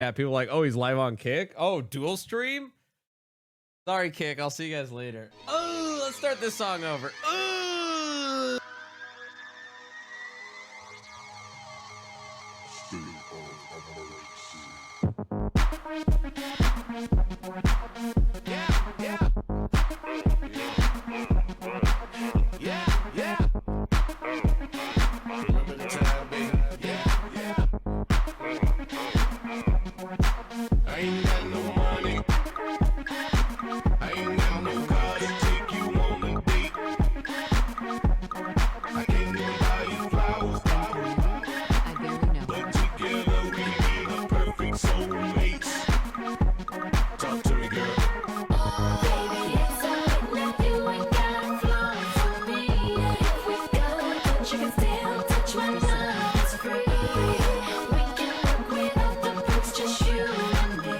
Yeah, people are like, oh, he's live on Kick. Oh, dual stream. Sorry, Kick. I'll see you guys later. Oh, let's start this song over. Oh. Yeah, yeah. Yeah, yeah. Remember the time, baby. Yeah, yeah. I ain't got no money. I ain't got no car to take you on a date. I can't even buy you flowers, I barely know. but together we be the perfect soulmates. Talk to me, girl. Baby, it's alright now, you ain't got flaws on me. If we go, but you can still touch my love, it's free. We can work without the perks, just you and me.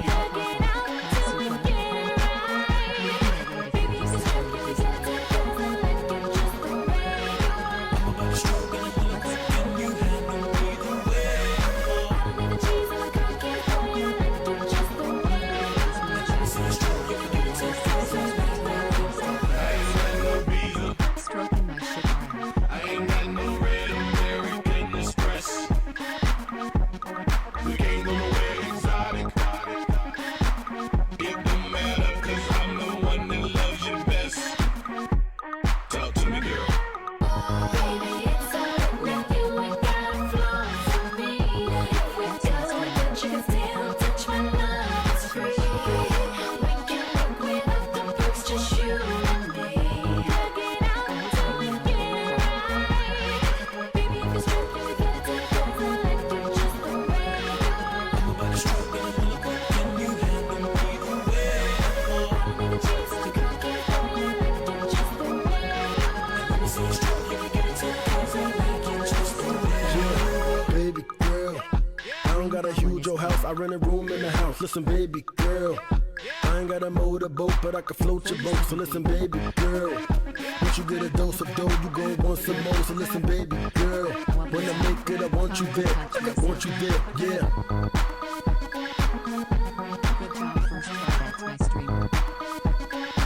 Hug it out till we get it right. Baby, you can step if you get to, 'cause I like it just the way you are. I'm about to stroke and pull it back and you handle me the way. I don't need the cheese and the cocky for you, I like it just the way you are. Stroking my shit arm. I ain't got no red American Express. We can't go nowhere exotic. It don't matter, 'cause I'm the one that loves you best. Talk to me, girl. Baby, it's alright now, you ain't got flaws on me. If we go, but you can still touch my love, it's free. We can work without the perks, just you and me. Hug it out till we get it right. Baby, if you're stripped, you get to, 'cause I like it just the way you are. I'm about to stroke and pull it back and you handle me the way. I don't need the cheese and the cocky for you, I like it just the way you are. Let me see you stroke if you get to, 'cause I like it just the way you are. Baby girl, I don't got a huge old house, I rent a room in the house. Listen, baby girl, I ain't got a motorboat, but I can float your boat. So listen, baby girl, once you get a dose of dough, you gon' want some more. So listen, baby girl, when I make it, I want you there. I want you there, yeah. Good job, first try. That's my streamer.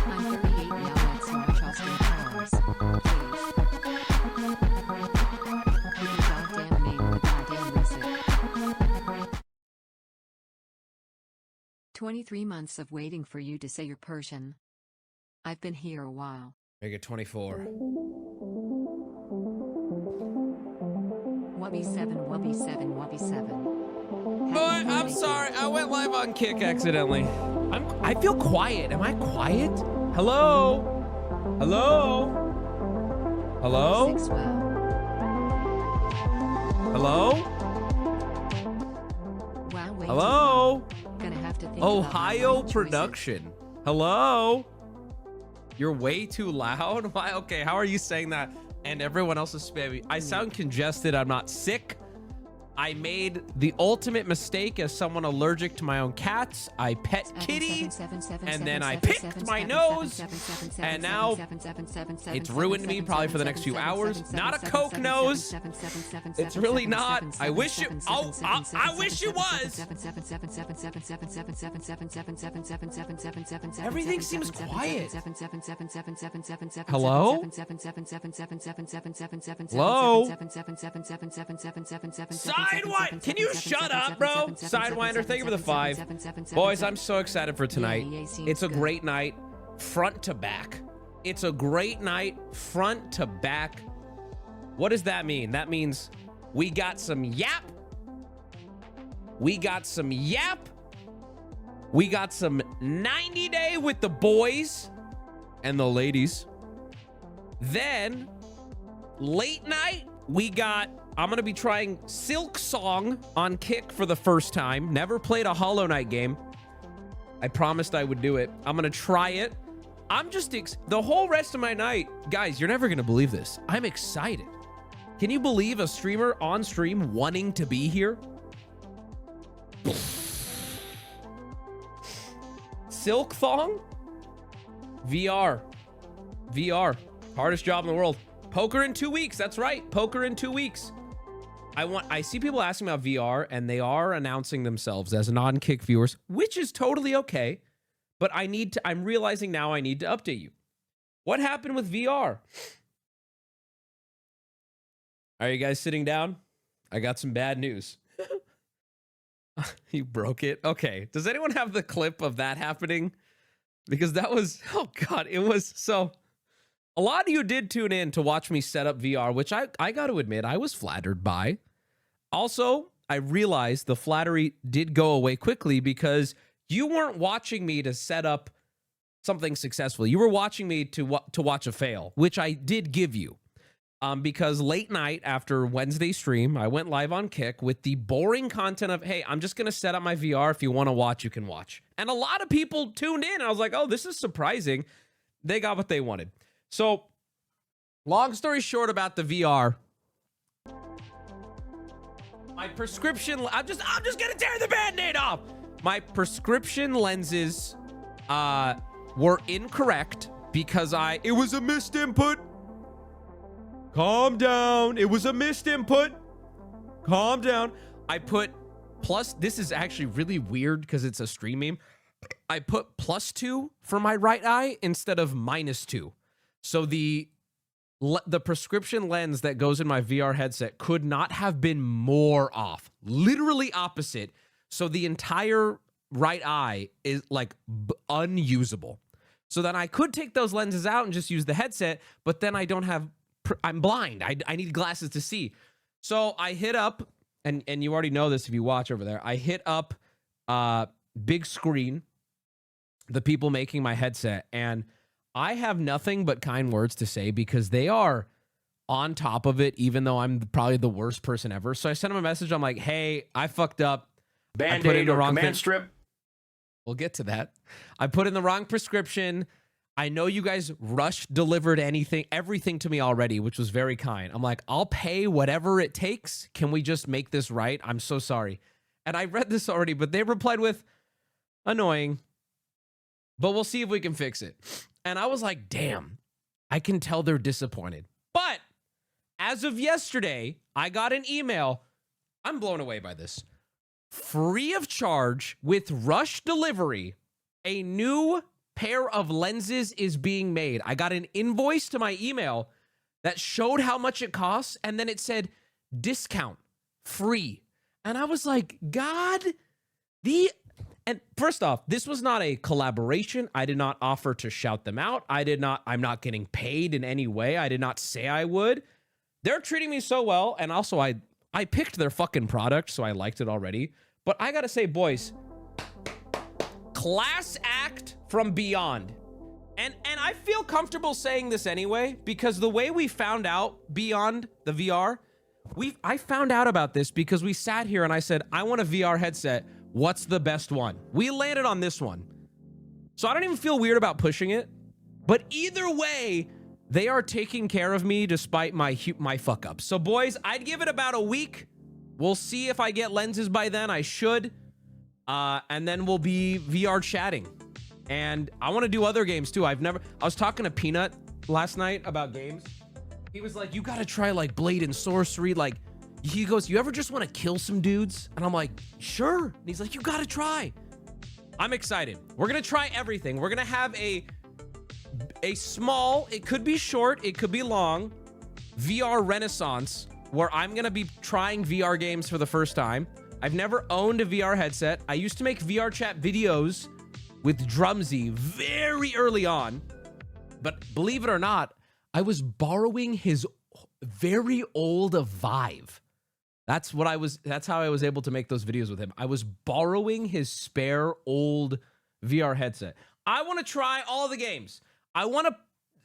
I'm 38 now. That's my Charleston powers. Please. With your goddamn name and the goddamn reset. 23 months of waiting for you to say you're Persian. I've been here a while. Make it 24. Wubby 7, Wubby 7, Wubby 7. Boy, I'm sorry. I went live on Kick accidentally. I feel quiet. Am I quiet? Hello? Hello? Hello? 6 well. Hello? Wow, way Hello? too long. Gonna have to think Ohio about my choices. production. Hello? You're way too loud? Why? Okay, how are you saying that? And everyone else is spammy. I sound congested. I'm not sick. I made the ultimate mistake as someone allergic to my own cats. I pet Kitty, and then I picked my nose, and now it's ruined me probably for the next few hours. Not a Coke nose. It's really not. I wish it. Oh, I wish it was. Everything seems quiet. Hello? Hello? Sidewinder, can you shut up, bro? Sidewinder, thank you for the 5. Boys, I'm so excited for tonight. It's a great night, front to back. It's a great night, front to back. What does that mean? That means we got some yap. We got some yap. We got some 90 Day with the boys and the ladies. Then, late night, we got... I'm going to be trying Silk Song on Kick for the first time. Never played a Hollow Knight game. I promised I would do it. I'm going to try it. I'm just... the whole rest of my night... Guys, you're never going to believe this. I'm excited. Can you believe a streamer on stream wanting to be here? Silk Thong? VR. VR. Hardest job in the world. Poker in 2 weeks. That's right. Poker in 2 weeks. I see people asking about VR, and they are announcing themselves as non-Kick viewers, which is totally okay. But I'm realizing now I need to update you. What happened with VR? Are you guys sitting down? I got some bad news. You broke it? Okay. Does anyone have the clip of that happening? Because that was, oh God, it was so... A lot of you did tune in to watch me set up VR, which I got to admit, I was flattered by. Also, I realized the flattery did go away quickly because you weren't watching me to set up something successfully. You were watching me to watch a fail, which I did give you. Because late night after Wednesday stream, I went live on Kick with the boring content of, hey, I'm just going to set up my VR. If you want to watch, you can watch. And a lot of people tuned in. I was like, oh, this is surprising. They got what they wanted. So, long story short about the VR, my prescription, I'm just gonna tear the Band-Aid off. My prescription lenses were incorrect because it was a missed input. Calm down. It was a missed input. Calm down. I put plus, this is actually really weird because it's a stream meme. I put +2 for my right eye instead of -2. So the prescription lens that goes in my VR headset could not have been more off. Literally opposite. So the entire right eye is like unusable. So then I could take those lenses out and just use the headset, but then I don't have, I'm blind. I need glasses to see. So I hit up, and you already know this if you watch over there, I hit up Big Screen, the people making my headset, and I have nothing but kind words to say because they are on top of it, even though I'm probably the worst person ever. So I sent them a message. I'm like, hey, I fucked up. Band-Aid or command strip? We'll get to that. I put in the wrong prescription. I know you guys delivered everything to me already, which was very kind. I'm like, I'll pay whatever it takes. Can we just make this right? I'm so sorry. And I read this already, but they replied with, annoying, but we'll see if we can fix it. And I was like, damn, I can tell they're disappointed. But as of yesterday, I got an email. I'm blown away by this. Free of charge with rush delivery, a new pair of lenses is being made. I got an invoice to my email that showed how much it costs, and then it said discount, free. And I was like, God, and first off, this was not a collaboration. I did not offer to shout them out. I'm not getting paid in any way. I did not say I would. They're treating me so well. And also I picked their fucking product, so I liked it already. But I gotta say, boys, class act from beyond. And I feel comfortable saying this anyway, because the way we found out beyond the VR, I found out about this because we sat here and I said, I want a VR headset. What's the best one? We landed on this one. So I don't even feel weird about pushing it. But either way, they are taking care of me despite my fuck ups. So boys, I'd give it about a week. We'll see if I get lenses by then. I should. And then we'll be VR chatting. And I want to do other games too. I was talking to Peanut last night about games. He was like, you got to try like Blade and Sorcery. Like, he goes, you ever just want to kill some dudes? And I'm like, sure. And he's like, you got to try. I'm excited. We're going to try everything. We're going to have a small, it could be short, it could be long, VR renaissance where I'm going to be trying VR games for the first time. I've never owned a VR headset. I used to make VR chat videos with Drumsy very early on. But believe it or not, I was borrowing his very old Vive. That's how I was able to make those videos with him. I was borrowing his spare old VR headset. I want to try all the games. I want to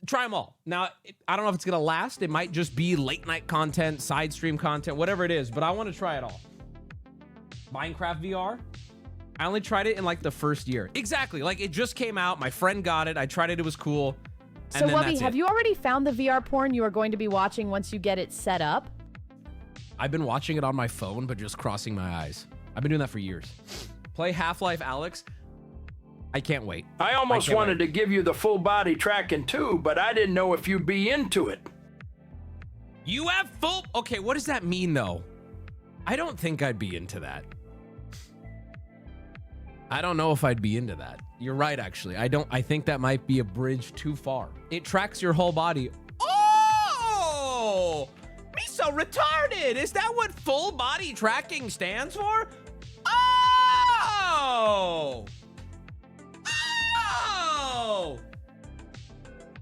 try them all. Now, I don't know if it's going to last. It might just be late night content, side stream content, whatever it is, but I want to try it all. Minecraft VR. I only tried it in like the first year. Exactly. Like it just came out. My friend got it. I tried it. It was cool. So Wubby, have you already found the VR porn you are going to be watching once you get it set up? I've been watching it on my phone, but just crossing my eyes. I've been doing that for years. Play Half-Life Alyx. I can't wait. I almost wanted to give you the full body tracking too, but I didn't know if you'd be into it. You have full... Okay, what does that mean though? I don't think I'd be into that. I don't know if I'd be into that. You're right, actually. I think that might be a bridge too far. It tracks your whole body. Oh! Me so retarded! Is that what full body tracking stands for? Oh! Oh!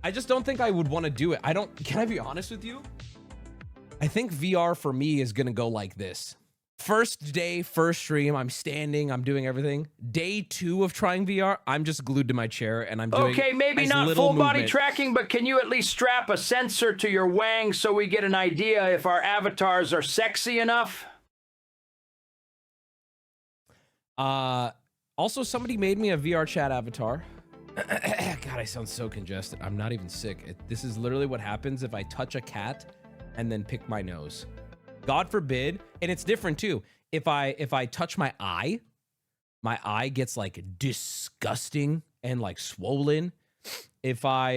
I just don't think I would want to do it. Can I be honest with you? I think VR for me is gonna go like this. First day, first stream, I'm standing, I'm doing everything. Day 2 of trying VR, I'm just glued to my chair and I'm doing Okay, maybe as not little full body movement. tracking, but can you at least strap a sensor to your wang so we get an idea if our avatars are sexy enough? Also, somebody made me a VR chat avatar. God, I sound so congested. I'm not even sick. This is literally what happens if I touch a cat and then pick my nose. God forbid. And it's different too. If I touch my eye gets like disgusting and like swollen. If I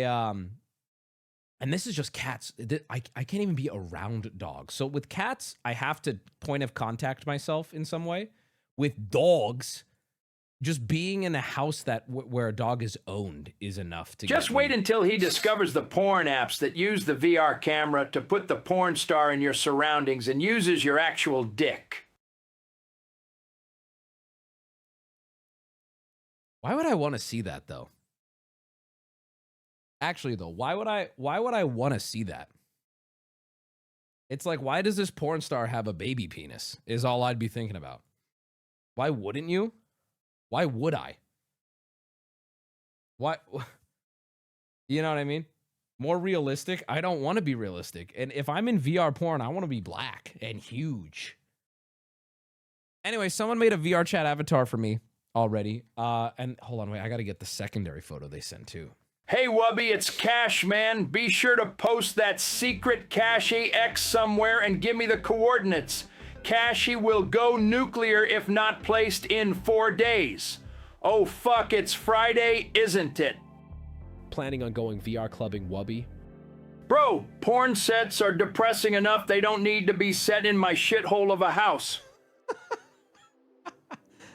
and this is just cats. I can't even be around dogs. So with cats, I have to point of contact myself in some way. With dogs, just being in a house where a dog is owned is enough to Just get wait me. until he discovers the porn apps that use the VR camera to put the porn star in your surroundings and uses your actual dick. Why would I want to see that though? Actually though, why would I want to see that? It's like, why does this porn star have a baby penis? Is all I'd be thinking about. Why wouldn't you? Why would I? Why? You know what I mean? More realistic? I don't want to be realistic. And if I'm in VR porn, I want to be black and huge. Anyway, someone made a VR chat avatar for me already. And hold on, wait, I got to get the secondary photo they sent too. Hey Wubby, it's Cash Man. Be sure to post that secret Cashy X somewhere and give me the coordinates. Cashy will go nuclear if not placed in 4 days. Oh fuck, it's Friday, isn't it? Planning on going VR clubbing Wubby. Bro, porn sets are depressing enough they don't need to be set in my shithole of a house.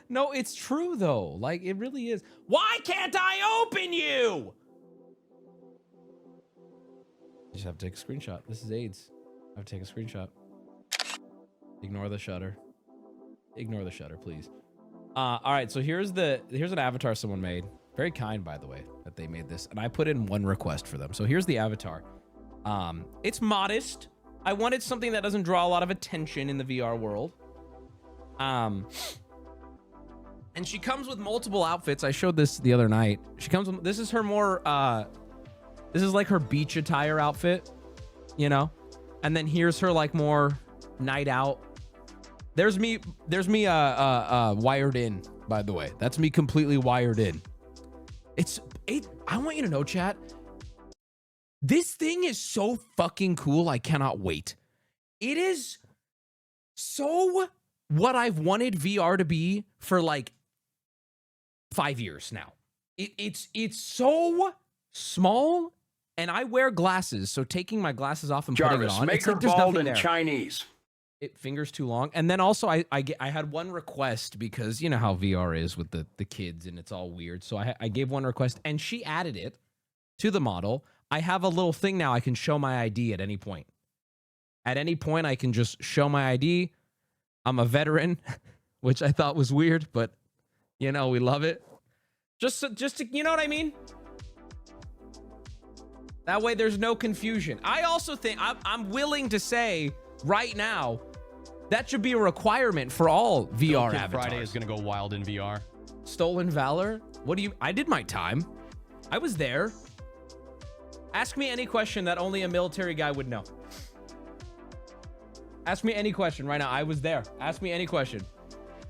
No, it's true though. Like, it really is. Why can't I open you? You just have to take a screenshot. This is AIDS. I have to take a screenshot. Ignore the shutter. Ignore the shutter, please. All right, so here's an avatar someone made. Very kind, by the way, that they made this. And I put in one request for them. So here's the avatar. It's modest. I wanted something that doesn't draw a lot of attention in the VR world. And she comes with multiple outfits. I showed this the other night. She comes with, this is her more, this is like her beach attire outfit, you know? And then here's her like more night out. There's me wired in, by the way. That's me completely wired in. I want you to know, chat, this thing is so fucking cool. I cannot wait. It is so what I've wanted VR to be for like 5 years now. It's so small, and I wear glasses, so taking my glasses off and putting it Jarvis, on, make it's her like there's bald nothing in there. Chinese. It fingers too long. And then also I had one request because you know how VR is with the kids and it's all weird. So I gave one request and she added it to the model. I have a little thing now. I can show my ID at any point. At any point, I can just show my ID. I'm a veteran, which I thought was weird, but you know, we love it. Just to, you know what I mean? That way there's no confusion. I also think I'm willing to say right now, that should be a requirement for all VR Kid avatars. Friday is gonna go wild in VR. Stolen Valor? What do you... I did my time. I was there. Ask me any question that only a military guy would know. Ask me any question right now. I was there. Ask me any question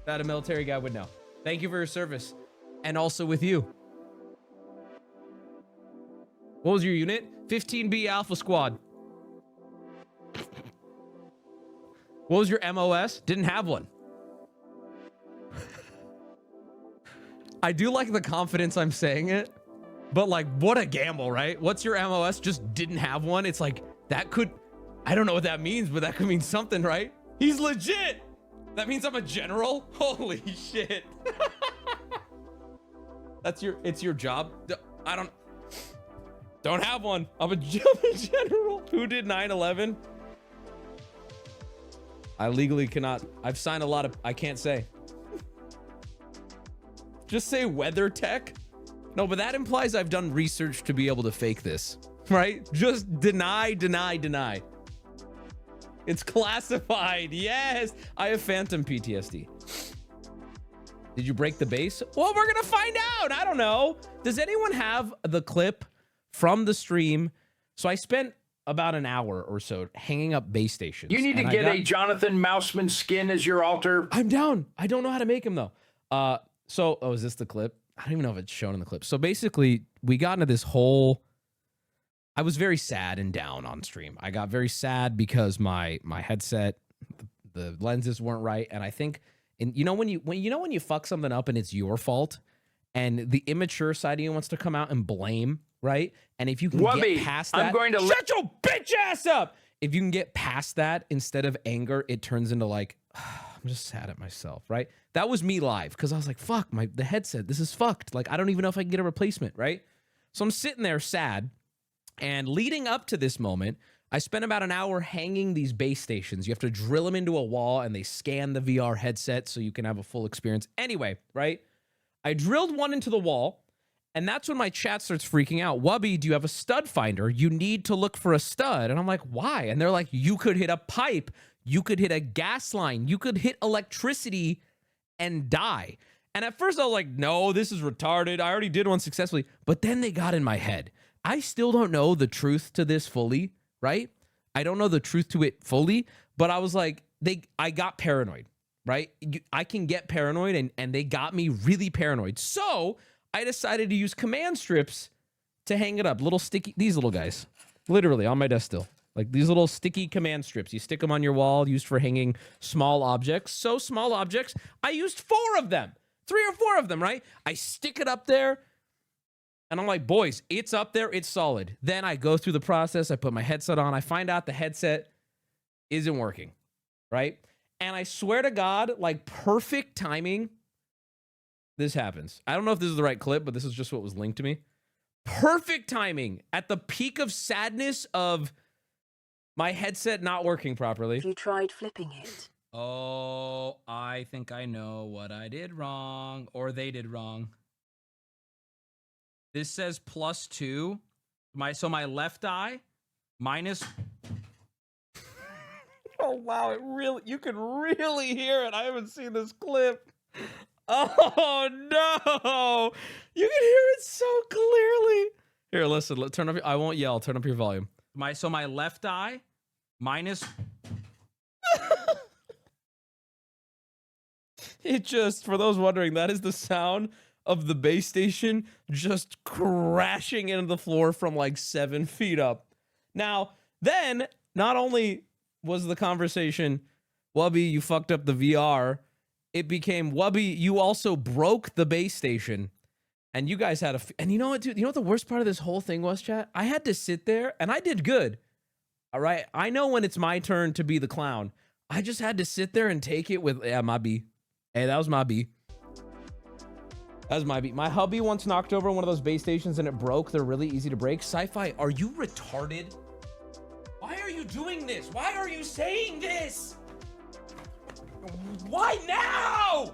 that a military guy would know. Thank you for your service. And also with you. What was your unit? 15B Alpha Squad. What was your MOS? Didn't have one. I do like the confidence I'm saying it, but like, what a gamble, right? What's your MOS? Just didn't have one. It's like, that could, I don't know what that means, but that could mean something, right? He's legit. That means I'm a general? Holy shit. It's your job? I don't have one. I'm a general. Who did 9/11? I legally cannot. I've signed a lot of, I can't say. Just say weather tech. No, but that implies I've done research to be able to fake this, right? Just deny. It's classified. Yes, I have phantom PTSD. Did you break the base? Well, we're gonna find out. I don't know. Does anyone have the clip from the stream? So I spent about an hour or so hanging up base stations. You need to get a Jonathan Mouseman skin as your altar. I'm down. I don't know how to make him though. Oh, is this the clip? I don't even know if it's shown in the clip. So basically, we got into this whole. I was very sad and down on stream. I got very sad because my headset, the lenses weren't right, and I think, and you know when you fuck something up and it's your fault, and the immature side of you wants to come out and blame, right? And if you can Wubby, get past that, I'm going to shut your bitch ass up. If you can get past that, instead of anger, it turns into like, I'm just sad at myself, right? That was me live because I was like, fuck, the headset, this is fucked. Like, I don't even know if I can get a replacement, right? So I'm sitting there sad. And leading up to this moment, I spent about an hour hanging these base stations. You have to drill them into a wall and they scan the VR headset so you can have a full experience. Anyway, right? I drilled one into the wall, and that's when my chat starts freaking out. Wubby, do you have a stud finder? You need to look for a stud. And I'm like, why? And they're like, you could hit a pipe. You could hit a gas line. You could hit electricity and die. And at first I was like, no, this is retarded. I already did one successfully. But then they got in my head. I still don't know the truth to this fully, right? I don't know the truth to it fully, but I was like, I got paranoid, right? I can get paranoid, and they got me really paranoid. So I decided to use command strips to hang it up. Little sticky, these little guys, literally on my desk still. Like these little sticky command strips. You stick them on your wall, used for hanging small objects. So small objects, I used 4 of them, 3 or 4 of them, right? I stick it up there. And I'm like, boys, it's up there. It's solid. Then I go through the process. I put my headset on. I find out the headset isn't working, right? And I swear to God, like perfect timing, this happens. I don't know if this is the right clip, but this is just what was linked to me. Perfect timing at the peak of sadness of my headset not working properly. You tried flipping it. Oh, I think I know what I did wrong, or they did wrong. This says +2. So my left eye minus. Oh wow! You can really hear it. I haven't seen this clip. Oh no! You can hear it so clearly. Here, listen. Turn up. I won't yell. Turn up your volume. So my left eye minus. It just, for those wondering, that is the sound of the base station just crashing into the floor from like 7 feet up. Now, then, not only was the conversation, Wubby, you fucked up the VR, it became, Wubby, you also broke the base station. And you guys had and you know what, dude? You know what the worst part of this whole thing was, chat? I had to sit there, and I did good. All right? I know when it's my turn to be the clown. I just had to sit there and take it with, yeah, my B. Hey, that was my B. That was my beat. My hubby once knocked over one of those base stations and it broke. They're really easy to break. Sci-Fi, are you retarded? Why are you doing this? Why are you saying this? Why now?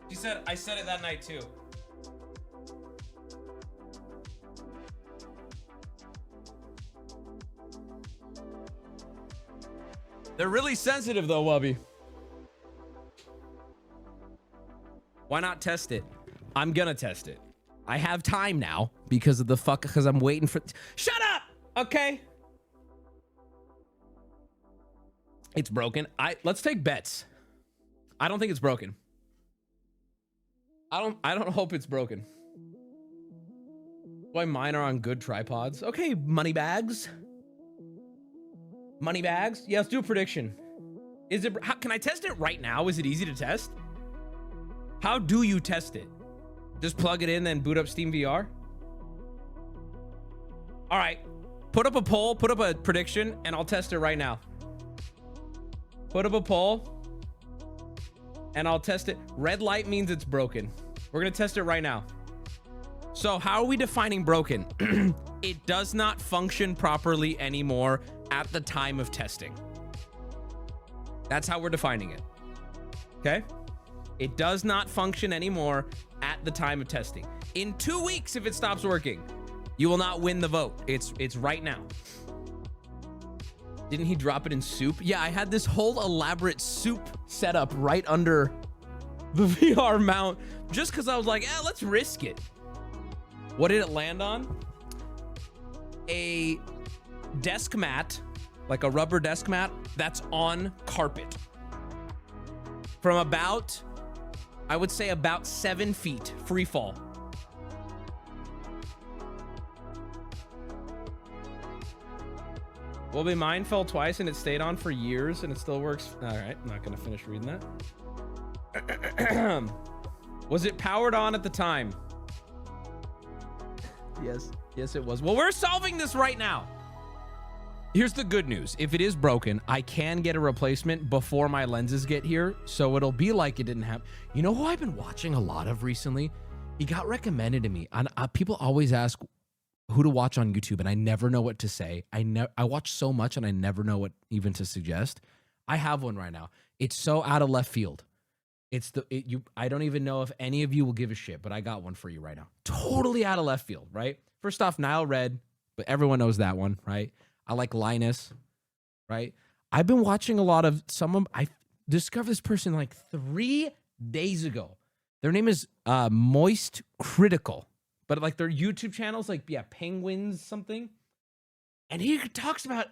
She said, I said it that night too. They're really sensitive though, Wubby. Why not test it? I'm gonna test it. I have time now because of the because I'm waiting for. Shut up! Okay. It's broken. Let's take bets. I don't think it's broken. I don't hope it's broken. Why mine are on good tripods? Okay, money bags. Money bags? Yeah, let's do a prediction. Is it? Can I test it right now? Is it easy to test? How do you test it? Just plug it in and boot up Steam VR. All right. Put up a poll, put up a prediction, and I'll test it right now. Put up a poll, and I'll test it. Red light means it's broken. We're going to test it right now. So how are we defining broken? It does not function properly anymore at the time of testing. That's how we're defining it. Okay? It does not function anymore at the time of testing. In 2 weeks, if it stops working, you will not win the vote. It's right now. Didn't he drop it in soup? Yeah, I had this whole elaborate soup setup right under the VR mount just because I was like, let's risk it. What did it land on? A desk mat, like a rubber desk mat that's on carpet. From about, I would say about 7 feet, free fall. Wubby, mine fell twice and it stayed on for years and it still works. All right, I'm not gonna finish reading that. Was it powered on at the time? Yes, it was. Well, we're solving this right now. Here's the good news. If it is broken, I can get a replacement before my lenses get here. So it'll be like it didn't happen. You know who I've been watching a lot of recently? He got recommended to me. And people always ask who to watch on YouTube, and I never know what to say. I watch so much, and I never know what even to suggest. I have one right now. It's so out of left field. I don't even know if any of you will give a shit, but I got one for you right now. Totally out of left field, right? First off, Nile Red, but everyone knows that one, right? I like Linus, right? I've been watching a lot of I discovered this person like 3 days ago. Their name is Moist Critical, but like their YouTube channel's like, Penguins something. And he talks about,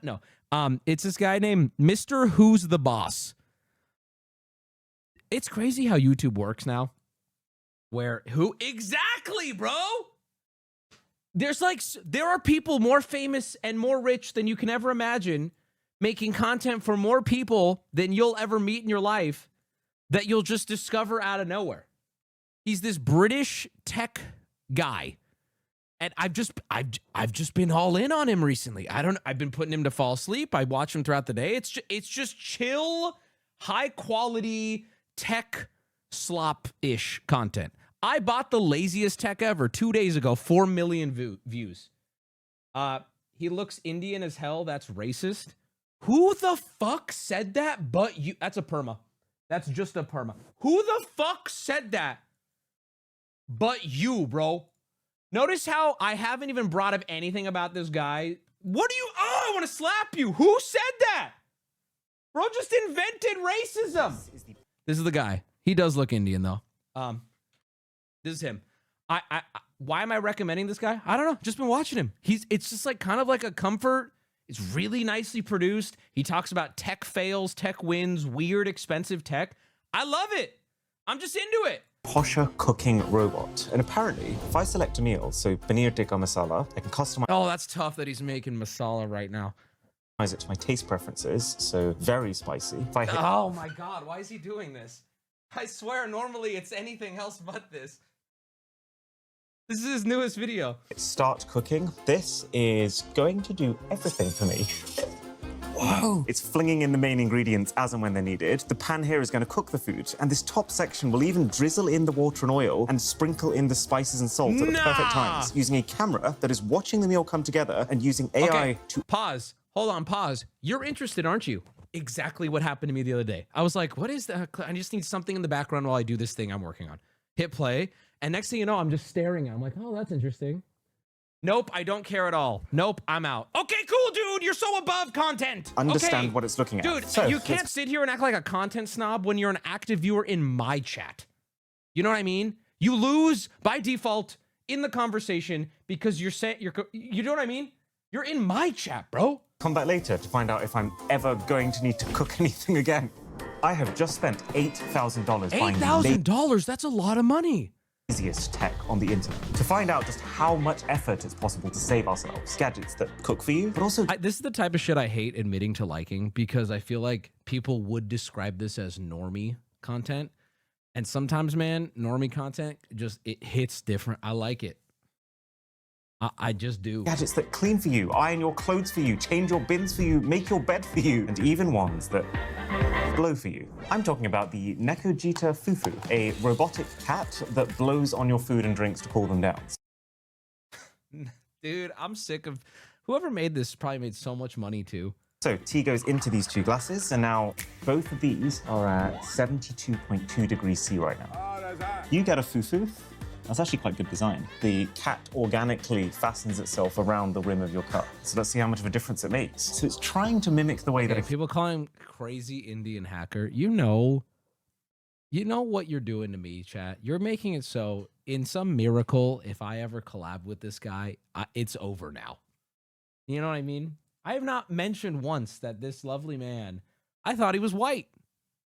it's this guy named Mrwhosetheboss. It's crazy how YouTube works now. Exactly, bro? There are people more famous and more rich than you can ever imagine making content for more people than you'll ever meet in your life that you'll just discover out of nowhere. He's this British tech guy. And I've just been all in on him recently. I've been putting him to fall asleep. I watch him throughout the day. It's just chill, high quality tech slop-ish content. I bought the laziest tech ever 2 days ago, 4 million views. He looks Indian as hell. That's racist. Who the fuck said that? But you. That's a perma. That's just a perma. Who the fuck said that? But you, bro. Notice how I haven't even brought up anything about this guy. What do you? Oh, I want to slap you. Who said that? Bro just invented racism. This is the guy. He does look Indian though. This is him. Why am I recommending this guy? I don't know. Just been watching him. It's just like kind of like a comfort. It's really nicely produced. He talks about tech fails, tech wins, weird, expensive tech. I love it. I'm just into it. Posher cooking robot. And apparently, if I select a meal, so paneer tikka masala, I can customize Oh, that's tough that he's making masala right now. it to my taste preferences, so very spicy. If I hit Oh my God, why is he doing this? I swear, normally it's anything else but this. This is his newest video. start cooking, this is going to do everything for me. Whoa! It's flinging in the main ingredients as and when they're needed. The pan here is going to cook the food, and this top section will even drizzle in the water and oil and sprinkle in the spices and salt at the perfect times, using a camera that is watching the meal come together and using AI to... Pause. Hold on, pause. You're interested, aren't you? Exactly what happened to me the other day. I was like, what is that? I just need something in the background while I do this thing I'm working on. Hit play, and next thing you know, I'm just staring at it. I'm like, oh, that's interesting. Nope, I don't care at all. Nope, I'm out. Okay, cool, dude. You're so above content. Understand what it's looking at. Dude, So, you can't sit here and act like a content snob when you're an active viewer in my chat. You know what I mean? You lose by default in the conversation because you're saying you know what I mean? You're in my chat, bro. Come back later to find out if I'm ever going to need to cook anything again. I have just spent $8,000 buying the $8,000? That's a lot of money. laziest tech on the internet to find out just how much effort it's possible to save ourselves. Gadgets that cook for you, but also... This is the type of shit I hate admitting to liking because I feel like people would describe this as normie content. And sometimes, man, normie content just it hits different. I like it. I just do. Gadgets that clean for you, iron your clothes for you, change your bins for you, make your bed for you, and even ones that blow for you. I'm talking about the Nekojita Fufu, a robotic cat that blows on your food and drinks to cool them down. Dude, I'm sick of whoever made this probably made so much money too. So tea goes into these 2 glasses, and now both of these are at 72.2 degrees C right now. You get a fufu. That's actually quite good design. The cat organically fastens itself around the rim of your cup. So let's see how much of a difference it makes. So it's trying to mimic the way that people call him crazy Indian hacker. You know what you're doing to me, chat. You're making it so in some miracle, if I ever collab with this guy, it's over now. You know what I mean? I have not mentioned once that this lovely man, I thought he was white.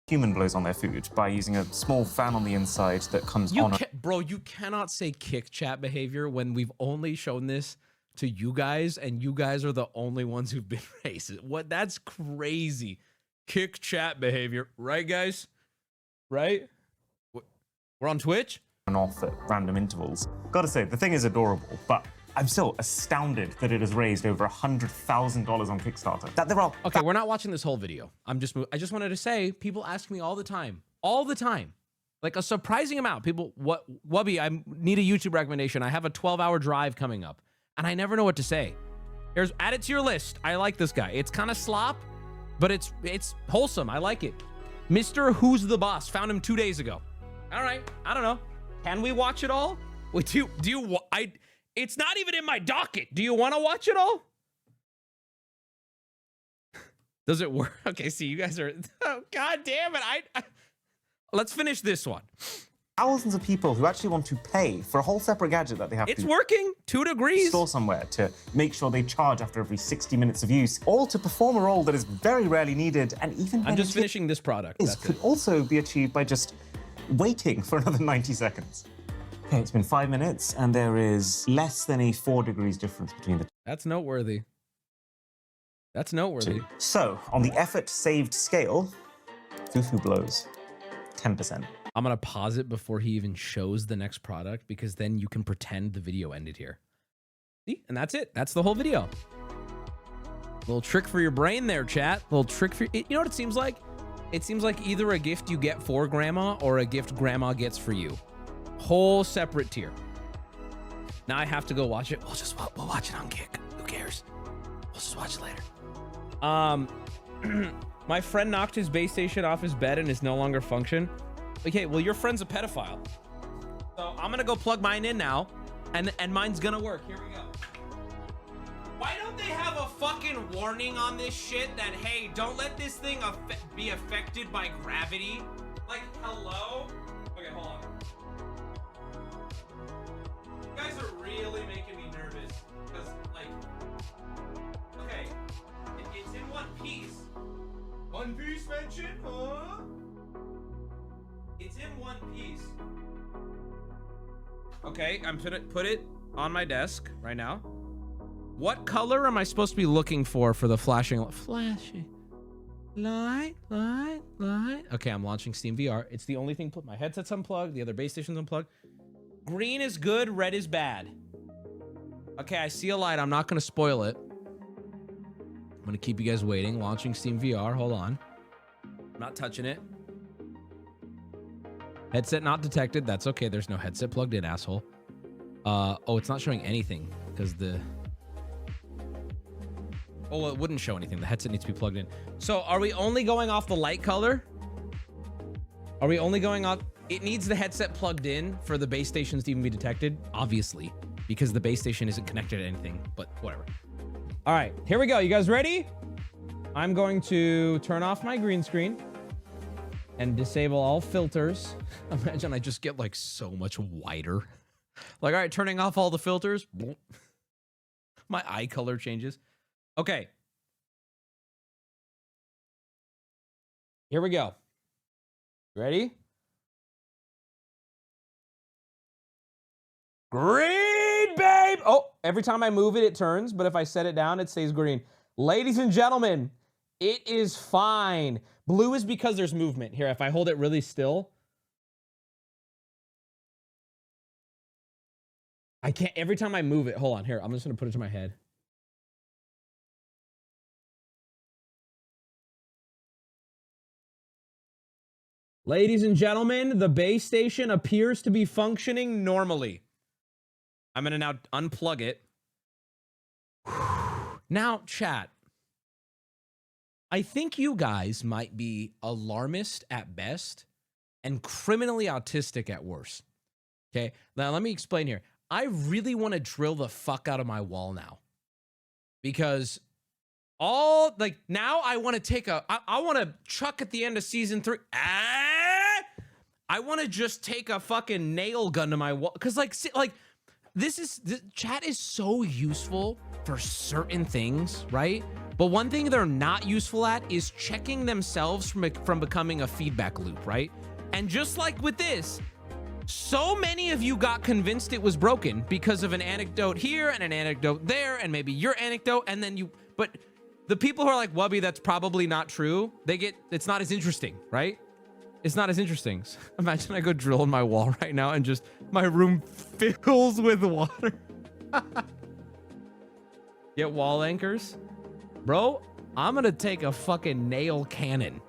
Human blows on their food by using a small fan on the inside that comes on. Bro, you cannot say kick chat behavior when we've only shown this to you guys, and you guys are the only ones who've been racist. What? That's crazy. Kick chat behavior, right, guys? Right? We're on Twitch? And off at random intervals. Gotta say, the thing is adorable, but I'm still astounded that it has raised over $100,000 on Kickstarter. That there are. Okay, we're not watching this whole video. I just wanted to say, people ask me all the time, like a surprising amount. People, Wubby, I need a YouTube recommendation. I have a 12-hour drive coming up, and I never know what to say. Add it to your list. I like this guy. It's kind of slop, but it's wholesome. I like it. Mrwhosetheboss, found him 2 days ago. All right, I don't know. Can we watch it all? Wait, it's not even in my docket. Do you want to watch it all? Does it work? Okay, see, you guys are... Oh, God damn it. Let's finish this one. Thousands of people who actually want to pay for a whole separate gadget that they have to... It's working. 2 degrees. ...store somewhere to make sure they charge after every 60 minutes of use, all to perform a role that is very rarely needed, and even... I'm just finishing this product. ...could also be achieved by just waiting for another 90 seconds. Okay, it's been 5 minutes, and there is less than a 4 degrees difference between the two. That's noteworthy. That's noteworthy. So, on the effort saved scale, Fufu blows 10%. I'm going to pause it before he even shows the next product, because then you can pretend the video ended here. See? And that's it. That's the whole video. Little trick for your brain there, chat. Little trick for... You know what it seems like? It seems like either a gift you get for grandma or a gift grandma gets for you. Whole separate tier. Now I have to go watch it. We'll watch it on Kick. Who cares? We'll just watch it later. My friend knocked his base station off his bed and is no longer function. Okay, well, your friend's a pedophile. So I'm gonna go plug mine in now, and mine's gonna work. Here we go. Why don't they have a fucking warning on this shit that, hey, don't let this thing be affected by gravity? Like, hello? Okay, hold on. You guys are really making me nervous, because, like, okay, it's in one piece. One Piece mention, huh? It's in one piece. Okay, I'm gonna put it on my desk right now. What color am I supposed to be looking for the flashing light? Okay, I'm launching Steam VR. It's the only thing. My headset's unplugged. The other base station's unplugged. Green is good. Red is bad. Okay, I see a light. I'm not gonna spoil it. I'm gonna keep you guys waiting. Launching Steam VR. Hold on. I'm not touching it. Headset not detected. That's okay. There's no headset plugged in, asshole. Oh, it's not showing anything because the... Oh, it wouldn't show anything. The headset needs to be plugged in. So are we only going off the light color? Are we only going off... It needs the headset plugged in for the base stations to even be detected, obviously, because the base station isn't connected to anything, but whatever. All right, here we go. You guys ready? I'm going to turn off my green screen and disable all filters. Imagine I just get like so much wider. Like, all right, turning off all the filters. My eye color changes. Okay. Here we go. Ready? Green, babe! Oh, every time I move it, it turns, but if I set it down, it stays green. Ladies and gentlemen, it is fine. Blue is because there's movement. Here, if I hold it really still, I can't, every time I move it, hold on, here, I'm just gonna put it to my head. Ladies and gentlemen, the base station appears to be functioning normally. I'm gonna now unplug it. Now, chat. I think you guys might be alarmist at best and criminally autistic at worst. Okay, now let me explain here. I really want to drill the fuck out of my wall now. Because now I want to take I want to chuck at the end of season 3. I want to just take a fucking nail gun to my wall. Because this chat is so useful for certain things, right? But one thing they're not useful at is checking themselves from becoming a feedback loop, right? And just like with this, so many of you got convinced it was broken because of an anecdote here and an anecdote there and maybe your anecdote, and then but the people who are like, Wubby, that's probably not true, it's not as interesting, right? It's not as interesting. Imagine I go drill in my wall right now and just my room fills with water. Get wall anchors? Bro, I'm gonna take a fucking nail cannon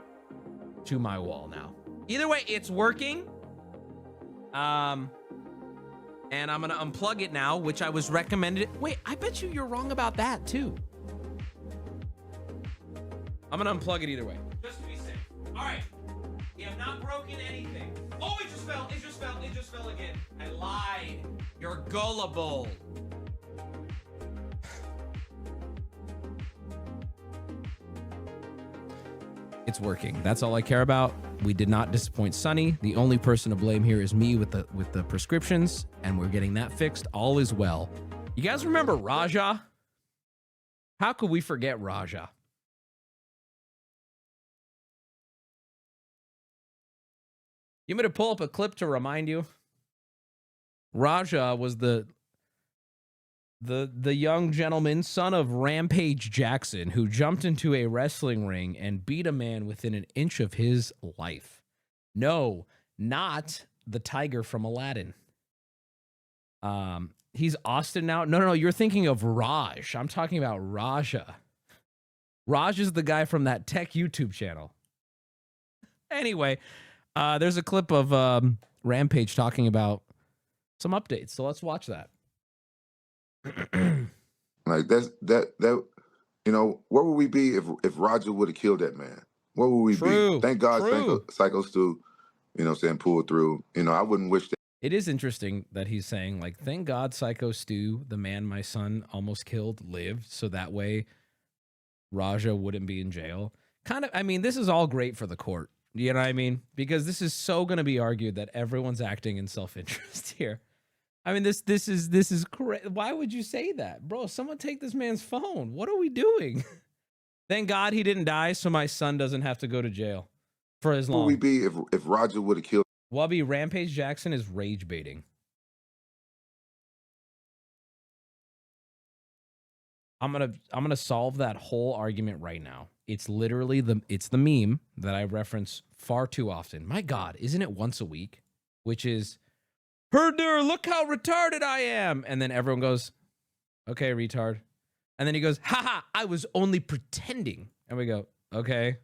to my wall now. Either way, it's working. And I'm gonna unplug it now, which I was recommended. Wait, I bet you're wrong about that too. I'm gonna unplug it either way. Just to be safe. All right. You have not broken anything. Oh, it just fell. It just fell again. I lied. You're gullible. It's working. That's all I care about. We did not disappoint Sunny. The only person to blame here is me with the prescriptions, and we're getting that fixed. All is well. You guys remember Raja? How could we forget Raja? You want me to pull up a clip to remind you? Raja was the young gentleman, son of Rampage Jackson, who jumped into a wrestling ring and beat a man within an inch of his life. No, not the tiger from Aladdin. He's Austin now. No, you're thinking of Raj. I'm talking about Raja. Raj is the guy from that tech YouTube channel. Anyway, there's a clip of Rampage talking about some updates. So let's watch that. Like that you know, where would we be if Roger would have killed that man? Where would we be? Thank God Psycho Stu, you know what I'm saying, pulled through. You know, I wouldn't wish that. It is interesting that he's saying, like, thank God Psycho Stu, the man my son almost killed, lived, so that way Raja wouldn't be in jail. Kind of, I mean, this is all great for the court. You know what I mean? Because this is so going to be argued that everyone's acting in self-interest here. I mean, this is crazy. Why would you say that? Bro, someone take this man's phone. What are we doing? Thank God he didn't die, so my son doesn't have to go to jail for as long. Where would we be if Roger would have killed? Wubby, Rampage Jackson is rage baiting. I'm gonna solve that whole argument right now. It's literally the meme that I reference far too often. My God, isn't it once a week? Which is, Herder, look how retarded I am. And then everyone goes, okay, retard. And then he goes, haha, I was only pretending. And we go, okay.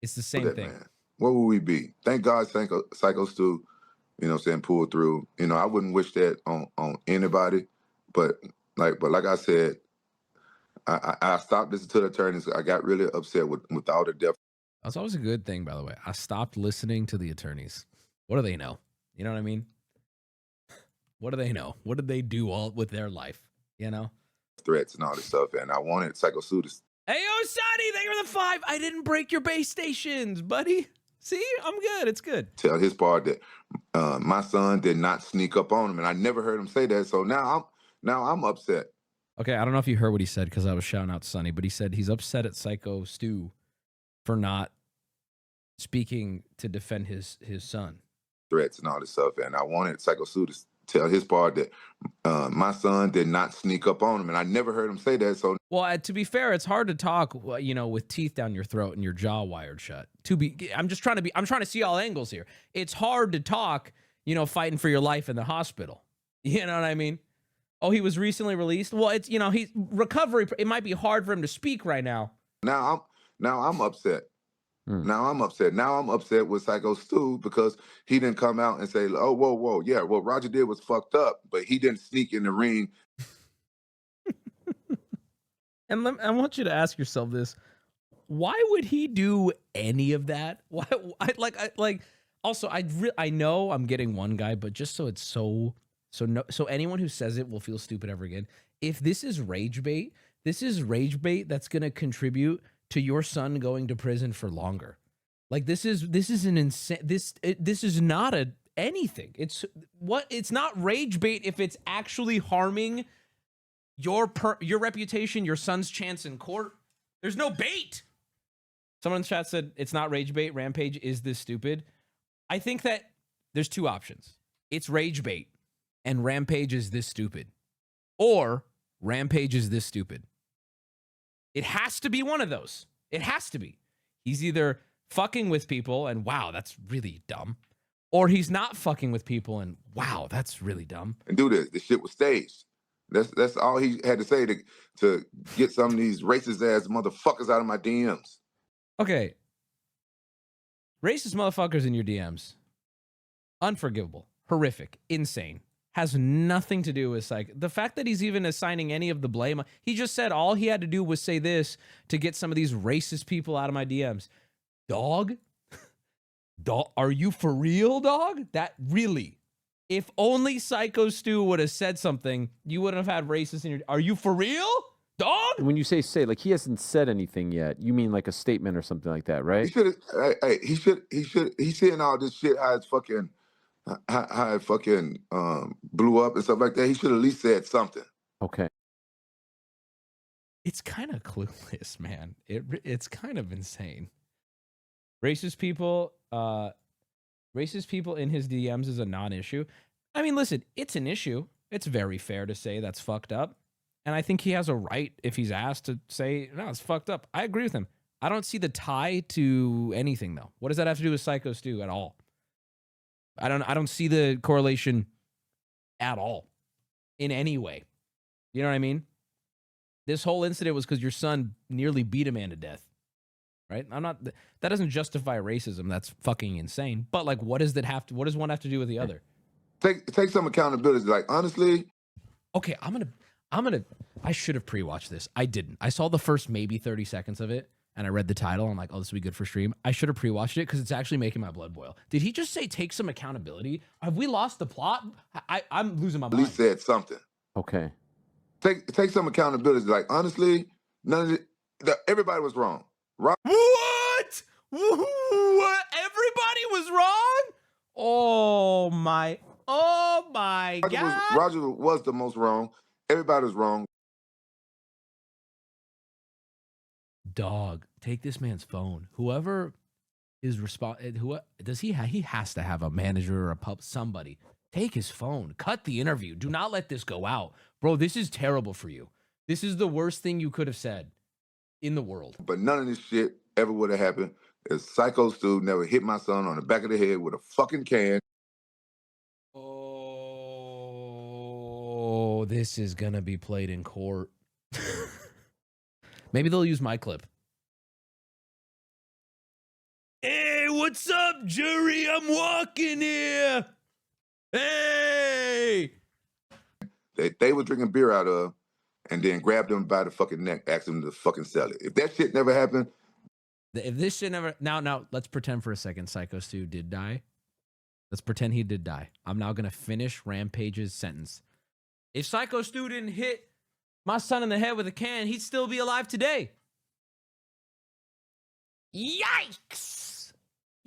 It's the same thing. Man. Where would we be? Thank God Psycho Stu, you know what I'm saying, pulled through. You know, I wouldn't wish that on anybody. But like I said, I stopped listening to the attorneys. I got really upset with all the death. That's always a good thing, by the way. I stopped listening to the attorneys. What do they know? You know what I mean? What do they know? What did they do all with their life? You know? Threats and all this stuff. And I wanted Psycho Stu to... Hey, yo, Sonny, thank you for the 5. I didn't break your base stations, buddy. See? I'm good. It's good. Tell his part that my son did not sneak up on him. And I never heard him say that. So now I'm upset. Okay, I don't know if you heard what he said because I was shouting out Sonny, but he said he's upset at Psycho Stu for not speaking to defend his son. Threats and all this stuff. And I wanted Psycho Stu to tell his part that my son did not sneak up on him. And I never heard him say that. So, well, to be fair, it's hard to talk, you know, with teeth down your throat and your jaw wired shut. I'm trying to see all angles here. It's hard to talk, you know, fighting for your life in the hospital. You know what I mean? Oh, he was recently released. Well, it's, you know, he's recovery. It might be hard for him to speak right now. Now I'm upset. Now I'm upset. Now I'm upset with Psycho Stu because he didn't come out and say, "Oh, whoa, yeah, what Roger did was fucked up," but he didn't sneak in the ring. And I want you to ask yourself this: why would he do any of that? Why? Also, I know I'm getting one guy, but just so it's so anyone who says it will feel stupid ever again. If this is rage bait, this is rage bait that's going to contribute to your son going to prison for longer. Like this is an insane. This is not anything. It's not rage bait if it's actually harming your reputation, your son's chance in court. There's no bait. Someone in the chat said it's not rage bait. Rampage is this stupid. I think that there's two options. It's rage bait and Rampage is this stupid, or Rampage is this stupid. It has to be one of those. It has to be. He's either fucking with people and wow, that's really dumb, or he's not fucking with people and wow, that's really dumb. And do this. The shit was staged. That's all he had to say to get some of these racist ass motherfuckers out of my DMs. Okay. Racist motherfuckers in your DMs. Unforgivable. Horrific. Insane. Has nothing to do with the fact that he's even assigning any of the blame. He just said all he had to do was say this to get some of these racist people out of my DMs. Dog? Are you for real, dog? That really? If only Psycho Stu would have said something, you wouldn't have had racists in your... Are you for real, dog? When you say, like, he hasn't said anything yet. You mean like a statement or something like that, right? He's saying all this shit, how it fucking blew up and stuff like that. He should at least said something. Okay. It's kind of clueless, man. It's kind of insane. Racist people in his DMs is a non-issue. I mean, listen, it's an issue. It's very fair to say that's fucked up. And I think he has a right, if he's asked, to say, no, it's fucked up. I agree with him. I don't see the tie to anything, though. What does that have to do with Psycho Stu at all? I don't see the correlation at all in any way. You know what I mean? This whole incident was because your son nearly beat a man to death. Right? That doesn't justify racism. That's fucking insane. But like, what does one have to do with the other? Take some accountability. Like, honestly. Okay, I should have pre-watched this. I didn't. I saw the first maybe 30 seconds of it and I read the title. I'm like, oh, this will be good for stream. I should have pre-watched it because it's actually making my blood boil. Did he just say take some accountability? Have we lost the plot? I'm losing my mind. At least said something. Okay. Take some accountability. Like, honestly, everybody was wrong. What? Everybody was wrong? Oh my God. Roger was the most wrong. Everybody was wrong. Dog, take this man's phone. Whoever is he has to have a manager or somebody. Take his phone. Cut the interview. Do not let this go out. Bro, this is terrible for you. This is the worst thing you could have said in the world. But none of this shit ever would have happened if Psycho Stu never hit my son on the back of the head with a fucking can. Oh, this is gonna be played in court. Maybe they'll use my clip. Hey, what's up, jury? I'm walking here. Hey! They were drinking beer out of, and then grabbed him by the fucking neck, asked him to fucking sell it. If that shit never happened. If this shit never... Now, let's pretend for a second Psycho Stu did die. Let's pretend he did die. I'm now going to finish Rampage's sentence. If Psycho Stu didn't hit my son in the head with a can, he'd still be alive today. Yikes!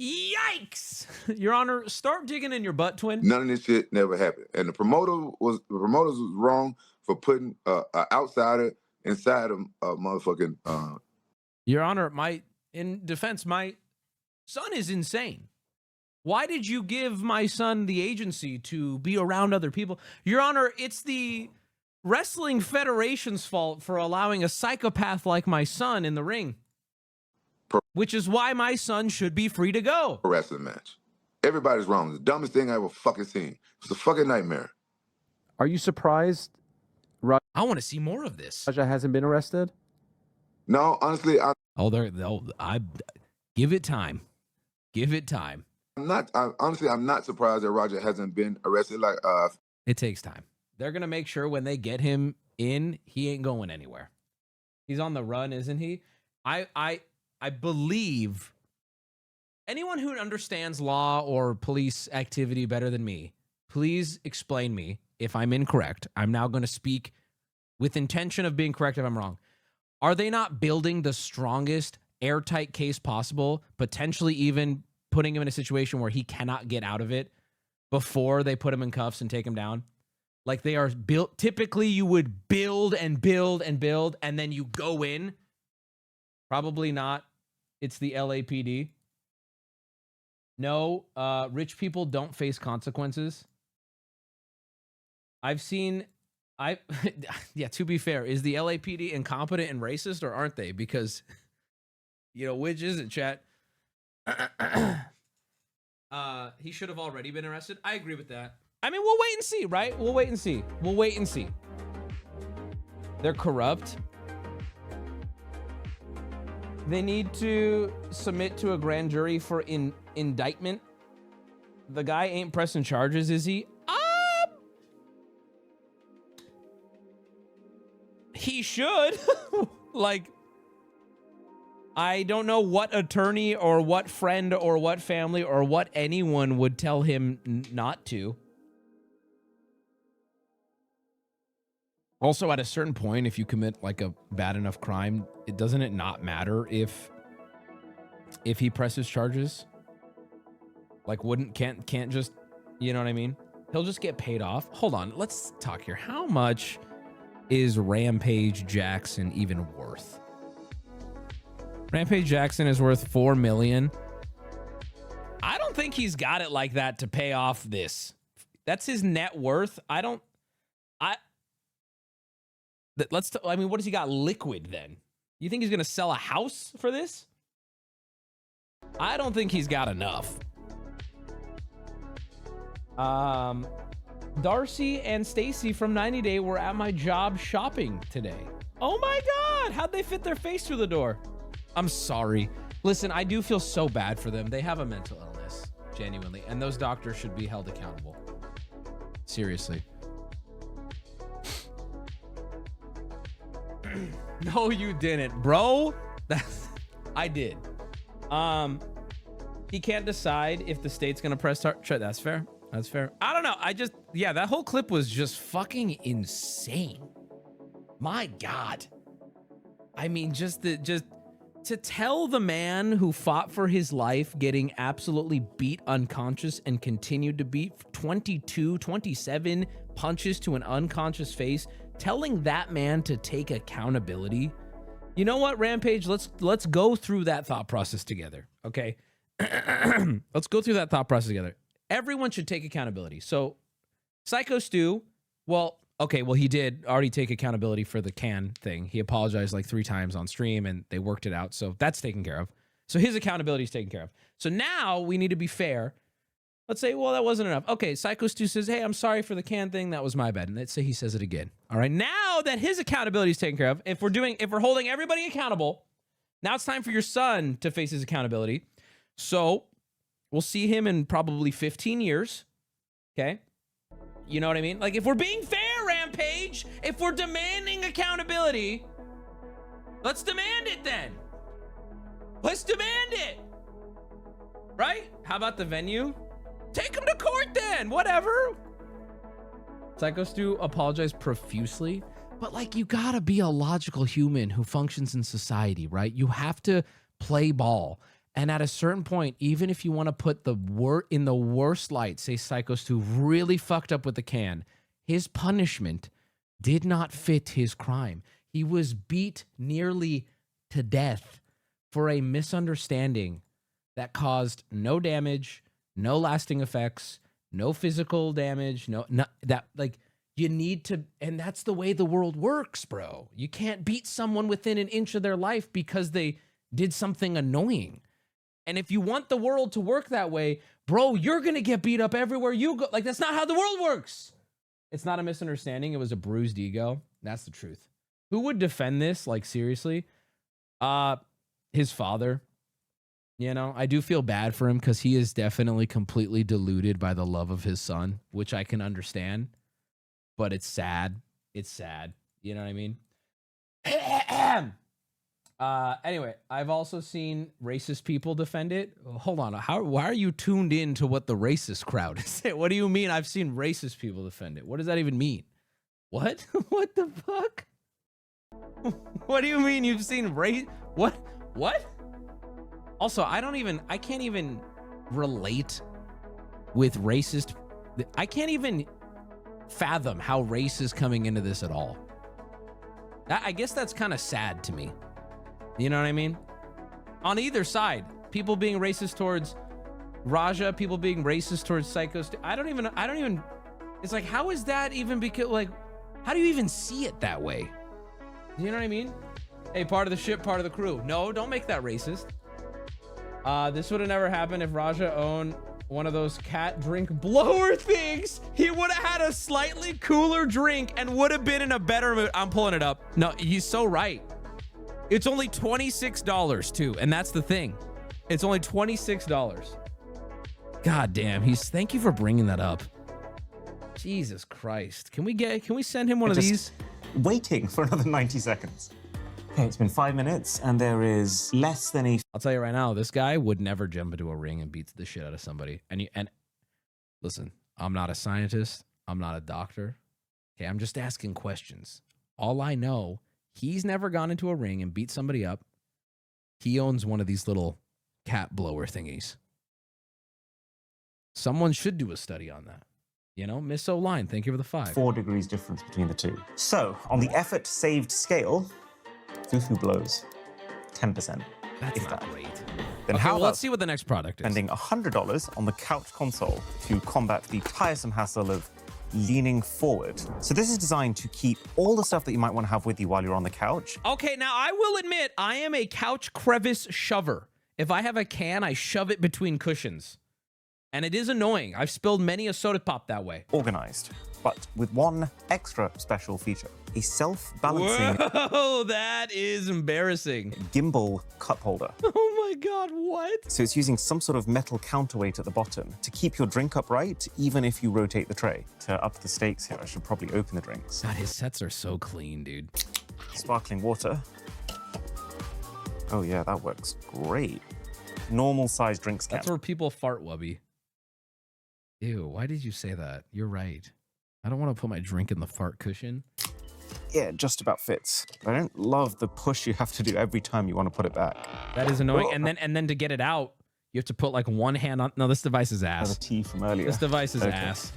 Yikes! Your Honor, start digging in your butt, twin. None of this shit never happened. And the promoters was wrong for putting an outsider inside a motherfucking... Your Honor, in defense, my son is insane. Why did you give my son the agency to be around other people? Your Honor, it's the Wrestling Federation's fault for allowing a psychopath like my son in the ring. Which is why my son should be free to go. A wrestling match. Everybody's wrong. The dumbest thing I ever fucking seen. It was a fucking nightmare. Are you surprised I want to see more of this. Raja hasn't been arrested? No, honestly, I give it time. Give it time. I'm not surprised that Roger hasn't been arrested. Like, It takes time. They're gonna make sure when they get him in, he ain't going anywhere. He's on the run, isn't he? I believe anyone who understands law or police activity better than me, please explain me if I'm incorrect. I'm now going to speak with intention of being correct if I'm wrong. Are they not building the strongest airtight case possible, potentially even putting him in a situation where he cannot get out of it before they put him in cuffs and take him down? Like they are built. Typically, you would build and build and build, and then you go in. Probably not. It's the LAPD. No, rich people don't face consequences. Yeah, to be fair, is the LAPD incompetent and racist, or aren't they? Because, which is it, chat? He should have already been arrested. I agree with that. I mean, we'll wait and see, right? We'll wait and see. We'll wait and see. They're corrupt. They need to submit to a grand jury for indictment. The guy ain't pressing charges, is he? He should. Like, I don't know what attorney or what friend or what family or what anyone would tell him not to. Also, at a certain point, if you commit like a bad enough crime, doesn't it not matter if he presses charges? Like, can't just, you know what I mean? He'll just get paid off. Hold on, let's talk here. How much is Rampage Jackson even worth? Rampage Jackson is worth $4 million. I don't think he's got it like that to pay off this. That's his net worth. I mean, what does he got liquid then? You think he's going to sell a house for this? I don't think he's got enough. Darcy and Stacy from 90 Day were at my job shopping today. Oh my God. How'd they fit their face through the door? I'm sorry. Listen, I do feel so bad for them. They have a mental illness, genuinely. And those doctors should be held accountable. Seriously. No, you didn't, bro. I did. He can't decide if the state's gonna press charge. That's fair. That's fair. I don't know. That whole clip was just fucking insane. My God. I mean, just to tell the man who fought for his life, getting absolutely beat unconscious and continued to beat 22, 27 punches to an unconscious face, telling that man to take accountability. You know what, Rampage? Let's go through that thought process together, okay? Let's go through that thought process together. Everyone should take accountability. So, Psycho Stu, he did already take accountability for the can thing. He apologized like 3 times on stream, and they worked it out, so that's taken care of. So his accountability is taken care of. So now we need to be fair. Let's say, well, that wasn't enough. Okay, Psycho Stu says, hey, I'm sorry for the can thing. That was my bad. And let's say he says it again. All right, now that his accountability is taken care of, if we're holding everybody accountable, now it's time for your son to face his accountability. So we'll see him in probably 15 years. Okay? You know what I mean? Like, if we're being fair, Rampage, if we're demanding accountability, let's demand it then. Let's demand it. Right? How about the venue? Take him to court then. Whatever. Psycho Stu apologized profusely. But, like, you gotta be a logical human who functions in society, right? You have to play ball. And at a certain point, even if you want to put in the worst light, say Psycho Stu really fucked up with the can, his punishment did not fit his crime. He was beat nearly to death for a misunderstanding that caused no damage, no lasting effects, no physical damage, you need to, and that's the way the world works, bro. You can't beat someone within an inch of their life because they did something annoying. And if you want the world to work that way, bro, you're going to get beat up everywhere you go. Like, that's not how the world works. It's not a misunderstanding. It was a bruised ego. That's the truth. Who would defend this? Like, seriously? His father. You know, I do feel bad for him because he is definitely completely deluded by the love of his son, which I can understand. But it's sad. It's sad. You know what I mean? Anyway, I've also seen racist people defend it. Hold on. Why are you tuned in to what the racist crowd is saying? What do you mean I've seen racist people defend it? What does that even mean? What? What the fuck? What do you mean you've seen race? What? What? Also, I can't even relate with racist. I can't even fathom how race is coming into this at all. I guess that's kind of sad to me. You know what I mean? On either side, people being racist towards Raja, people being racist towards Psychos. I don't even, it's like, how is that even because, like, how do you even see it that way? You know what I mean? Hey, part of the ship, part of the crew. No, don't make that racist. This would have never happened if Raja owned one of those cat drink blower things. He would have had a slightly cooler drink and would have been in a better mood. I'm pulling it up. No, he's so right. It's only $26 too, and that's the thing. It's only $26. God damn, thank you for bringing that up. Jesus Christ. Can we send him one of these? Waiting for another 90 seconds. Okay, it's been 5 minutes and there is less than a... I'll tell you right now, this guy would never jump into a ring and beat the shit out of somebody. And listen, I'm not a scientist. I'm not a doctor. Okay, I'm just asking questions. All I know, he's never gone into a ring and beat somebody up. He owns one of these little cat blower thingies. Someone should do a study on that. You know, Miss O'Line, thank you for the 5. 4 degrees difference between the two. So, on the effort saved scale, Fufu blows 10%. That's not great. Then Okay, how well, about let's see what the next product is. spending $100 on the couch console to combat the tiresome hassle of leaning forward? So this is designed to keep all the stuff that you might want to have with you while you're on the couch. Okay, now I will admit, I am a couch crevice shover. If I have a can, I shove it between cushions. And it is annoying. I've spilled many a soda pop that way. Organized, but with one extra special feature. A self-balancing Whoa, that is embarrassing. gimbal cup holder. Oh my God, what? So it's using some sort of metal counterweight at the bottom to keep your drink upright, even if you rotate the tray. To up the stakes here, I should probably open the drinks. God, his sets are so clean, dude. Sparkling water. Oh yeah, that works great. Normal size drinks can. That's where people fart, Wubby. Ew, why did you say that? You're right. I don't want to put my drink in the fart cushion. Yeah, it just about fits. I don't love the push you have to do every time you want to put it back. That is annoying. And then to get it out, you have to put like one hand on. No, this device is ass. Another tea from earlier. This device is Okay. ass.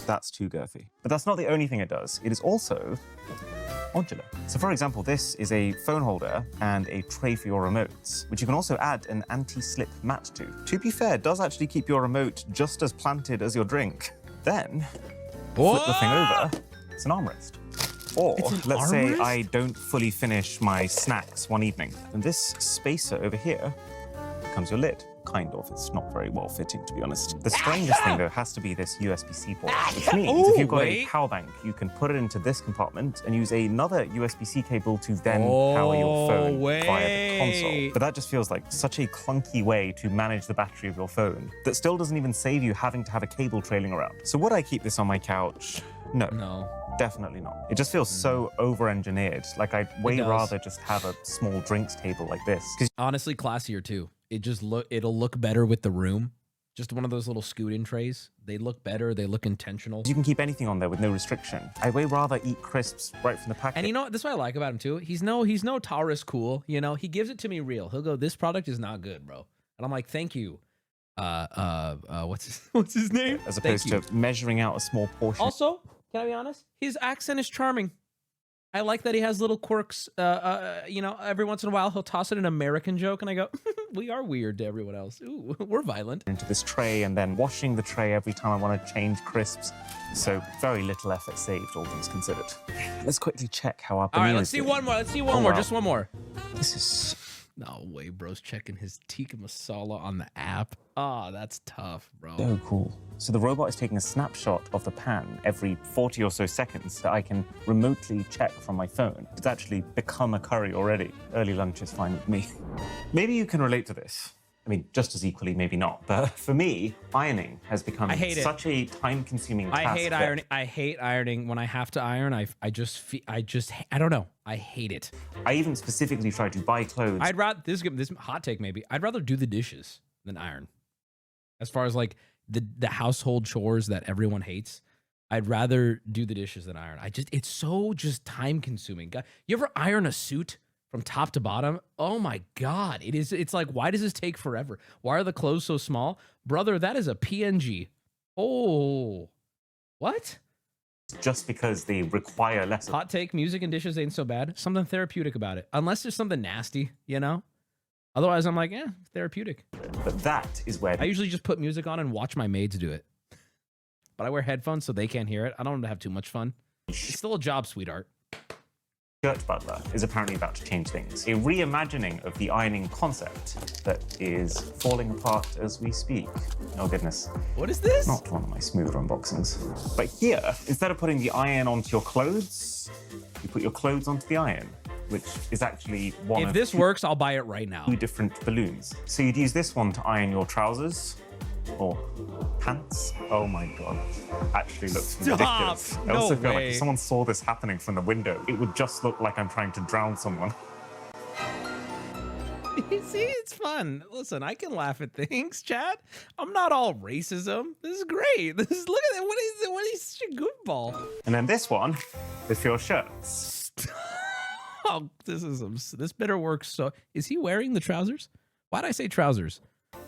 That's too girthy. But that's not the only thing it does. It is also modular. So for example, this is a phone holder and a tray for your remotes, which you can also add an anti-slip mat to. To be fair, it does actually keep your remote just as planted as your drink. Then, flip the thing over, it's an armrest. Or let's say armrest? I don't fully finish my snacks one evening, and this spacer over here becomes your lid. Kind of. It's not very well fitting, to be honest. The strangest thing, though, has to be this USB-C port, which means if you've got a power bank, you can put it into this compartment and use another USB-C cable to then power your phone via the console. But that just feels like such a clunky way to manage the battery of your phone that still doesn't even save you having to have a cable trailing around. So would I keep this on my couch? No. Definitely not. It just feels so over-engineered. Like I'd way rather just have a small drinks table like this. Honestly, classier too. It'll look better with the room. Just one of those little scoot-in trays. They look better. They look intentional. You can keep anything on there with no restriction. I'd way rather eat crisps right from the packet. And you know what? That's what I like about him too. He's no Taurus cool. You know, he gives it to me real. He'll go, "This product is not good, bro." And I'm like, "Thank you." What's his name? As opposed to measuring out a small portion. Also, can I be honest? His accent is charming. I like that he has little quirks. You know, every once in a while he'll toss in an American joke, and I go, "We are weird to everyone else. Ooh, we're violent." Into this tray and then washing the tray every time I want to change crisps. So very little effort saved, all things considered. Let's quickly check how our All right, panini let's is see doing. one more. Let's see one more. Wow. Just one more. This is No way, bro's checking his tikka masala on the app. Ah, that's tough, bro. So cool. So the robot is taking a snapshot of the pan every 40 or so seconds that I can remotely check from my phone. It's actually become a curry already. Early lunch is fine with me. Maybe you can relate to this. I mean, just as equally, maybe not. But for me, ironing has become such a time-consuming task. I hate ironing. I hate ironing. When I have to iron, I don't know. I hate it. I even specifically try to buy clothes. I'd rather this hot take maybe. I'd rather do the dishes than iron. As far as like the household chores that everyone hates, I'd rather do the dishes than iron. It's so just time-consuming. You ever iron a suit from top to bottom? Oh my God. It's like, why does this take forever? Why are the clothes so small? Brother, that is a PNG. Oh, what? Just because they require less. Hot take, music and dishes ain't so bad. Something therapeutic about it. Unless there's something nasty, you know? Otherwise, I'm like, therapeutic. But that is where... I usually just put music on and watch my maids do it. But I wear headphones so they can't hear it. I don't want to have too much fun. It's still a job, sweetheart. Shirt butler is apparently about to change things. A reimagining of the ironing concept that is falling apart as we speak. Oh goodness. What is this? Not one of my smoother unboxings. But here, instead of putting the iron onto your clothes, you put your clothes onto the iron, which is actually one of... If this works, I'll buy it right now. 2 different balloons. So you'd use this one to iron your trousers or pants. Oh my God. Actually looks ridiculous. I also feel like if someone saw this happening from the window, it would just look like I'm trying to drown someone. See, it's fun. Listen, I can laugh at things, chat. I'm not all racism. This is great. Look at that. What is such a goofball? And then this one is for your shirts. Oh, this better work. So, is he wearing the trousers? Why'd I say trousers?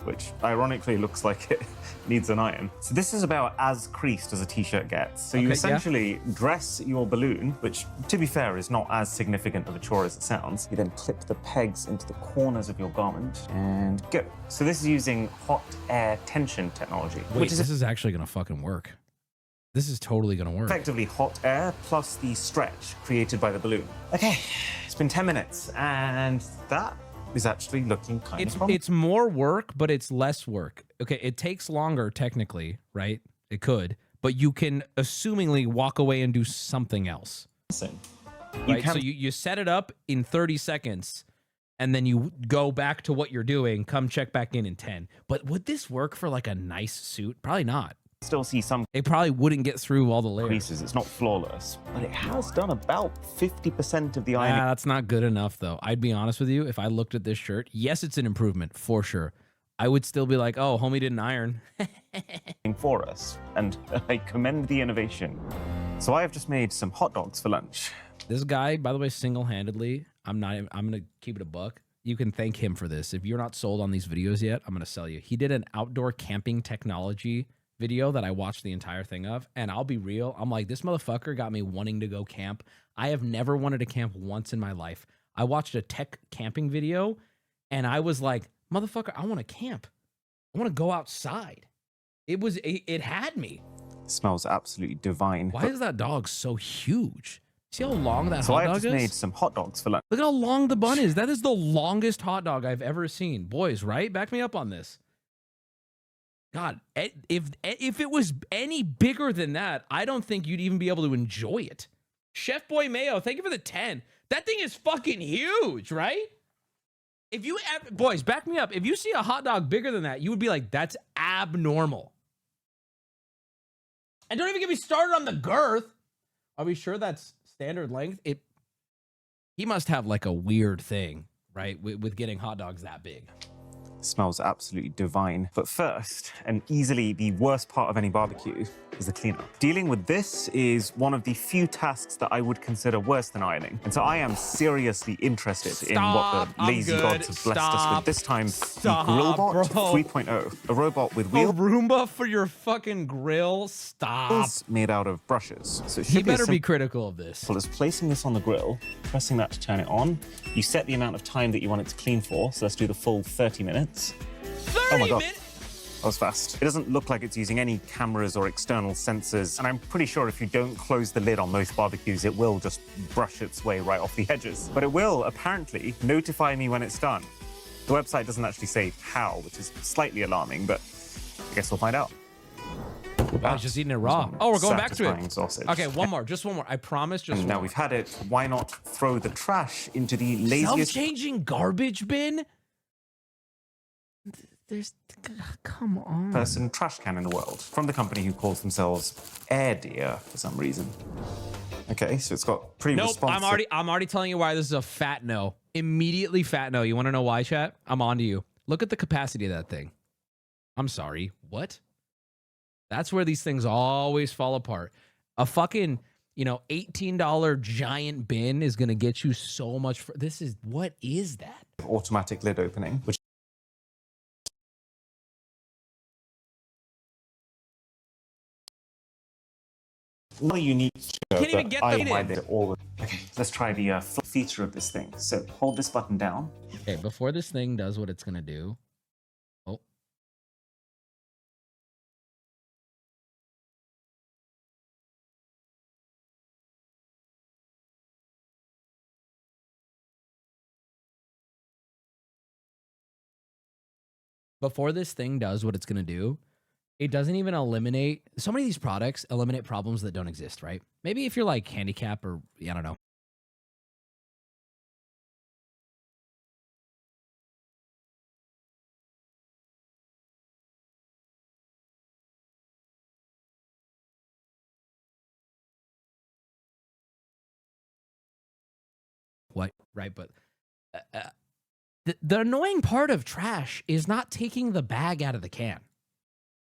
Which ironically looks like it needs an iron. So this is about as creased as a t-shirt gets. So you essentially dress your balloon, which to be fair is not as significant of a chore as it sounds. You then clip the pegs into the corners of your garment and go. So this is using hot air tension technology. Wait, this is actually gonna fucking work. This is totally gonna work. Effectively hot air plus the stretch created by the balloon. Okay, it's been 10 minutes and that is actually looking kind of promising. It's more work, but it's less work. Okay, it takes longer technically, right? It could, but you can assumingly walk away and do something else. Right? So you set it up in 30 seconds and then you go back to what you're doing, come check back in 10. But would this work for like a nice suit? Probably not. Still see some... It probably wouldn't get through all the layers. Creases. It's not flawless, but it has done about 50% of the ironing. That's not good enough, though. I'd be honest with you. If I looked at this shirt, yes, it's an improvement, for sure. I would still be like, oh, homie didn't iron. For us, and I commend the innovation. So I have just made some hot dogs for lunch. This guy, by the way, single-handedly, I'm going to keep it a buck. You can thank him for this. If you're not sold on these videos yet, I'm going to sell you. He did an outdoor camping technology video that I watched the entire thing of, and I'll be real, I'm like, this motherfucker got me wanting to go camp. I have never wanted to camp once in my life. I watched a tech camping video and I was like, motherfucker, I want to camp. I want to go outside. It had me. It smells absolutely divine. Why is that dog so huge? See how long that hot dog is? So I just made some hot dogs for lunch. Look how long the bun is. That is the longest hot dog I've ever seen. Boys, right? Back me up on this. God, if it was any bigger than that, I don't think you'd even be able to enjoy it. Chef Boy Mayo, thank you for the 10. That thing is fucking huge, right? If you, boys, back me up. If you see a hot dog bigger than that, you would be like, that's abnormal. And don't even get me started on the girth. Are we sure that's standard length? He must have like a weird thing, right? With getting hot dogs that big. Smells absolutely divine. But first, and easily the worst part of any barbecue, is the cleanup. Dealing with this is one of the few tasks that I would consider worse than ironing. And so I am seriously interested in what the lazy gods have blessed us with. This time, the Grillbot 3.0, a robot with wheels. A Roomba for your fucking grill? Stop. Made out of brushes. So he better be critical of this. Well, it's placing this on the grill, pressing that to turn it on. You set the amount of time that you want it to clean for. So let's do the full 30 minutes. 30 minutes? That was fast. It doesn't look like it's using any cameras or external sensors, and I'm pretty sure if you don't close the lid on most barbecues, it will just brush its way right off the edges. But it will, apparently, notify me when it's done. The website doesn't actually say how, which is slightly alarming, but I guess we'll find out. I was just eating it raw. Oh, we're going back to Satisfying it. sausage. Okay, one more. Just one more. I promise, just And one now more. we've had it, why not throw the trash into the laziest Self-changing garbage bin? There's... Come on. person trash can in the world, from the company who calls themselves Air Deer for some reason. Okay, so it's got pretty Nope, responsive. I'm already telling you why this is a fat no. Immediately fat no. You want to know why, chat? I'm on to you. Look at the capacity of that thing. I'm sorry. What? That's where these things always fall apart. A fucking, you know, $18 giant bin is going to get you so much. This is, what is that? Automatic lid opening, which not a unique feature, Can't even but get I them in. find it all. Okay, let's try the full feature of this thing. So hold this button down. Okay, before this thing does what it's going to do. Oh. Before this thing does what it's going to do, it doesn't even eliminate. So many of these products eliminate problems that don't exist, right? Maybe if you're like handicap or, I don't know. What? Right, but the annoying part of trash is not taking the bag out of the can.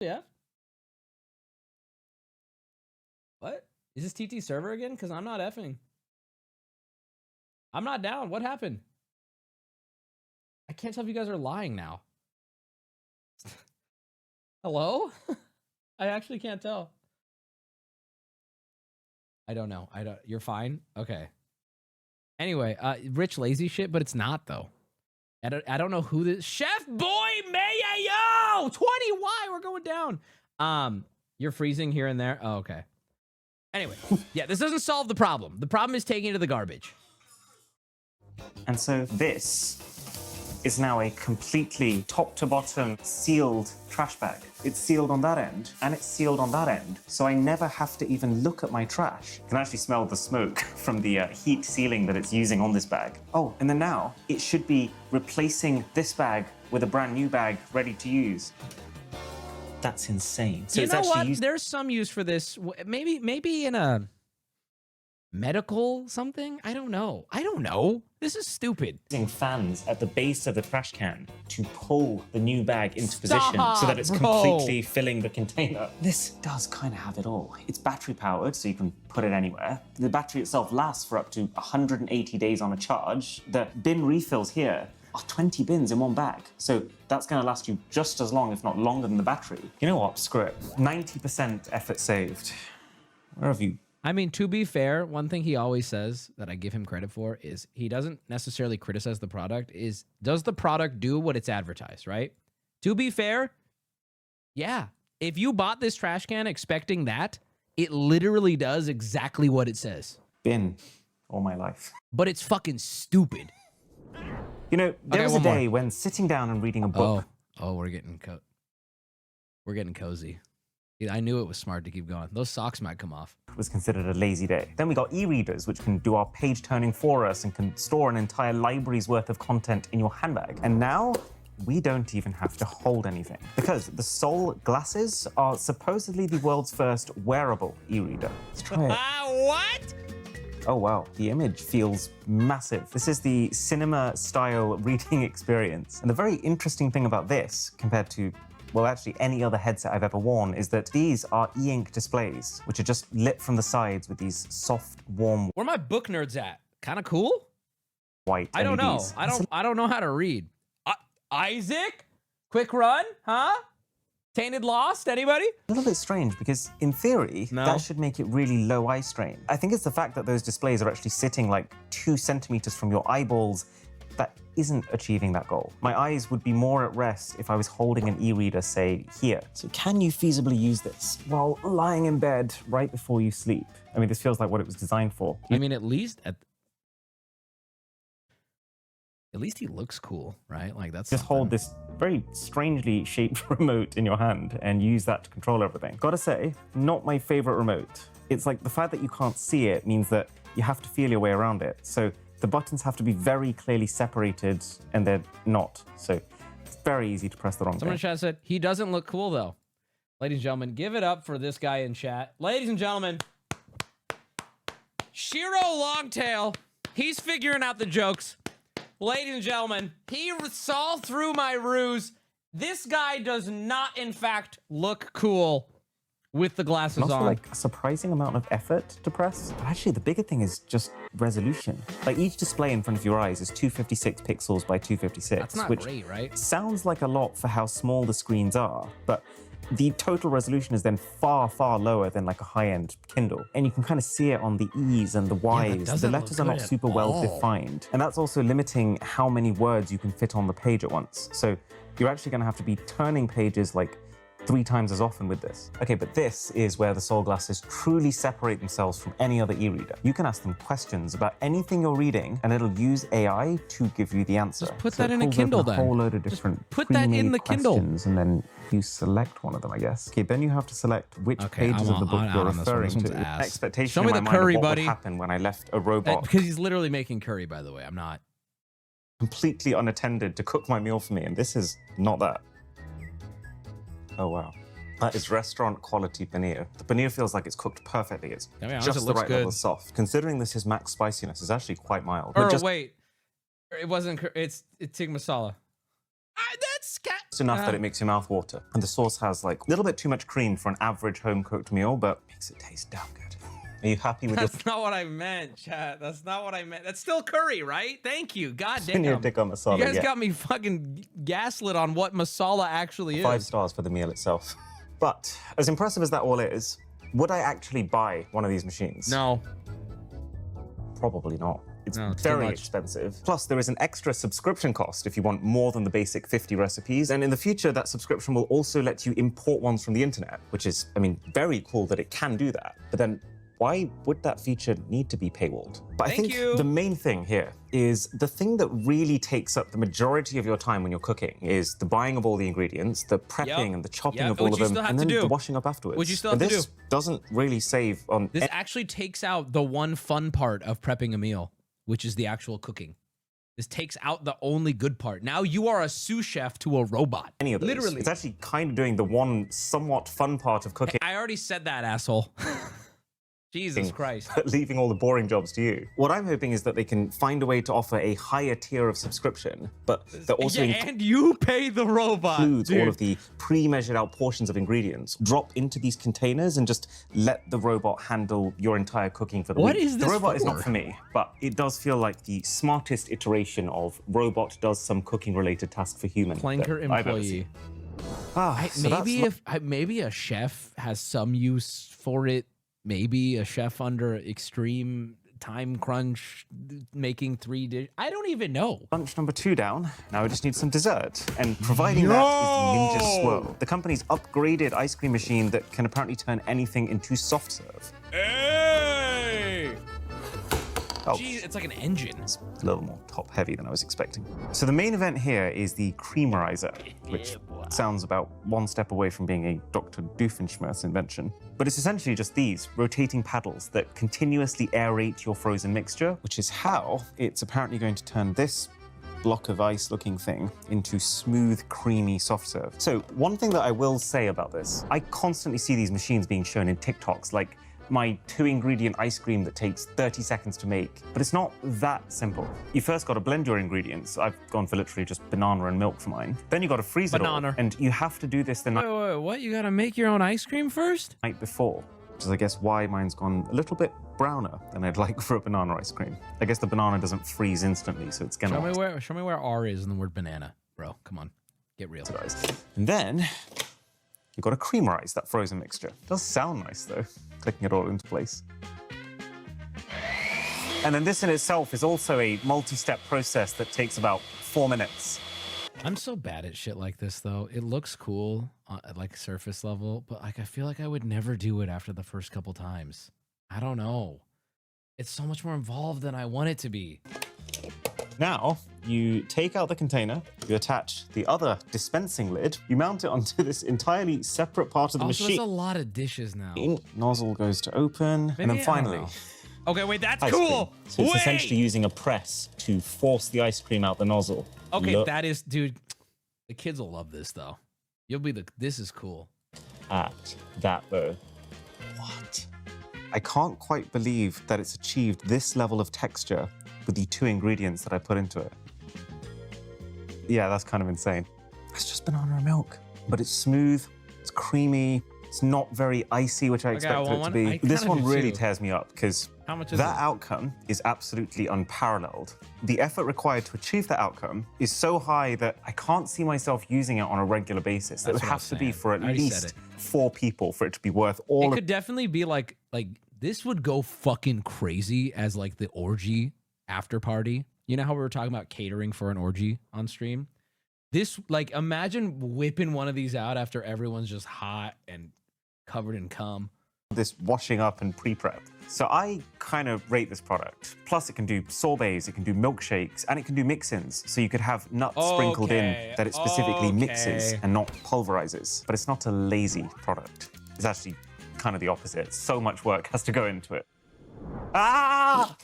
Yeah. What? Is this TT server again? Because I'm not effing. I'm not down. What happened? I can't tell if you guys are lying now. Hello? I actually can't tell. I don't know. You're fine? Okay. Anyway, rich lazy shit, but it's not though. I don't know who this Chef Boy Mayo 20Y. We're going down. You're freezing here and there. Oh, okay. Anyway, yeah, this doesn't solve the problem. The problem is taking it to the garbage. And so this is now a completely top to bottom sealed trash bag. It's sealed on that end and it's sealed on that end. So I never have to even look at my trash. I can actually smell the smoke from the heat sealing that it's using on this bag. Oh, and then now it should be replacing this bag with a brand new bag ready to use. That's insane. So you it's know actually what? There's some use for this. Maybe in a medical something. I don't know. This is stupid. using fans at the base of the trash can to pull the new bag into position so that it's completely filling the container. This does kind of have it all. It's battery powered, so you can put it anywhere. The battery itself lasts for up to 180 days on a charge. The bin refills here are 20 bins in one bag. So that's gonna last you just as long, if not longer than the battery. You know what, screw it. 90% effort saved. Where have you? I mean, to be fair, one thing he always says that I give him credit for is he doesn't necessarily criticize the product, is does the product do what it's advertised, right? To be fair, yeah. If you bought this trash can expecting that, it literally does exactly what it says. Been all my life. But it's fucking stupid. You know, there was a one more. day when sitting down and reading a book. Oh, we're getting cozy. I knew it was smart to keep going. Those socks might come off. Was considered a lazy day. Then we got e-readers, which can do our page turning for us and can store an entire library's worth of content in your handbag. And now we don't even have to hold anything because the Sol glasses are supposedly the world's first wearable e-reader. Let's try it. What? Oh wow, the image feels massive. This is the cinema style reading experience. And the very interesting thing about this compared to, well, actually any other headset I've ever worn, is that these are e-ink displays, which are just lit from the sides with these soft, warm, Where my book nerds at? Kind of cool? white I don't know. LEDs. I don't know how to read. Isaac? Quick run? Huh? Tainted Lost? Anybody? A little bit strange because in theory, No. that should make it really low eye strain. I think it's the fact that those displays are actually sitting like 2 centimeters from your eyeballs that isn't achieving that goal. My eyes would be more at rest if I was holding an e-reader, say, here. So can you feasibly use this while lying in bed right before you sleep? I mean, this feels like what it was designed for. I mean, at least he looks cool, right? Like that's just hold this very strangely shaped remote in your hand and use that to control everything. Gotta say, not my favorite remote. It's like the fact that you can't see it means that you have to feel your way around it. So the buttons have to be very clearly separated, and they're not. So it's very easy to press the wrong Someone in thing. chat said, he doesn't look cool, though. Ladies and gentlemen, give it up for this guy in chat. Ladies and gentlemen, Shiro Longtail, he's figuring out the jokes. Ladies and gentlemen, he saw through my ruse. This guy does not, in fact, look cool with the glasses And also, on. like, a surprising amount of effort to press. But actually, the bigger thing is just resolution. Like, each display in front of your eyes is 256 pixels by 256. That's not which great, right? sounds like a lot for how small the screens are, but the total resolution is then far, far lower than like a high-end Kindle. And you can kind of see it on the E's and the Y's. The letters are not super well defined. And that's also limiting how many words you can fit on the page at once. So you're actually going to have to be turning pages like 3 times as often with this. Okay, but this is where the Soul Glasses truly separate themselves from any other e-reader. You can ask them questions about anything you're reading, and it'll use AI to give you the answer. Just put So that it in a pulls open Kindle then. A whole load of different put that in pre-made the Kindle. questions, and then you select one of them, I guess. Okay, then you have to select which pages of the book you're referring to. Expectation Show me in the my mind of curry, what buddy. would happen when I left a robot Because he's literally making curry, by the way. I'm not. completely unattended to cook my meal for me, and this is not that. Oh wow. That is restaurant quality paneer. The paneer feels like it's cooked perfectly. It's I mean, honestly, just it the looks right level good. of soft. Considering this is max spiciness, it's actually quite mild. Or But just wait, it wasn't. It's tikka masala. That's enough that it makes your mouth water. And the sauce has like a little bit too much cream for an average home cooked meal, but makes it taste damn good. Are you happy with That's not what I meant, chat. That's not what I meant. That's still curry, right? Thank you. God damn. your tikka masala? You guys Yeah. got me fucking gaslit on what masala actually is. 5 stars for the meal itself. But as impressive as that all is, would I actually buy one of these machines? No. Probably not. It's No, it's too very much. expensive. Plus, there is an extra subscription cost if you want more than the basic 50 recipes. And in the future, that subscription will also let you import ones from the internet, which is, I mean, very cool that it can do that. But then why would that feature need to be paywalled? But I think the main thing here is the thing that really takes up the majority of your time when you're cooking is the buying of all the ingredients, the prepping and the chopping of all Which of you them, still have and to then do. the washing up afterwards. Which you still And have to this do. doesn't really save on This actually takes out the one fun part of prepping a meal, which is the actual cooking. This takes out the only good part. Now you are a sous chef to a robot. any of those. Literally. It's actually kind of doing the one somewhat fun part of cooking. I already said that, asshole. Jesus Christ. Leaving all the boring jobs to you. What I'm hoping is that they can find a way to offer a higher tier of subscription, but that also and you pay the robot. includes dude. all of the pre-measured out portions of ingredients. Drop into these containers and just let the robot handle your entire cooking for the What week. is this The robot is for? not for me, but it does feel like the smartest iteration of robot does some cooking-related task for human. Planker that I've ever employee. seen. Ah, so Maybe that's if maybe a chef has some use for it. Maybe a chef under extreme time crunch making 3 dishes. I don't even know. lunch number 2 down. Now we just need some dessert. And providing that is the Ninja Swirl, the company's upgraded ice cream machine that can apparently turn anything into soft serve. Hey! Oh, Gee, it's like an engine. it's a little more top heavy than I was expecting. So the main event here is the creamerizer, which sounds about one step away from being a Dr. Doofenshmirtz invention. But it's essentially just these rotating paddles that continuously aerate your frozen mixture, which is how it's apparently going to turn this block of ice looking thing into smooth, creamy soft serve. So one thing that I will say about this, I constantly see these machines being shown in TikToks, like my 2-ingredient ice cream that takes 30 seconds to make. But it's not that simple. You first got to blend your ingredients. I've gone for literally just banana and milk for mine. Then you got to freeze it all. Banana. And you have to do this the Wait, what? You gotta make your own ice cream first? night before, which is, I guess, why mine's gone a little bit browner than I'd like for a banana ice cream. I guess the banana doesn't freeze instantly, so it's gonna Show me where R is in the word banana, bro. Come on, get real. oxidize. And then you've got to creamerize that frozen mixture. It does sound nice though, clicking it all into place. And then this in itself is also a multi-step process that takes about 4 minutes. I'm so bad at shit like this, though. It looks cool at like surface level, but like I feel like I would never do it after the first couple times. I don't know. It's so much more involved than I want it to be. Now, you take out the container, you attach the other dispensing lid, you mount it onto this entirely separate part of the Also, machine. there's a lot of dishes now. Nozzle goes to open, and then finally, Okay, wait, that's ice cool. cream. So it's essentially using a press to force the ice cream out the nozzle. Okay, Look that is, dude. The kids will love this, though. You'll be the. This is cool. at that, though. What? I can't quite believe that it's achieved this level of texture with the 2 ingredients that I put into it. Yeah, that's kind of insane. It's just banana and milk, but it's smooth, it's creamy, it's not very icy, which I expected it to be. This one really tears me up because that outcome is absolutely unparalleled. The effort required to achieve that outcome is so high that I can't see myself using it on a regular basis. It would have to be for at least 4 people for it to be worth all of it. It could definitely be like this would go fucking crazy as like the orgy after party. You know how we were talking about catering for an orgy on stream? This, like, imagine whipping one of these out after everyone's just hot and covered in cum. This washing up and pre-prep. So I kind of rate this product. Plus it can do sorbets, it can do milkshakes, and it can do mix-ins. So you could have nuts sprinkled in that it specifically mixes and not pulverizes. But it's not a lazy product. It's actually kind of the opposite. So much work has to go into it. Ah!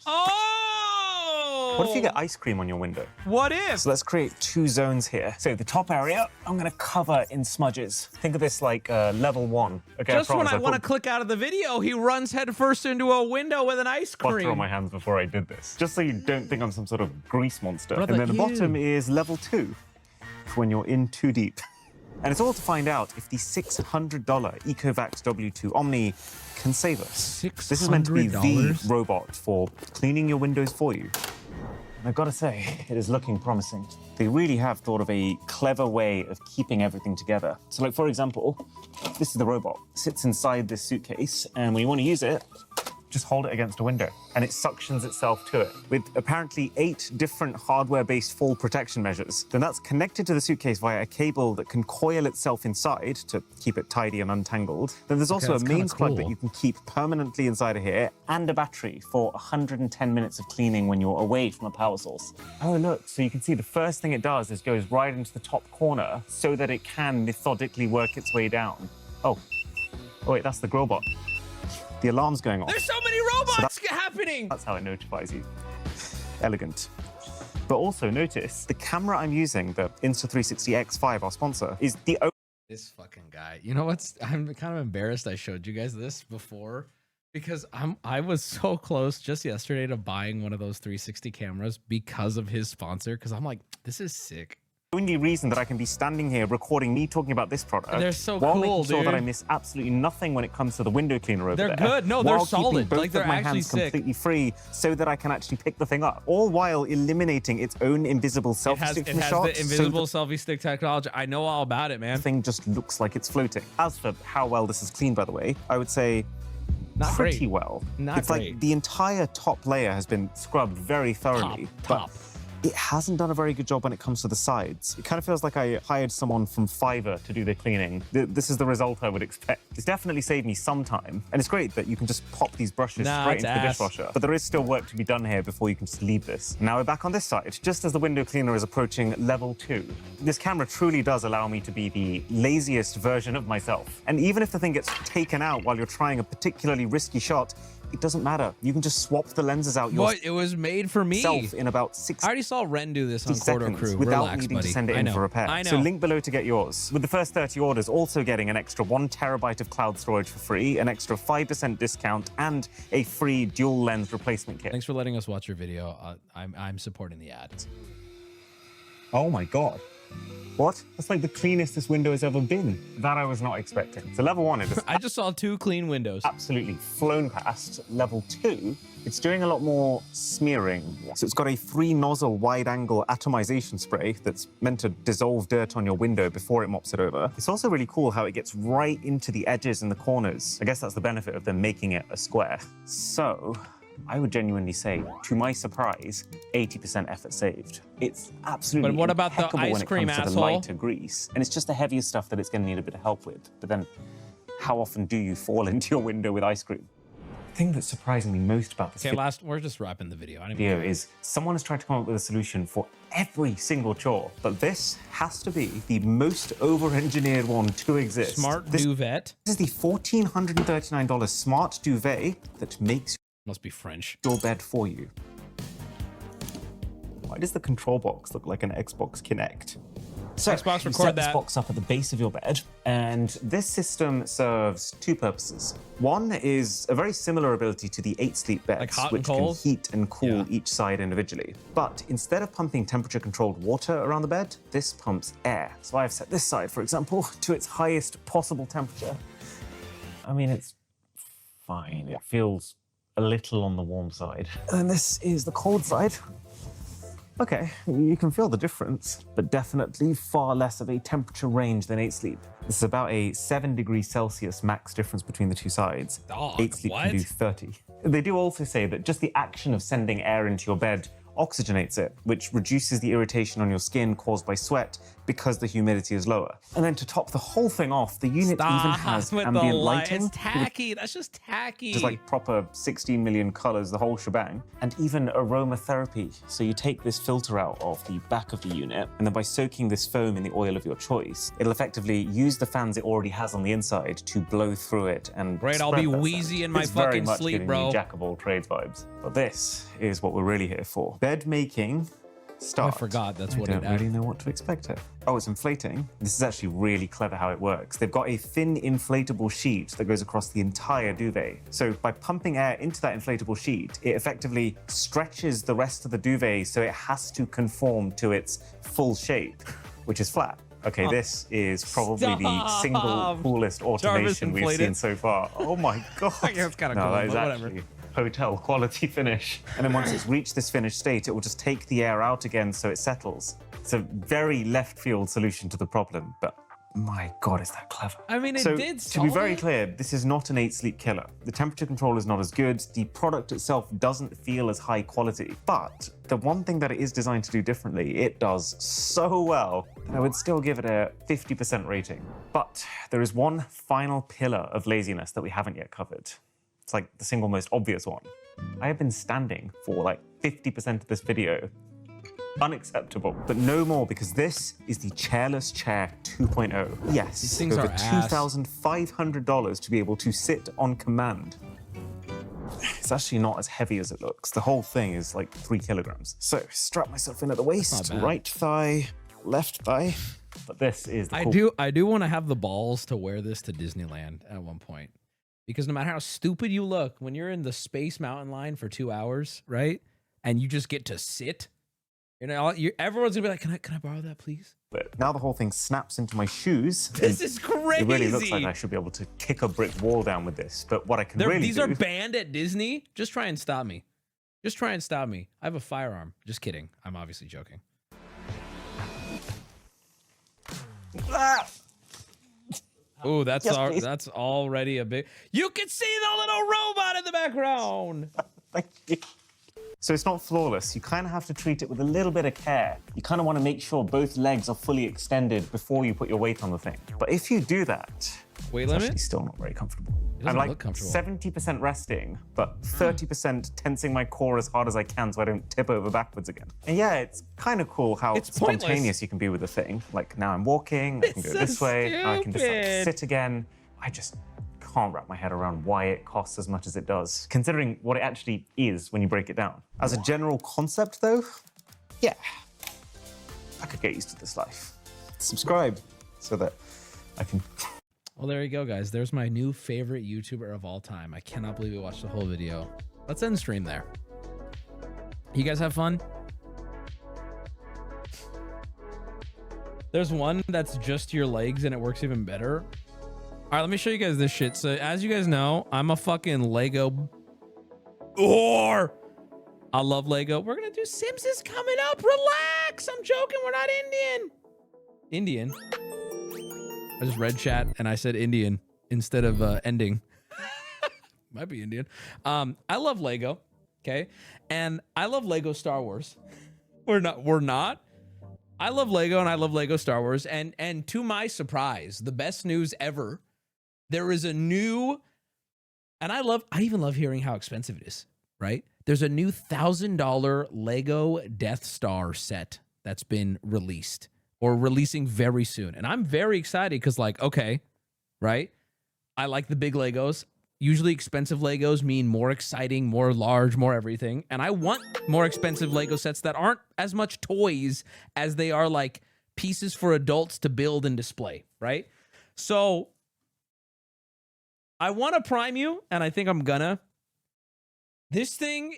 Oh! What if you get ice cream on your window? What if? So let's create 2 zones here. So the top area, I'm gonna cover in smudges. Think of this like level 1. Okay, Just when I want to click out of the video, he runs headfirst into a window with an ice cream. Butter on my hands before I did this. Just so you don't think I'm some sort of grease monster. Brother, and then the bottom is level 2, for when you're in too deep. And it's all to find out if the $600 Ecovacs W2 Omni can save us. This is meant to be the robot for cleaning your windows for you. And I've got to say, it is looking promising. They really have thought of a clever way of keeping everything together. So like, for example, this is the robot. It sits inside this suitcase, and when you want to use it, just hold it against a window, and it suctions itself to it with apparently 8 different hardware-based fall protection measures. Then that's connected to the suitcase via a cable that can coil itself inside to keep it tidy and untangled. Then there's also a mains plug that you can keep permanently inside of here, and a battery for 110 minutes of cleaning when you're away from a power source. Oh, look, so you can see the first thing it does is goes right into the top corner so that it can methodically work its way down. Oh wait, that's the Grillbot. The alarm's going off. There's so many robots happening! That's how it notifies you. Elegant. But also notice, the camera I'm using, the Insta360X5, our sponsor, is the only... This fucking guy. You know what's... I'm kind of embarrassed I showed you guys this before because I was so close just yesterday to buying one of those 360 cameras because of his sponsor, because I'm like, this is sick. only reason that I can be standing here recording me talking about this product. They're so while cool, making sure dude. that I miss absolutely nothing when it comes to the window cleaner over there. They're good. No, they're while keeping solid. both Like, they're of my actually hands sick. completely free so that I can actually pick the thing up, all while eliminating its own invisible selfie stick from It the has shot. the invisible selfie stick technology. I know all about it, man. The thing just looks like it's floating. As for how well this is cleaned, by the way, I would say Not pretty great. well. Not it's great. like the entire top layer has been scrubbed very thoroughly. Top. But it hasn't done a very good job when it comes to the sides. It kind of feels like I hired someone from Fiverr to do the cleaning. This is the result I would expect. It's definitely saved me some time. And it's great that you can just pop these brushes straight into the dishwasher. But there is still work to be done here before you can just leave this. Now we're back on this side, just as the window cleaner is approaching level 2. This camera truly does allow me to be the laziest version of myself. And even if the thing gets taken out while you're trying a particularly risky shot, it doesn't matter. You can just swap the lenses out What? It was made for me. yourself in about 60 I already saw Ren do this on Quarter seconds Crew. without Relax, needing buddy. to send it I in know. for repair. I know. So link below to get yours. With the first 30 orders, also getting an extra 1 terabyte of cloud storage for free, an extra 5% discount, and a free dual lens replacement kit. Thanks for letting us watch your video. I'm supporting the ad. Oh my God. What? That's like the cleanest this window has ever been. That I was not expecting. So level 1, it is I just saw 2 clean windows. absolutely flown past. Level 2, it's doing a lot more smearing. So it's got a 3-nozzle wide-angle atomization spray that's meant to dissolve dirt on your window before it mops it over. It's also really cool how it gets right into the edges and the corners. I guess that's the benefit of them making it a square. So I would genuinely say, to my surprise, 80% effort saved. It's absolutely But what about the impeccable ice when it cream, comes to the asshole? lighter grease. And it's just the heavier stuff that it's going to need a bit of help with. But then, how often do you fall into your window with ice cream? The thing that's surprising me most about this We're just wrapping the video. I don't even video care. is someone has tried to come up with a solution for every single chore, but this has to be the most over-engineered one to exist. Smart this duvet. This is the $1,439 smart duvet that makes Must be French. your bed for you. Why does the control box look like an Xbox Kinect? So Xbox, you record set this that. box up at the base of your bed, and this system serves two purposes. One is a very similar ability to the 8-sleep beds, Like hot and which can cold? heat and cool Yeah. each side individually. But instead of pumping temperature-controlled water around the bed, this pumps air. So I've set this side, for example, to its highest possible temperature. I mean, it's fine. It feels a little on the warm side. And this is the cold side. Okay, you can feel the difference, but definitely far less of a temperature range than 8-sleep. This is about a 7 degrees Celsius max difference between the two sides. Dog, 8-sleep what? can do 30. They do also say that just the action of sending air into your bed oxygenates it, which reduces the irritation on your skin caused by sweat because the humidity is lower. And then to top the whole thing off, the unit even has with ambient the lighting. It's tacky. That's just tacky. Just like proper 16 million colors, the whole shebang. And even aromatherapy. So you take this filter out of the back of the unit, and then by soaking this foam in the oil of your choice, it'll effectively use the fans it already has on the inside to blow through it and Great, I'll spread be that wheezy scent. in my It's very fucking much sleep, giving bro. me jack of all trades vibes. But this is what we're really here for. Bed making start. I forgot that's what I it don't really know what to expect here. Oh, it's inflating. This is actually really clever how it works. They've got a thin inflatable sheet that goes across the entire duvet. So by pumping air into that inflatable sheet, it effectively stretches the rest of the duvet so it has to conform to its full shape, which is flat. Okay, this is probably the single coolest automation we've seen so far. Oh my God. I guess it's kind of No, cool, that is but whatever. actually hotel quality finish. And then once it's reached this finished state, it will just take the air out again so it settles. It's a very left field solution to the problem, but my God, is that clever. I mean, it So, did to solve be very it. clear, this is not an 8-sleep killer. The temperature control is not as good. The product itself doesn't feel as high quality. But the one thing that it is designed to do differently, it does so well that I would still give it a 50% rating. But there is one final pillar of laziness that we haven't yet covered. It's like the single most obvious one. I have been standing for like 50% of this video. Unacceptable. But no more, because this is the chairless chair 2.0. Yes, These things over are ass. $2,500 to be able to sit on command. It's actually not as heavy as it looks. The whole thing is like 3 kilograms. So strap myself in at the waist, bad. right thigh, left thigh. But this is the cool I do want to have the balls to wear this to Disneyland at one point. Because no matter how stupid you look, when you're in the Space Mountain line for 2 hours, right? And you just get to sit, you know, everyone's gonna be like, can I borrow that, please? But now the whole thing snaps into my shoes. This and is crazy. It really looks like I should be able to kick a brick wall down with this. But what I can really These do... are banned at Disney. Just try and stop me. Just try and stop me. I have a firearm. Just kidding. I'm obviously joking. Ah! Oh, that's Yes, please. that's already a big. You can see the little robot in the background. Thank you. So it's not flawless. You kind of have to treat it with a little bit of care. You kind of want to make sure both legs are fully extended before you put your weight on the thing. But if you do that, Weight it's limit? actually still not very comfortable. doesn't I'm like look comfortable. 70% resting, but 30% tensing my core as hard as I can so I don't tip over backwards again. And yeah, it's kind of cool how It's pointless. spontaneous you can be with the thing. Like now I'm walking, I can It's go so this way, now I can just like, stupid. sit again. I just can't wrap my head around why it costs as much as it does, considering what it actually is when you break it down. As a general concept though, yeah, I could get used to this life. Subscribe so that I can... Well, there you go, guys. There's my new favorite YouTuber of all time. I cannot believe we watched the whole video. Let's end stream there. You guys have fun? There's one that's just your legs and it works even better. All right, let me show you guys this shit. So as you guys know, I'm a fucking Lego whore. I love Lego. We're gonna do Sims is coming up. Relax. I'm joking. We're not Indian. Indian. I just read chat and I said Indian instead of ending. Might be Indian. I love Lego. Okay. And I love Lego Star Wars. We're not. I love Lego and I love Lego Star Wars. And to my surprise, the best news ever, there is a new, and I even love hearing how expensive it is, right? There's a new $1,000 Lego Death Star set that's been released or releasing very soon. And I'm very excited because, like, okay, right? I like the big Legos. Usually expensive Legos mean more exciting, more large, more everything. And I want more expensive Lego sets that aren't as much toys as they are like pieces for adults to build and display, right? So I want to prime you, and I think I'm gonna. This thing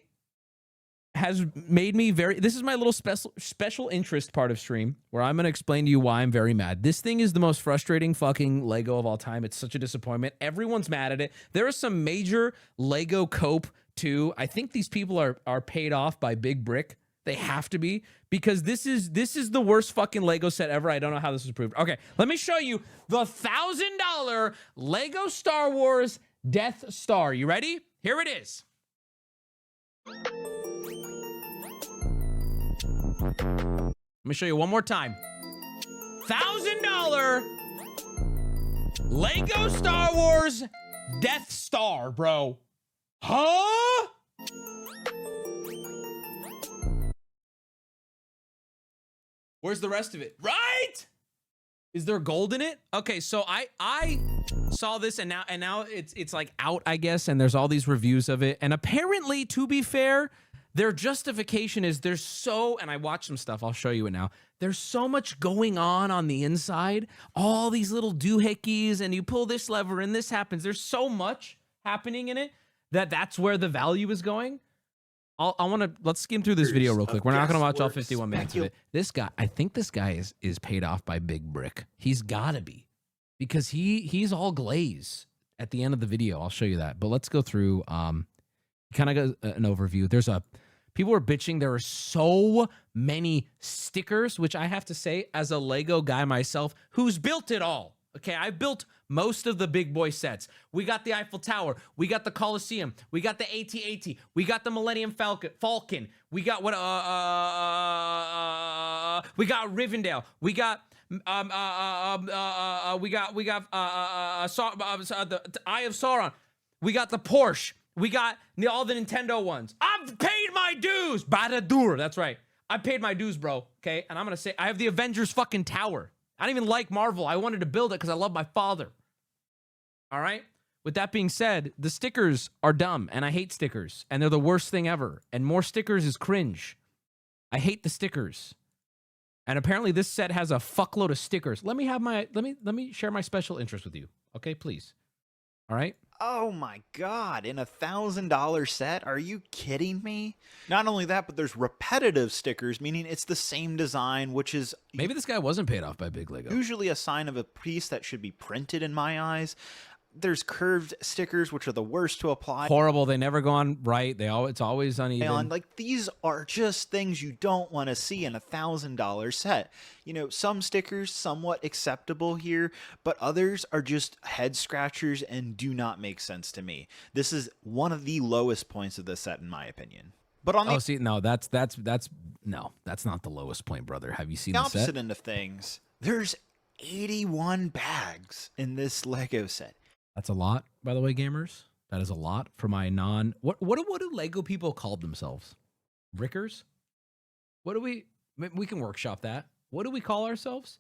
has made me this is my little special interest part of stream where I'm going to explain to you why I'm very mad. This thing is the most frustrating fucking Lego of all time. It's such a disappointment. Everyone's mad at it. There is some major Lego cope too. I think these people are paid off by Big Brick. They have to be, because this is the worst fucking Lego set ever. I don't know how this was approved. Okay, let me show you the $1,000 Lego Star Wars Death Star. You ready? Here it is. Let me show you one more time. $1,000 Lego Star Wars Death Star, bro. Huh? Where's the rest of it? Right? Is there gold in it? Okay, so I saw this and now it's like out, I guess, and there's all these reviews of it. And apparently, to be fair, their justification is and I watched some stuff, I'll show you it now. There's so much going on the inside, all these little doohickeys, and you pull this lever and this happens. There's so much happening in it that's where the value is going. Let's skim through this video real quick. We're not going to watch all 51 minutes of it. This guy, I think this guy is paid off by Big Brick. He's got to be, because he's all glaze at the end of the video. I'll show you that. But let's go through kind of an overview. People are bitching. There are so many stickers, which I have to say, as a Lego guy myself, who's built it all. Okay, I built most of the big boy sets. We got the Eiffel Tower. We got the Colosseum. We got the AT-AT. We got the Millennium Falcon. We got we got Rivendell. We got the Eye of Sauron. We got the Porsche. We got all the Nintendo ones. I've paid my dues. Badadur. That's right. I paid my dues, bro. Okay, and I'm gonna say I have the Avengers fucking tower. I don't even like Marvel. I wanted to build it because I love my father. All right? With that being said, the stickers are dumb, and I hate stickers, and they're the worst thing ever. And more stickers is cringe. I hate the stickers. And apparently this set has a fuckload of stickers. Let me share my special interest with you. Okay, please. All right? Oh my god, in $1,000 set? Are you kidding me? Not only that, but there's repetitive stickers, meaning it's the same design, which is... Maybe this guy wasn't paid off by Big Lego. Usually a sign of a piece that should be printed in my eyes. There's curved stickers, which are the worst to apply. Horrible. They never go on right. It's always uneven. And like, these are just things you don't want to see in $1,000 set. You know, some stickers somewhat acceptable here, but others are just head scratchers and do not make sense to me. This is one of the lowest points of the set, in my opinion. But on the that's not the lowest point, brother. Have you seen the set? Opposite end of things, there's 81 bags in this Lego set. That's a lot, by the way, gamers. That is a lot for my what do Lego people call themselves? Brickers? We can workshop that. What do we call ourselves?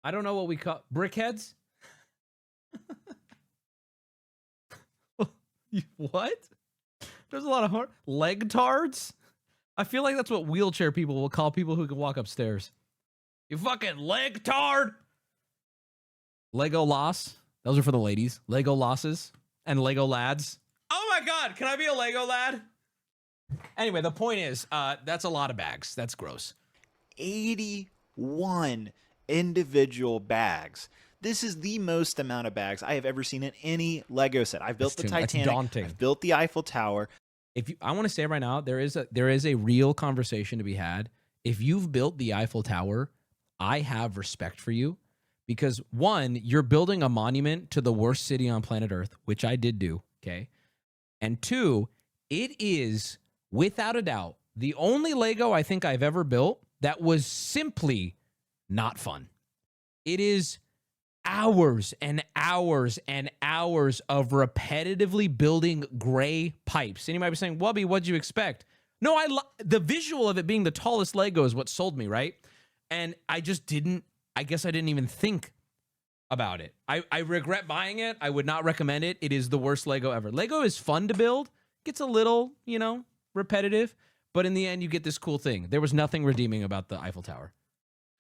I don't know what we call brickheads. What? There's a lot of leg tards. I feel like that's what wheelchair people will call people who can walk upstairs. You fucking leg tard. Lego loss. Those are for the ladies. Lego losses and Lego lads. Oh my God, can I be a Lego lad? Anyway, the point is, that's a lot of bags. That's gross. 81 individual bags. This is the most amount of bags I have ever seen in any Lego set. I've built the Titanic. Daunting. I've built the Eiffel Tower. I want to say right now, there is a real conversation to be had. If you've built the Eiffel Tower, I have respect for you. Because one, you're building a monument to the worst city on planet Earth, which I did do, okay? And two, It is, without a doubt, the only Lego I think I've ever built that was simply not fun. It is hours and hours and hours of repetitively building gray pipes. And you might be saying, Wubby, what'd you expect? No, the visual of it being the tallest Lego is what sold me, right? And I just didn't, I guess I didn't even think about it. I regret buying it. I would not recommend it. It is the worst Lego ever. Lego is fun to build. Gets a little, you know, repetitive. But in the end, you get this cool thing. There was nothing redeeming about the Eiffel Tower.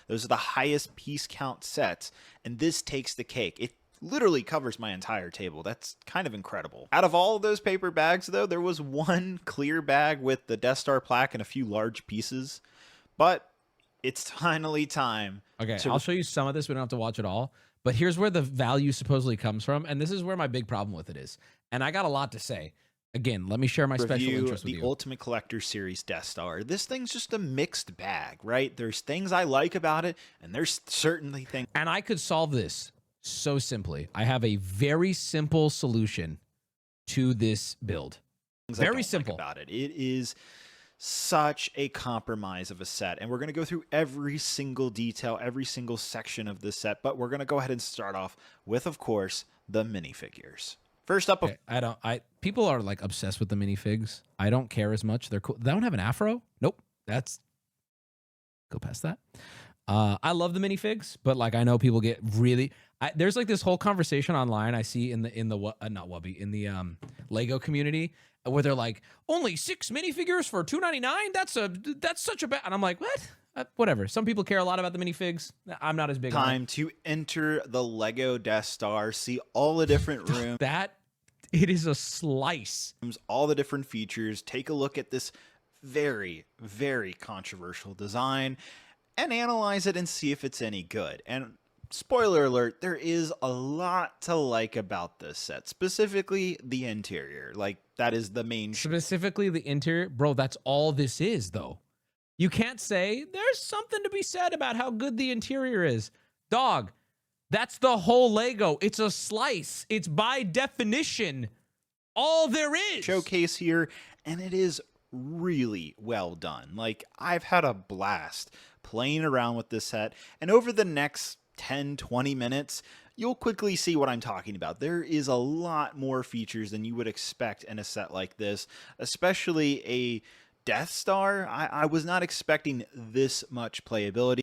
Those are the highest piece count sets, and this takes the cake. It literally covers my entire table. That's kind of incredible. Out of all of those paper bags, though, there was one clear bag with the Death Star plaque and a few large pieces. But it's finally time. Okay, I'll show you some of this. We don't have to watch it all. But here's where the value supposedly comes from, and this is where my big problem with it is. And I got a lot to say. Again, let me share my special interest with you. The Ultimate Collector Series Death Star. This thing's just a mixed bag, right? There's things I like about it, and there's certainly things. And I could solve this so simply. I have a very simple solution to this build. Very simple about it. It is such a compromise of a set, and we're going to go through every single detail, every single section of this set, but we're going to go ahead and start off with, of course, the minifigures. First up, okay, people are like obsessed with the minifigs. I don't care as much. They're cool. They don't have an afro. Nope. Go past that. I love the minifigs, but like I know people get really. There's like this whole conversation online I see in the not Wubby, in the Lego community where they're like, only 6 minifigures for $2.99. That's such a bad. And I'm like, what? Whatever. Some people care a lot about the minifigs. I'm not as big on it. Time to enter the Lego Death Star, see all the different rooms. It is a slice. All the different features. Take a look at this very, very controversial design and analyze it and see if it's any good. And spoiler alert, there is a lot to like about this set, specifically the interior. Like that is the main. Specifically the interior, bro. That's all this is, though. You can't say there's something to be said about how good the interior is. Dog, that's the whole Lego. It's a slice. It's by definition all there is. Showcase here, and it is really well done. Like, I've had a blast playing around with this set, and over the next 10-20 minutes, you'll quickly see what I'm talking about. There is a lot more features than you would expect in a set like this, especially a Death Star. I was not expecting this much playability.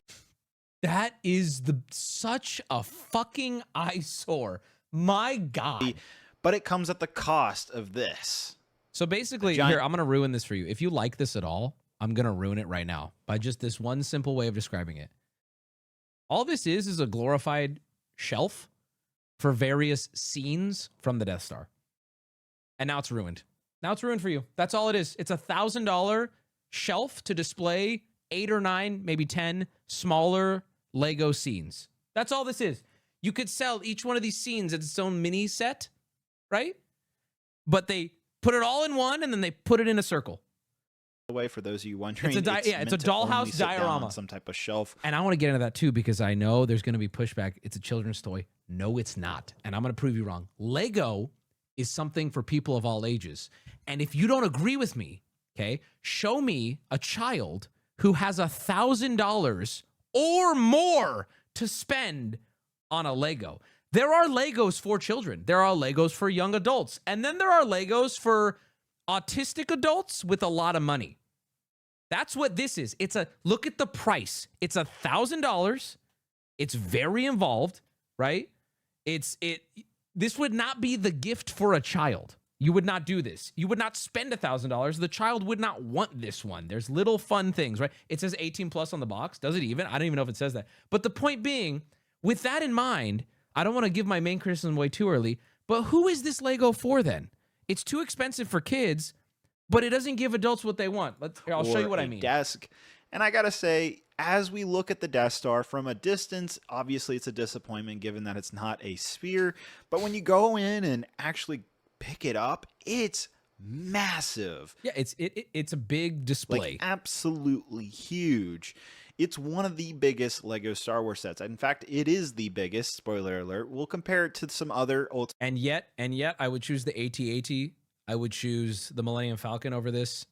That is such a fucking eyesore. My God. But it comes at the cost of this. So basically, here, I'm going to ruin this for you. If you like this at all, I'm going to ruin it right now by just this one simple way of describing it. All this is a glorified shelf for various scenes from the Death Star. And now it's ruined. Now it's ruined for you. That's all it is. It's a $1,000 shelf to display 8 or 9, maybe 10 smaller Lego scenes. That's all this is. You could sell each one of these scenes as its own mini set, right? But they put it all in one and then they put it in a circle. Way for those of you wondering, it's a dollhouse diorama on some type of shelf. And I want to get into that too because I know there's going to be pushback. It's a children's toy. No, it's not. And I'm going to prove you wrong. Lego is something for people of all ages. And if you don't agree with me, okay, show me a child who has $1,000 or more to spend on a Lego. There are Legos for children. There are Legos for young adults. And then there are Legos for autistic adults with a lot of money. That's what this is. Look at the price. It's $1,000. It's very involved, right? This would not be the gift for a child. You would not do this. You would not spend $1,000. The child would not want this one. There's little fun things, right? It says 18 plus on the box. Does it even? I don't even know if it says that. But the point being, with that in mind, I don't want to give my main criticism away too early, but who is this Lego for then? It's too expensive for kids, but it doesn't give adults what they want. I'll show you what I mean. Desk. And I got to say, as we look at the Death Star from a distance, obviously it's a disappointment given that it's not a sphere. But when you go in and actually pick it up, it's massive. Yeah, it's a big display. Like, absolutely huge. It's one of the biggest Lego Star Wars sets. In fact, it is the biggest. Spoiler alert. We'll compare it to some other old. And yet, I would choose the AT-AT I would choose the Millennium Falcon over this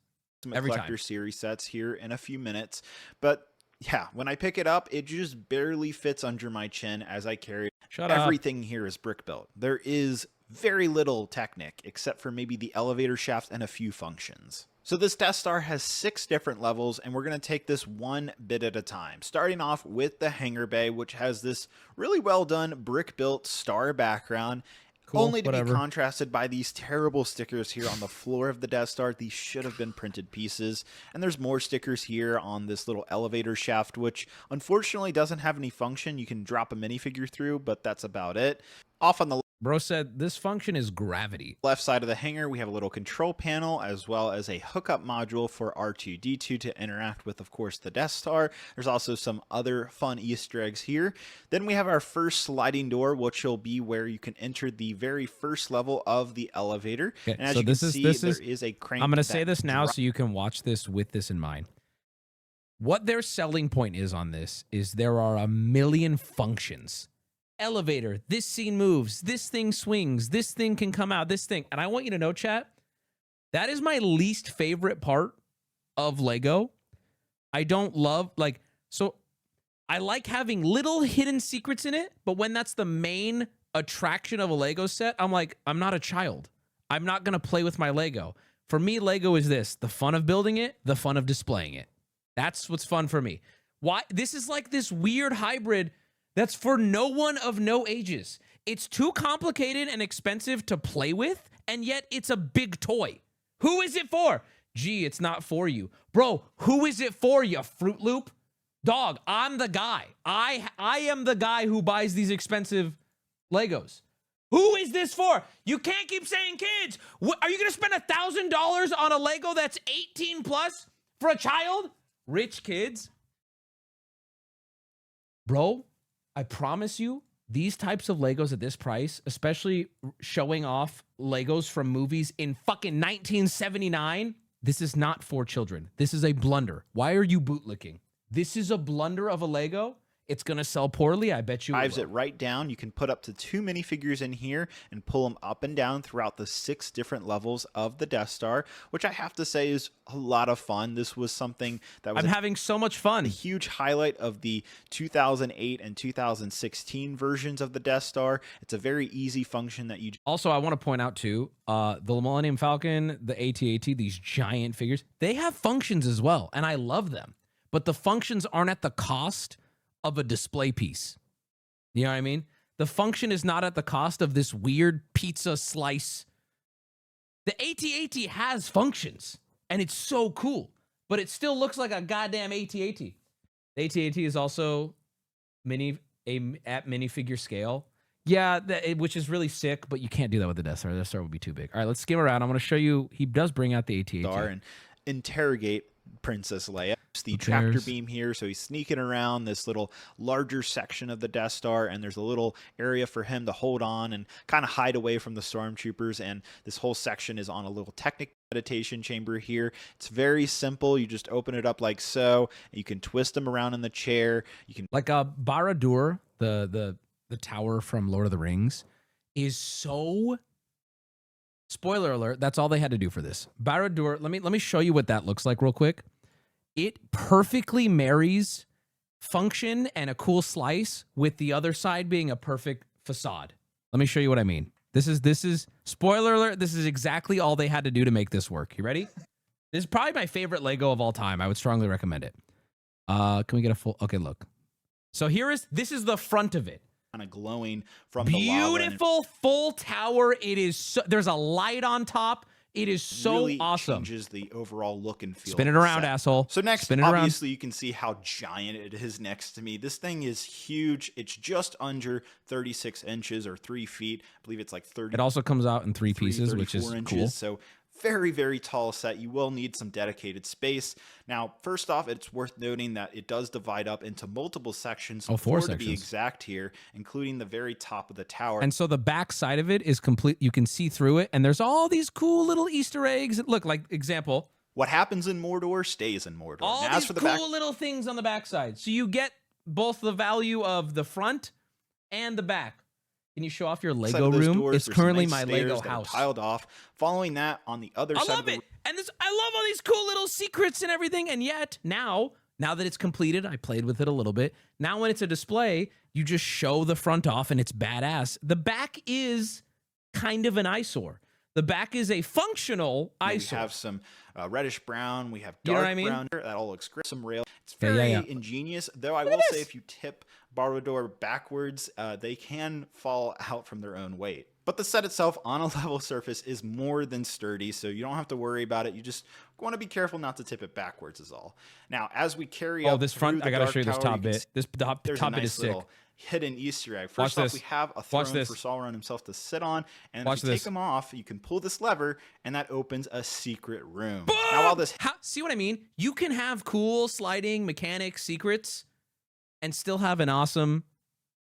Some every collector time. series sets here in a few minutes. But yeah, when I pick it up, it just barely fits under my chin as I carry it. Shut up. Everything here is brick built. There is very little Technic, except for maybe the elevator shaft and a few functions. So this Death Star has 6 different levels, and we're going to take this one bit at a time. Starting off with the hangar bay, which has this really well done brick built star background. Cool, only to whatever. be contrasted by these terrible stickers here on the floor of the Death Star. These should have been printed pieces. And there's more stickers here on this little elevator shaft, which unfortunately doesn't have any function. You can drop a minifigure through, but that's about it. Off on the Bro said this function is gravity. left side of the hangar, we have a little control panel as well as a hookup module for R2-D2 to interact with, of course, the Death Star. There's also some other fun Easter eggs here. Then we have our first sliding door, which will be where you can enter the very first level of the elevator. Okay, and as so you can see, there is a crank. I'm going to say that this now dri- so you can watch this with this in mind. What their selling point is on this is there are a million functions. Elevator, this scene moves, this thing swings, this thing can come out, this thing. And I want you to know, chat, that is my least favorite part of Lego. I don't love, like, so I like having little hidden secrets in it, but when that's the main attraction of a Lego set, I'm like, I'm not a child. I'm not going to play with my Lego. For me, Lego is this, the fun of building it, the fun of displaying it. That's what's fun for me. Why? This is like this weird hybrid that's for no one of no ages. It's too complicated and expensive to play with, and yet it's a big toy. Who is it for? Gee, it's not for you. Bro, who is it for, you Fruit Loop? Dog, I'm the guy. I am the guy who buys these expensive Legos. Who is this for? You can't keep saying kids. Are you going to spend $1,000 on a Lego that's 18 plus for a child? Rich kids? Bro, I promise you, these types of Legos at this price, especially showing off Legos from movies in fucking 1979, this is not for children. This is a blunder. Why are you bootlicking? This is a blunder of a Lego. It's going to sell poorly. I bet you drives it right down. You can put up to 2 minifigures in here and pull them up and down throughout the 6 different levels of the Death Star, which I have to say is a lot of fun. This was something that was I'm having so much fun. a huge highlight of the 2008 and 2016 versions of the Death Star. It's a very easy function that you Also, I want to point out too, the Millennium Falcon, the AT-AT, these giant figures, they have functions as well, and I love them. But the functions aren't at the cost of a display piece. You know what I mean? The function is not at the cost of this weird pizza slice. The AT-AT has functions, and it's so cool, but it still looks like a goddamn AT-AT. The AT-AT is also at minifigure scale. Yeah, which is really sick, but you can't do that with the Death Star. The Death Star would be too big. All right, let's skim around. I'm going to show you. He does bring out the AT-AT. and interrogate Princess Leia. It's the tractor beam here, so he's sneaking around this little larger section of the Death Star, and there's a little area for him to hold on and kind of hide away from the stormtroopers, and this whole section is on a little Technic meditation chamber here. It's very simple. You just open it up like so, and you can twist them around in the chair. You can like a Barad-dûr, the tower from Lord of the Rings, is so... Spoiler alert, that's all they had to do for this. Barad-dûr, let me show you what that looks like real quick. It perfectly marries function and a cool slice with the other side being a perfect facade. Let me show you what I mean. This is spoiler alert, this is exactly all they had to do to make this work. You ready? This is probably my favorite Lego of all time. I would strongly recommend it. Can we get a full... Okay, look. So this is the front of it. kind of glowing from the lava. Beautiful full tower. It is so, there's a light on top. It is so really awesome. Changes the overall look and feel. Spin it of the around, set. asshole. So next, Spin it around. obviously, you can see how giant it is next to me. This thing is huge. It's just under 36 inches or 3 feet. I believe it's like 30. It also comes out in three pieces, which is 34 cool. inches. So very, very tall set. You will need some dedicated space. Now, first off, it's worth noting that it does divide up into multiple sections. Oh, four to be sections. exact here, including the very top of the tower. And so the back side of it is complete. You can see through it, and there's all these cool little Easter eggs. Look, like example. What happens in Mordor stays in Mordor. All Now, these as for the cool back, little things on the backside. So you get both the value of the front and the back. Can you show off your Side Lego of those room? doors, It's there's some currently nice my stairs Lego that are house. tiled off. Following that, on the other I side love of the it. And I love all these cool little secrets and everything. And yet now that it's completed, I played with it a little bit. Now when it's a display, you just show the front off and it's badass. The back is kind of an eyesore. The back is a functional eyesore. We have some reddish brown. We have You know dark what I mean? brown. That all looks great. Some rail. It's Yeah, very yeah. ingenious. Though I Look at will say, this. if you tip borrowed door backwards, they can fall out from their own weight. But the set itself on a level surface is more than sturdy, so you don't have to worry about it. You just want to be careful not to tip it backwards is all. Now, as we carry up this front, through the I gotta dark show you this tower, top you can bit. see This top there's bit a nice is sick. little hidden Easter egg. Watch First off, this. we have a Watch throne this. for Sauron himself to sit on, and Watch if you this. take him off, you can pull this lever, and that opens a secret room. Now, while this See what I mean? You can have cool sliding mechanic secrets and still have an awesome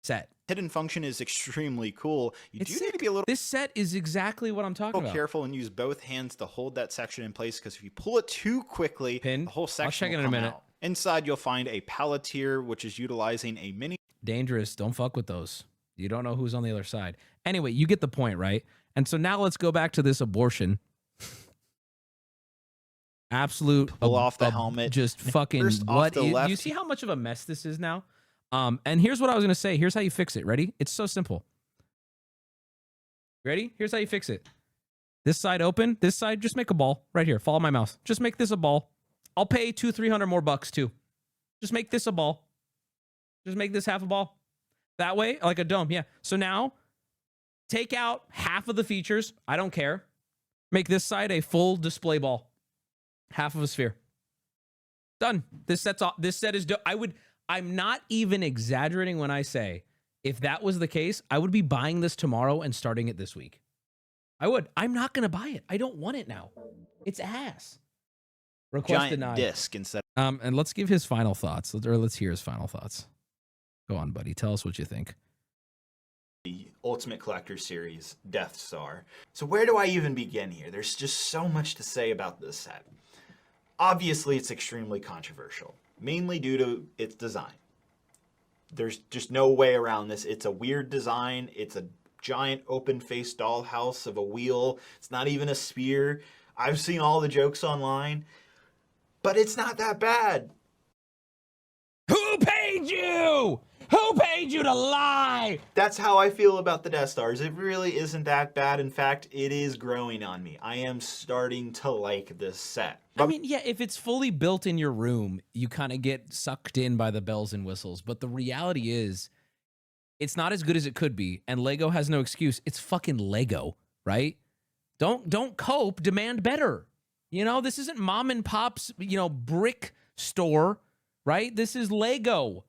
set. hidden function is extremely cool, you It's do sick. need to be a little This set is exactly what I'm talking about. careful and use both hands to hold that section in place, because if you pull it too quickly, the whole section check it will in a come minute. out. Inside, you'll find a palletier, which is utilizing a mini Dangerous. Don't fuck with those. You don't know who's on the other side. Anyway, you get the point, right? And so now let's go back to this abortion. Absolute pull off the helmet. Just fucking First, off what the is, do left, you see how much of a mess this is now? And here's what I was gonna say. Here's how you fix it. Ready? It's so simple. Ready? Here's how you fix it. This side open, this side, just make a ball. Right here. Follow my mouse. Just make this a ball. I'll pay $200-300 more bucks too. Just make this a ball. Just make this half a ball. That way, like a dome. Yeah. So now take out half of the features. I don't care. Make this side a full display ball. Half of a sphere. Done. This set's off. This set is I'm not even exaggerating when I say if that was the case, I would be buying this tomorrow and starting it this week. I would. I'm not going to buy it. I don't want it now. It's ass. Request giant denied. disc instead. And let's give his final thoughts. Let's hear his final thoughts. Go on, buddy. Tell us what you think. The Ultimate Collector Series Death Star. So where do I even begin here? There's just so much to say about this set. Obviously, it's extremely controversial, mainly due to its design. There's just no way around this. It's a weird design. It's a giant open-faced dollhouse of a wheel. It's not even a sphere. I've seen all the jokes online, but it's not that bad. Who paid you? Who paid you to lie? That's how I feel about the Death Stars. It really isn't that bad. In fact, it is growing on me. I am starting to like this set. I mean, yeah, if it's fully built in your room, you kind of get sucked in by the bells and whistles. But the reality is, it's not as good as it could be. And Lego has no excuse. It's fucking Lego, right? Don't cope, demand better. You know, this isn't mom and pop's, brick store, right? This is Lego.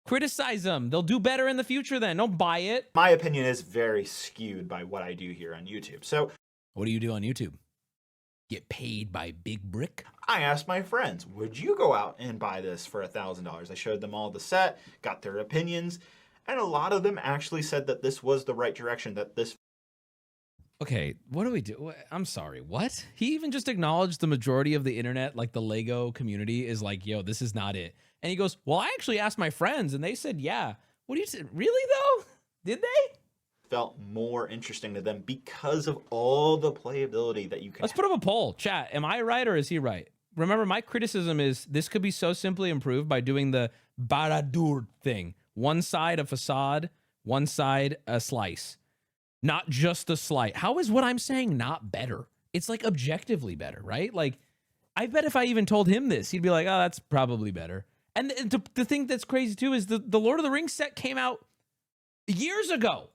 Criticize them. They'll do better in the future then. Don't buy it. My opinion is very skewed by what I do here on YouTube. So what do you do on YouTube? Get paid by Big Brick? I asked my friends, would you go out and buy this for $1,000? I showed them all the set, got their opinions, and a lot of them actually said that this was the right direction, that this Okay, what do we do? I'm sorry, what? He even just acknowledged the majority of the internet, like the Lego community, is like, yo, this is not it. And he goes, well, I actually asked my friends, and they said, yeah. What do you say? Really, though? Did they? felt more interesting to them because of all the playability that you can Let's put up a poll. Chat, am I right or is he right? Remember, my criticism is this could be so simply improved by doing the Baradur thing. One side a facade, one side a slice. Not just a slice. How is what I'm saying not better? It's like objectively better, right? Like, I bet if I even told him this, he'd be like, oh, that's probably better. And the thing that's crazy too is the Lord of the Rings set came out years ago.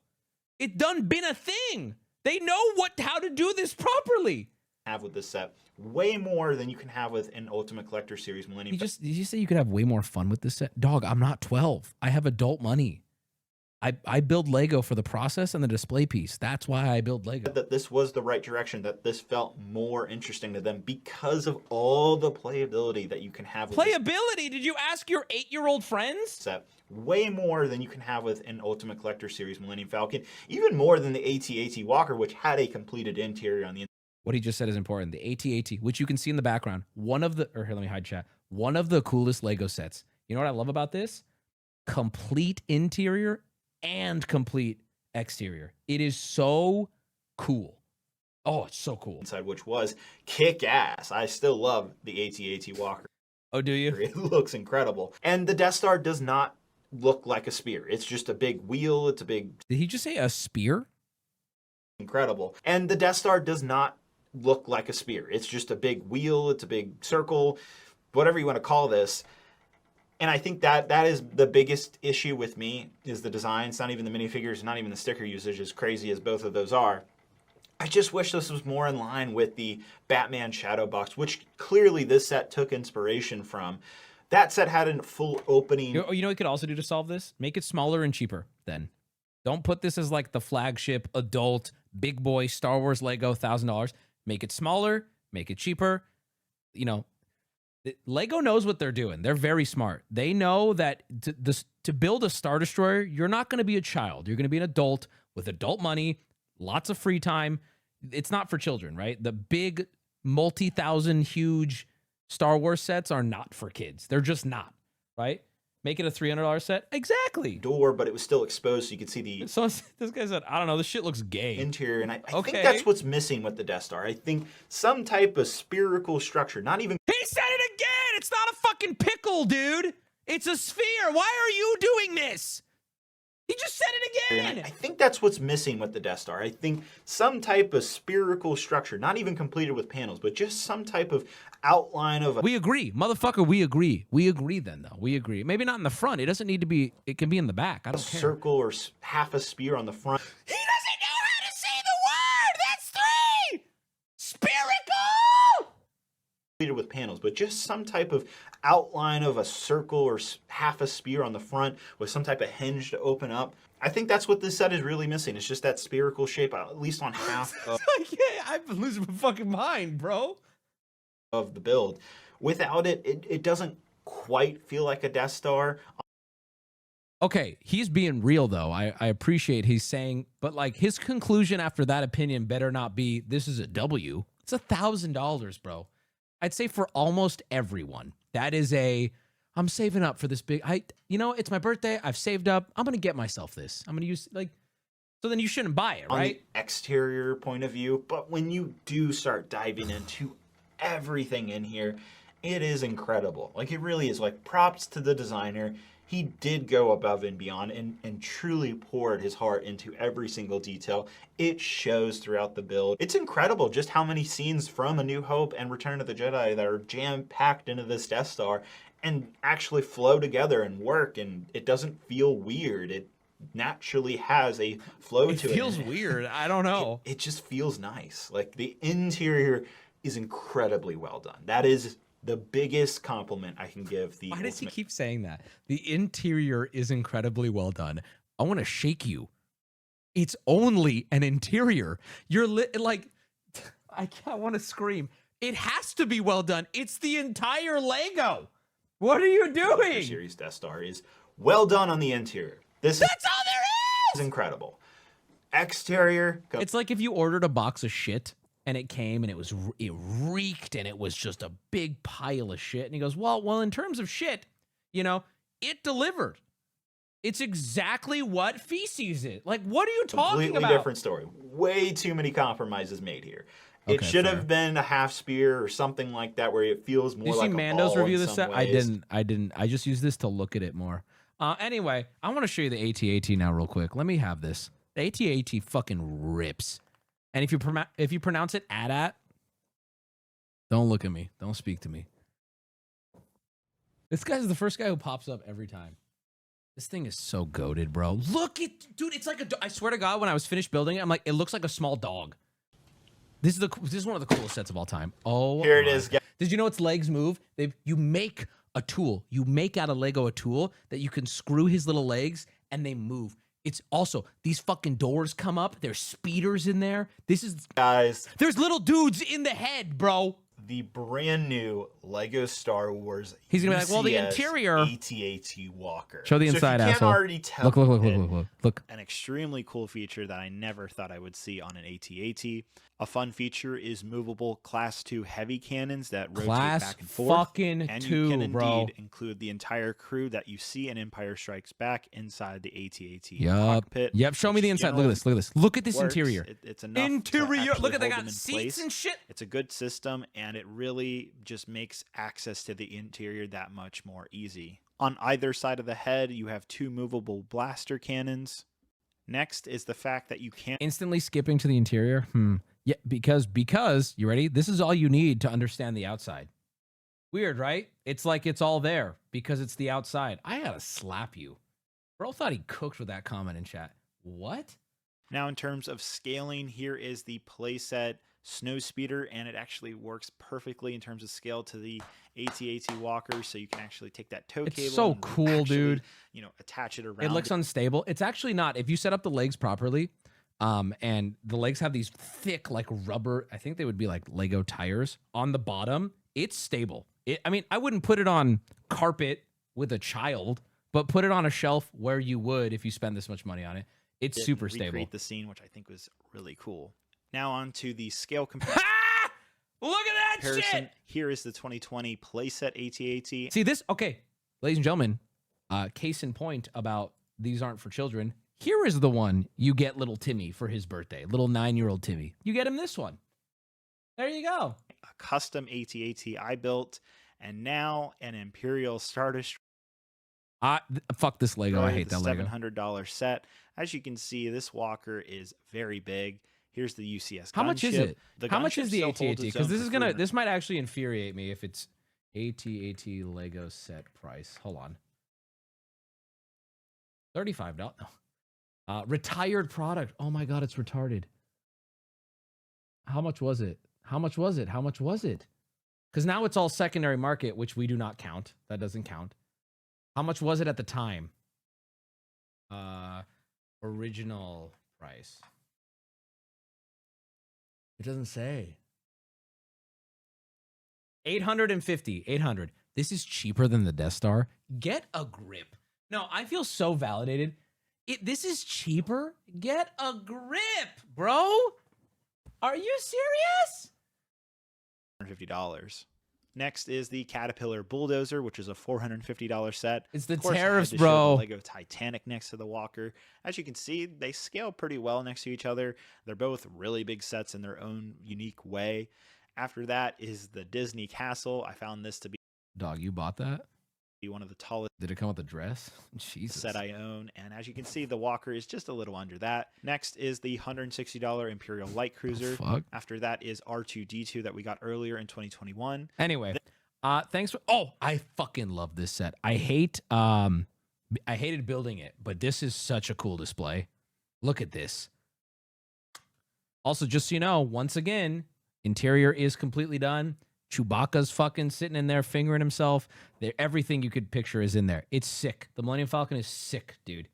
It done been a thing. They know how to do this properly. Have with this set way more than you can have with an Ultimate Collector Series Millennium. Did you say you could have way more fun with this set? Dog, I'm not 12. I have adult money. I build Lego for the process and the display piece. That's why I build Lego. That this was the right direction, that this felt more interesting to them because of all the playability that you can have with Playability? Did you ask your 8-year-old friends? Set way more than you can have with an Ultimate Collector Series Millennium Falcon, even more than the AT-AT Walker, which had a completed interior on the inside. What he just said is important. The AT-AT, which you can see in the background, here, let me hide chat. One of the coolest Lego sets. You know what I love about this? Complete interior and complete exterior. It is so cool. Oh, it's so cool. Inside, which was kick ass. I still love the AT-AT Walker. Oh, do you? It looks incredible. And the Death Star does not look like a spear. It's just a big wheel. It's a big... Did he just say a spear? Incredible. And the Death Star does not look like a spear. It's just a big wheel. It's a big circle, whatever you want to call this. And I think that is the biggest issue with me, is the design. It's not even the minifigures, not even the sticker usage, as crazy as both of those are. I just wish this was more in line with the Batman Shadow Box, which clearly this set took inspiration from. That set had a full opening. You know what you could also do to solve this? Make it smaller and cheaper then. Don't put this as like the flagship adult big boy Star Wars Lego $1,000. Make it smaller, make it cheaper. You know, Lego knows what they're doing. They're very smart. They know that to build a Star Destroyer, you're not going to be a child. You're going to be an adult with adult money, lots of free time. It's not for children, right? The big multi-thousand huge Star Wars sets are not for kids. They're just not, right? Make it a $300 set. Exactly. Door, but it was still exposed, so you could see the... So this guy said, I don't know, this shit looks gay. Interior, and I think that's what's missing with the Death Star. I think some type of spherical structure, not even... He said it again! It's not a fucking pickle, dude! It's a sphere! Why are you doing this? He just said it again! I think that's what's missing with the Death Star. I think some type of spherical structure, not even completed with panels, but just some type of outline of... We agree. Motherfucker, we agree. We agree then, though. We agree. Maybe not in the front. It doesn't need to be... It can be in the back. I don't care. Circle or half a spear on the front. He doesn't know how to say the word! That's 3! Spherical! Completed with panels, but just some type of outline of a circle or half a spear on the front with some type of hinge to open up. I think that's what this set is really missing. It's just that spherical shape, at least on half of... I've been losing my fucking mind, bro. ...of the build. Without it, it doesn't quite feel like a Death Star. Okay, he's being real, though. I appreciate he's saying, but like his conclusion after that opinion better not be, this is a W. It's $1,000, bro. I'd say for almost everyone. That is I'm saving up for this big, you know, it's my birthday. I've saved up. I'm going to get myself this. I'm going to use, so then you shouldn't buy it, right? On the exterior point of view, but when you do start diving into everything in here, it is incredible. Like, it really is. Like, props to the designer. He did go above and beyond and truly poured his heart into every single detail. It shows throughout the build. It's incredible just how many scenes from A New Hope and Return of the Jedi that are jam-packed into this Death Star and actually flow together and work, and it doesn't feel weird. It naturally has a flow to it. It feels weird. I don't know. It just feels nice. Like, the interior is incredibly well done. That is the biggest compliment I can give the... Why does he keep saying that? The interior is incredibly well done. I want to shake you. It's only an interior. You're like, I want to scream. It has to be well done. It's the entire Lego. What are you doing? Series Death Star is well done on the interior. That's all there is incredible. Exterior. It's like if you ordered a box of shit and it came and it reeked and it was just a big pile of shit. And he goes, well, in terms of shit, you know, it delivered. It's exactly what feces is. Like, what are you talking about? Completely different story. Way too many compromises made here. It should have been a half spear or something like that, where it feels more like a ball. Did you see Mando's review in this set? some I ways. didn't. I just used this to look at it more. Anyway, I want to show you the AT-AT now real quick. Let me have this. The AT-AT fucking rips. And if you pronounce it AT-AT, don't look at me. Don't speak to me. This guy's the first guy who pops up every time. This thing is so goated, bro. Look at, dude, it's like I swear to God, when I was finished building it, I'm like, it looks like a small dog. This is one of the coolest sets of all time. Oh, here it is, guys. Did you know its legs move? You make a tool. You make out of Lego a tool that you can screw his little legs and they move. It's also, these fucking doors come up. There's speeders in there. This is, guys, there's little dudes in the head, bro. the brand new Lego Star Wars. He's gonna be like, well, the UCS interior. AT-AT Walker. Show the So if inside, you can't asshole. already tell, Look. an extremely cool feature that I never thought I would see on an AT-AT. A fun feature is movable Class 2 heavy cannons that rotate Class back and forth. fucking And 2, you can indeed bro. include the entire crew that you see in Empire Strikes Back inside the AT-AT Yup. cockpit. Yep. Show me which the inside. Look at generally this. Look at this. Look at this works. interior. It's enough to Interior. actually Look at they hold got them in seats place. and shit. It's a good system, and it really just makes access to the interior that much more easy. On either side of the head, you have 2 movable blaster cannons. Next is the fact that you can't Instantly skipping to the interior. Yeah, because you ready? This is all you need to understand the outside. Weird, right? It's like it's all there because it's the outside. I gotta slap you. Bro thought he cooked with that comment in chat. What? Now, in terms of scaling, here is the playset Snowspeeder, and it actually works perfectly in terms of scale to the AT-AT Walker, so you can actually take that tow It's cable. so and cool, actually, dude. attach it around. It looks unstable. It's actually not. If you set up the legs properly, and the legs have these thick, like rubber, I think they would be like Lego tires on the bottom, it's stable. I mean, I wouldn't put it on carpet with a child, but put it on a shelf where you would if you spend this much money on it. It's super stable. Recreate the scene, which I think was really cool. Now on to the scale comparison. Look at that shit! Here is the 2020 playset AT-AT. See this? Okay, ladies and gentlemen, case in point about these aren't for children. Here is the one you get little Timmy for his birthday. Little 9-year-old Timmy. You get him this one. There you go. A custom AT-AT I built, and now an Imperial Star Destroyer. Fuck this Lego. I hate the that Lego. $700 set. As you can see, this walker is very big. Here's the UCS. How much is gunship. it? The How much gunship is the still AT-AT? holds its Because own this for is gonna. 300. This might actually infuriate me if it's AT-AT Lego set price. Hold on. $35. No. Retired product. Oh my god, it's retarded. How much was it? How much was it? How much was it? Because now it's all secondary market, which we do not count. That doesn't count. How much was it at the time? Original price. It doesn't say. 850. 800. This is cheaper than the Death Star. Get a grip. No, I feel so validated. This is cheaper. Get a grip, bro. Are you serious? $150. Next is the Caterpillar Bulldozer, which is a $450 set. It's the Of course, I had tariffs, to show bro. The Lego Titanic next to the walker. As you can see, they scale pretty well next to each other. They're both really big sets in their own unique way. After that is the Disney Castle. I found this to be Dog, you bought that? one of the tallest Did it come with a dress? Jesus. set I own, and as you can see, the walker is just a little under that. Next is the $160 Imperial Light Cruiser. Fuck. After that is R2-D2 that we got earlier in 2021. Anyway, thanks for. Oh, I fucking love this set. I hated building it, but this is such a cool display. Look at this. Also, just so you know, once again, interior is completely done. Chewbacca's fucking sitting in there fingering himself. Everything you could picture is in there. It's sick. The Millennium Falcon is sick, dude.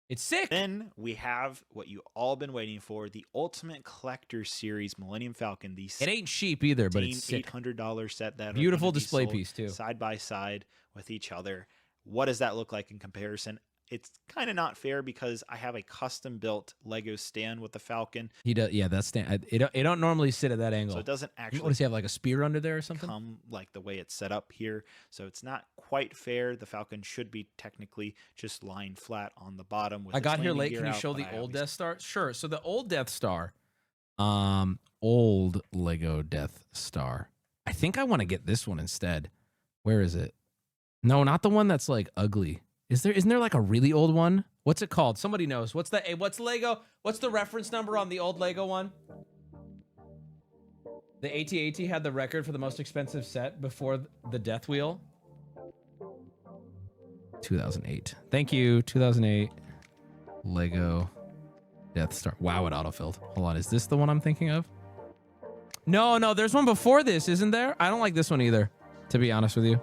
It's sick. Then we have what you all been waiting for, the Ultimate Collector Series Millennium Falcon. The It ain't cheap either, but it's sick. $800 set that are Beautiful gonna be display sold piece, too. side by side with each other. What does that look like in comparison? It's kind of not fair because I have a custom built Lego stand with the Falcon. He does, yeah. That's it. Don't normally sit at that angle. So it doesn't What actually does he have, like a spear under there or something? come like the way it's set up here. So it's not quite fair. The Falcon should be technically just lying flat on the bottom. With I its got here landing late. gear Can you out, show but the I old obviously- Death Star? Sure. So the old Death Star, old Lego Death Star. I think I want to get this one instead. Where is it? No, not the one that's like ugly. Isn't there like a really old one? What's it called? Somebody knows. What's Lego? What's the reference number on the old Lego one? The AT-AT had the record for the most expensive set before the Death Wheel. 2008. Thank you. 2008 Lego Death Star. Wow, it autofilled. Hold on. Is this the one I'm thinking of? No, there's one before this, isn't there? I don't like this one either, to be honest with you.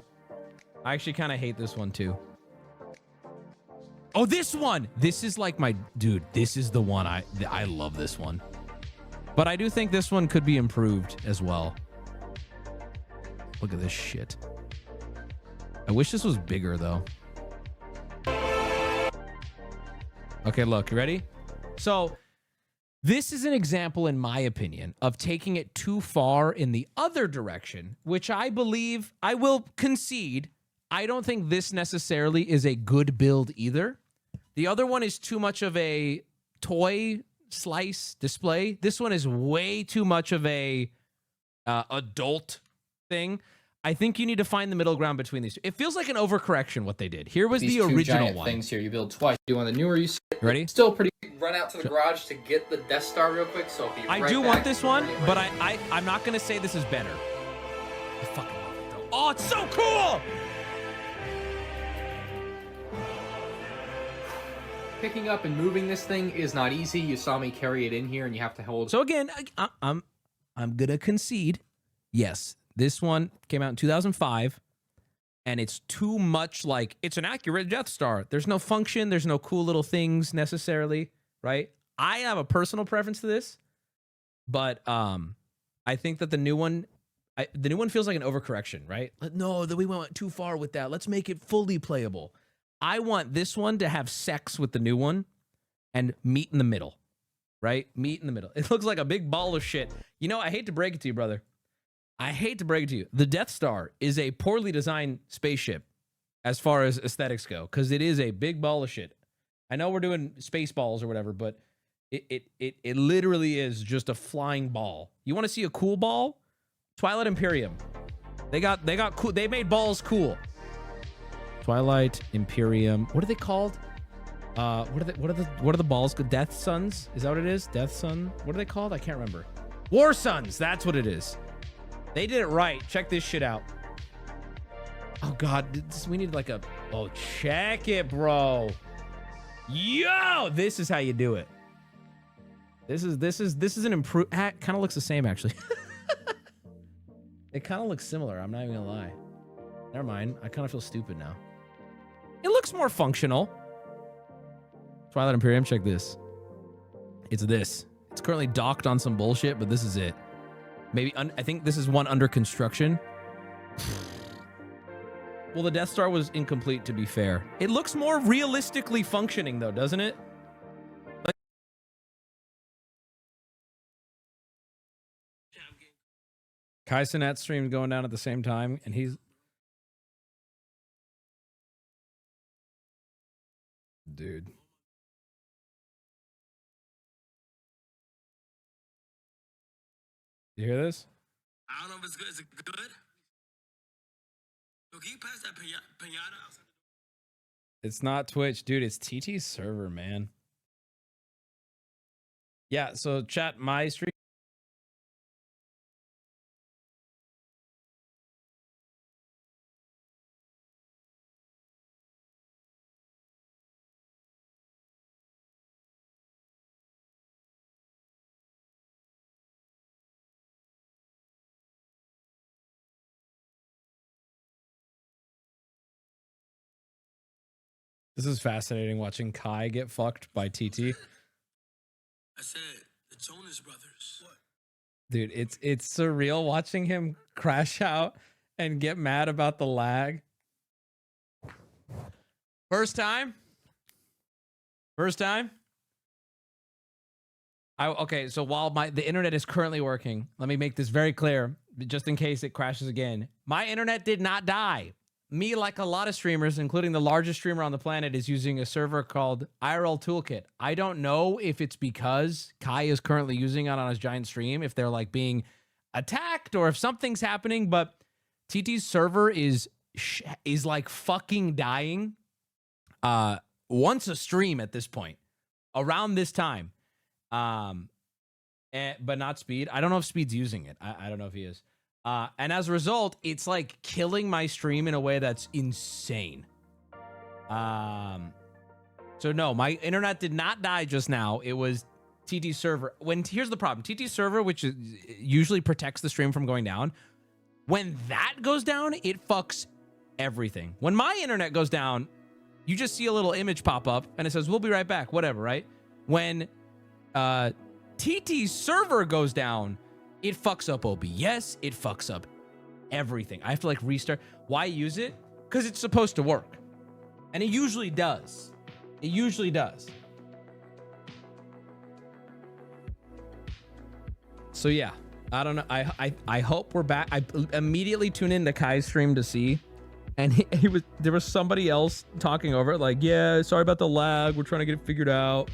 I actually kind of hate this one too. Oh, this one. This is like my dude. This is the one I love this one. But I do think this one could be improved as well. Look at this shit. I wish this was bigger, though. Okay, look, you ready? So this is an example, in my opinion, of taking it too far in the other direction, which I believe, I will concede, I don't think this necessarily is a good build either. The other one is too much of a toy slice display. This one is way too much of a adult thing. I think you need to find the middle ground between these two. It feels like an overcorrection what they did. Here was These the two original giant one. things here. You build twice. You want the newer. You ready? Still pretty. Run out to the garage to get the Death Star real quick. So I'll be I right do back. want this one, but I'm not gonna say this is better. I fucking love it though. Oh, it's so cool! Picking up and moving this thing is not easy. You saw me carry it in here, and you have to hold. So again, I'm gonna concede. Yes, this one came out in 2005, and it's too much like it's an accurate Death Star. There's no function. There's no cool little things necessarily, right? I have a personal preference to this, but I think that the new one feels like an overcorrection, right? No, that we went too far with that. Let's make it fully playable. I want this one to have sex with the new one and meet in the middle, right? Meet in the middle. It looks like a big ball of shit. You know, I hate to break it to you, brother. I hate to break it to you. The Death Star is a poorly designed spaceship as far as aesthetics go, because it is a big ball of shit. I know we're doing space balls or whatever, but it literally is just a flying ball. You want to see a cool ball? Twilight Imperium. They got cool. They made balls cool. Twilight Imperium. What are they called? What are the balls? Death Suns? Is that what it is? Death Sun? What are they called? I can't remember. War Suns. That's what it is. They did it right. Check this shit out. Oh God, we need like a. Oh, check it, bro. Yo, this is how you do it. This is an improve. Kind of looks the same actually. It kind of looks similar. I'm not even gonna lie. Never mind. I kind of feel stupid now. It looks more functional. Twilight Imperium, check this. It's this. It's currently docked on some bullshit, but this is it. Maybe, I think this is one under construction. Well, the Death Star was incomplete, to be fair. It looks more realistically functioning, though, doesn't it? Like, Kai Cenat stream going down at the same time, and he's... Dude. You hear this? I don't know if it's good. Is it good? Yo, can you pass that pinata outside? It's not Twitch, dude. It's TT's server, man. Yeah, so chat my stream. This is fascinating watching Kai get fucked by TT. I said the Jonas Brothers. What? Dude, it's surreal watching him crash out and get mad about the lag. First time? First time? Okay, so while the internet is currently working, let me make this very clear, just in case it crashes again. My internet did not die. Me, like a lot of streamers, including the largest streamer on the planet, is using a server called IRL Toolkit. I don't know if it's because Kai is currently using it on his giant stream, if they're like being attacked or if something's happening, but TT's server is like fucking dying once a stream at this point, around this time. But not Speed. I don't know if Speed's using it. I don't know if he is. And as a result, it's like killing my stream in a way that's insane. So no, my internet did not die just now. It was TT server. Here's the problem. TT server, which usually protects the stream from going down, when that goes down, it fucks everything. When my internet goes down, you just see a little image pop up and it says, we'll be right back, whatever, right? When TT's server goes down, it fucks up OBS, it fucks up everything. I have to like restart. Why use it? Because it's supposed to work. And it usually does. It usually does. So yeah, I don't know. I hope we're back. I immediately tune into Kai's stream to see, and there was somebody else talking over it like, yeah, sorry about the lag. We're trying to get it figured out.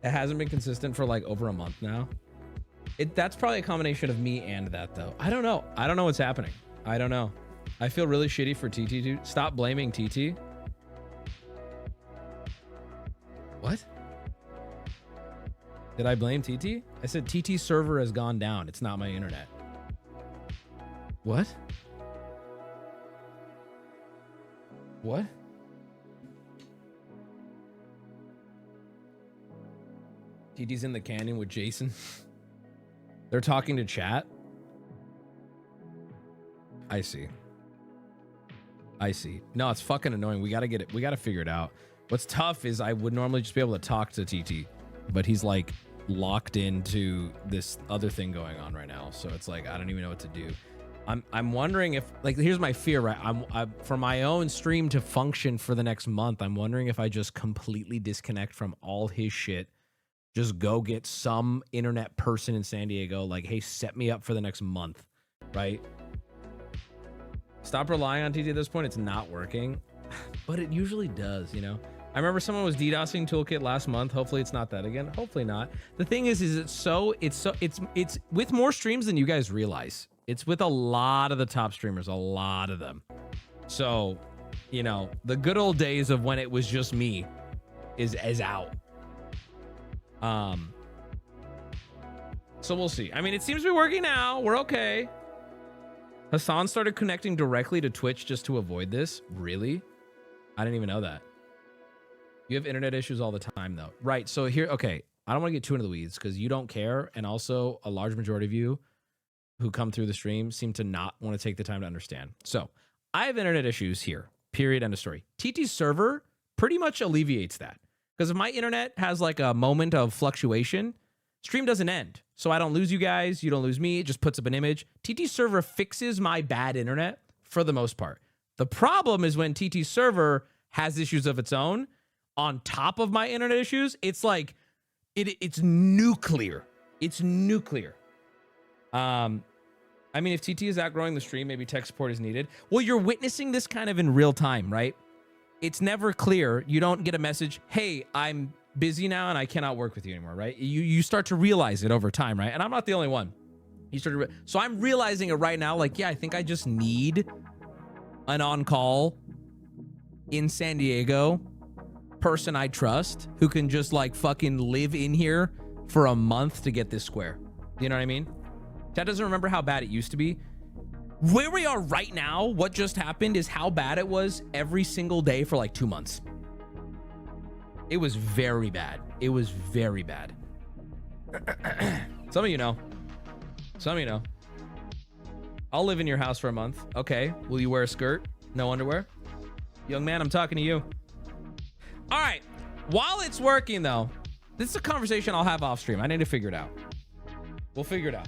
It hasn't been consistent for like over a month now. That's probably a combination of me and that though. I don't know. I don't know what's happening. I don't know. I feel really shitty for TT too. Stop blaming TT. What? Did I blame TT? I said TT server has gone down. It's not my internet. What? What? TT's in the canyon with Jason. They're talking to chat. I see. I see. No, it's fucking annoying. We gotta get it. We gotta figure it out. What's tough is I would normally just be able to talk to TT, but he's like locked into this other thing going on right now. So it's like, I don't even know what to do. I'm wondering if, like, here's my fear, right? I'm for my own stream to function for the next month. I'm wondering if I just completely disconnect from all his shit. Just go get some internet person in San Diego. Like, hey, set me up for the next month, right? Stop relying on TT at this point. It's not working, but it usually does, you know? I remember someone was DDoSing Toolkit last month. Hopefully it's not that again. Hopefully not. The thing is it's with more streams than you guys realize. It's with a lot of the top streamers, a lot of them. So, you know, the good old days of when it was just me is out. So we'll see. I mean, it seems to be working now. We're okay. Hassan started connecting directly to Twitch just to avoid this. Really? I didn't even know that. You have internet issues all the time, though. Right. So here, okay. I don't want to get too into the weeds because you don't care. And also a large majority of you who come through the stream seem to not want to take the time to understand. So I have internet issues here. Period. End of story. TT's server pretty much alleviates that. Because if my internet has like a moment of fluctuation, stream doesn't end. So I don't lose you guys. You don't lose me. It just puts up an image. TT server fixes my bad internet for the most part. The problem is when TT server has issues of its own on top of my internet issues, it's like, it's nuclear. It's nuclear. I mean, if TT is outgrowing the stream, maybe tech support is needed. Well, you're witnessing this kind of in real time, right? It's never clear. You don't get a message, hey, I'm busy now and I cannot work with you anymore, right? You start to realize it over time, right? And I'm not the only one. So I'm realizing it right now, like, yeah, I think I just need an on-call in San Diego person I trust who can just like fucking live in here for a month to get this square. You know what I mean? Chat doesn't remember how bad it used to be. Where we are right now, what just happened is how bad it was every single day for like 2 months. It was very bad. It was very bad. Some of you know. Some of you know. I'll live in your house for a month. Okay. Will you wear a skirt? No underwear? Young man, I'm talking to you. All right. While it's working, though, this is a conversation I'll have off stream. I need to figure it out. We'll figure it out.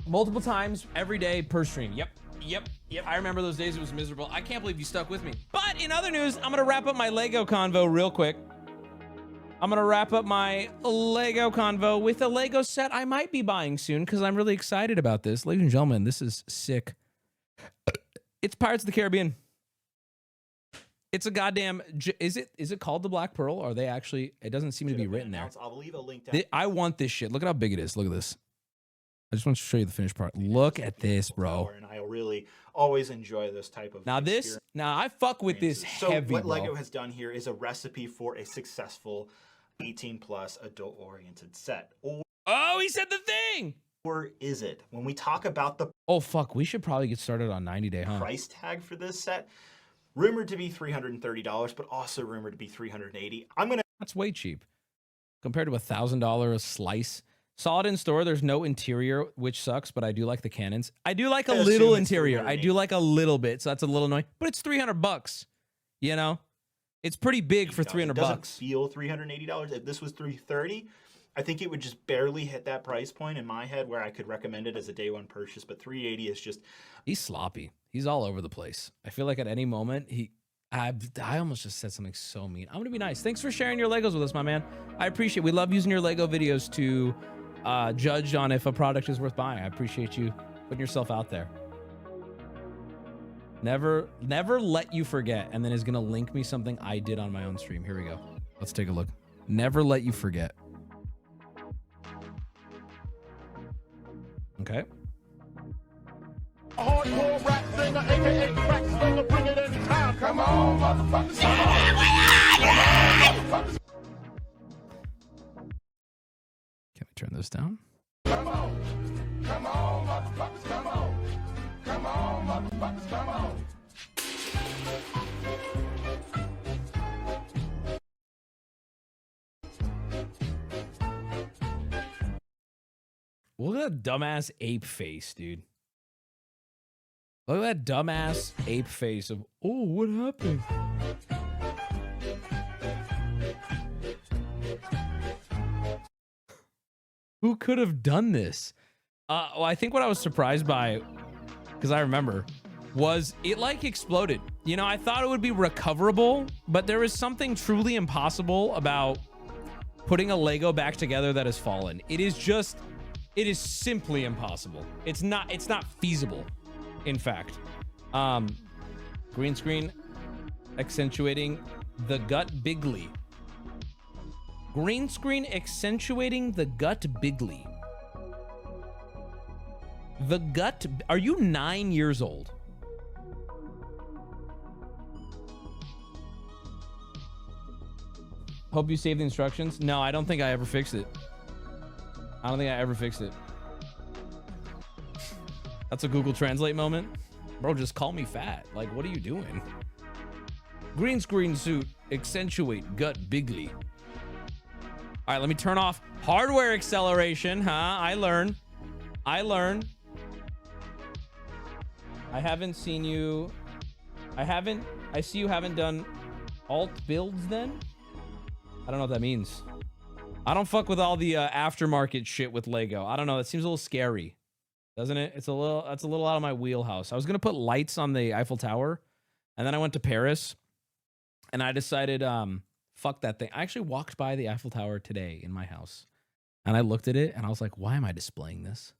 Multiple times, every day, per stream. Yep. I remember those days. It was miserable. I can't believe you stuck with me. But in other news, I'm going to wrap up my Lego convo real quick. I'm going to wrap up my Lego convo with a Lego set I might be buying soon because I'm really excited about this. Ladies and gentlemen, this is sick. It's Pirates of the Caribbean. It's a goddamn... Is it called the Black Pearl? Or are they actually... It doesn't seem to be written there. I'll leave a link down. I want this shit. Look at how big it is. Look at this. I just want to show you the finished part. Look at this, bro. And I really always enjoy this type of experience. Now I fuck with this heavy, So what bro. Lego has done here is a recipe for a successful 18+ adult-oriented set. Oh, he said the thing! Or is it? When we talk about the... Oh, fuck. We should probably get started on 90-day, huh? Price tag for this set, rumored to be $330, but also rumored to be $380. That's way cheap. Compared to $1,000 a slice. Saw it in store. There's no interior, which sucks, but I do like the cannons. I do like a little interior. I do like a little bit, so that's a little annoying. But it's $300, you know? It's pretty big for $300. It doesn't feel $380. If this was $330, I think it would just barely hit that price point in my head where I could recommend it as a day one purchase, but 380 is just... He's sloppy. He's all over the place. I feel like at any moment, I almost just said something so mean. I'm going to be nice. Thanks for sharing your Legos with us, my man. I appreciate it. We love using your Lego videos to judge on if a product is worth buying. I appreciate you putting yourself out there. Never let you forget, and then is going to link me something I did on my own stream. Here we go. Let's take a look. Never let you forget. Okay. Hardcore rap singer, aka crack slinger, bring it in time. Come on, motherfuckers. Can we turn this down? Come on, motherfuckers, come on. Come on, motherfuckers, come on. Look at that dumbass ape face, dude. Look at that dumbass ape face of, oh, what happened? Who could have done this? Well, I think what I was surprised by, because I remember, was it like exploded. You know, I thought it would be recoverable, but there is something truly impossible about putting a Lego back together that has fallen. It is simply impossible. It's not feasible. In fact, green screen accentuating the gut bigly. Green screen accentuating the gut bigly. The gut. Are you 9 years old? Hope you saved the instructions. No, I don't think I ever fixed it. I don't think I ever fixed it. That's a Google Translate moment. Bro, just call me fat. Like, what are you doing? Green screen suit, accentuate gut bigly. All right, let me turn off hardware acceleration, huh? I learn. I haven't seen you. I see you haven't done alt builds then? I don't know what that means. I don't fuck with all the aftermarket shit with Lego. I don't know. That seems a little scary, doesn't it? That's a little out of my wheelhouse. I was gonna put lights on the Eiffel Tower, and then I went to Paris, and I decided, fuck that thing. I actually walked by the Eiffel Tower today in my house, and I looked at it, and I was like, why am I displaying this?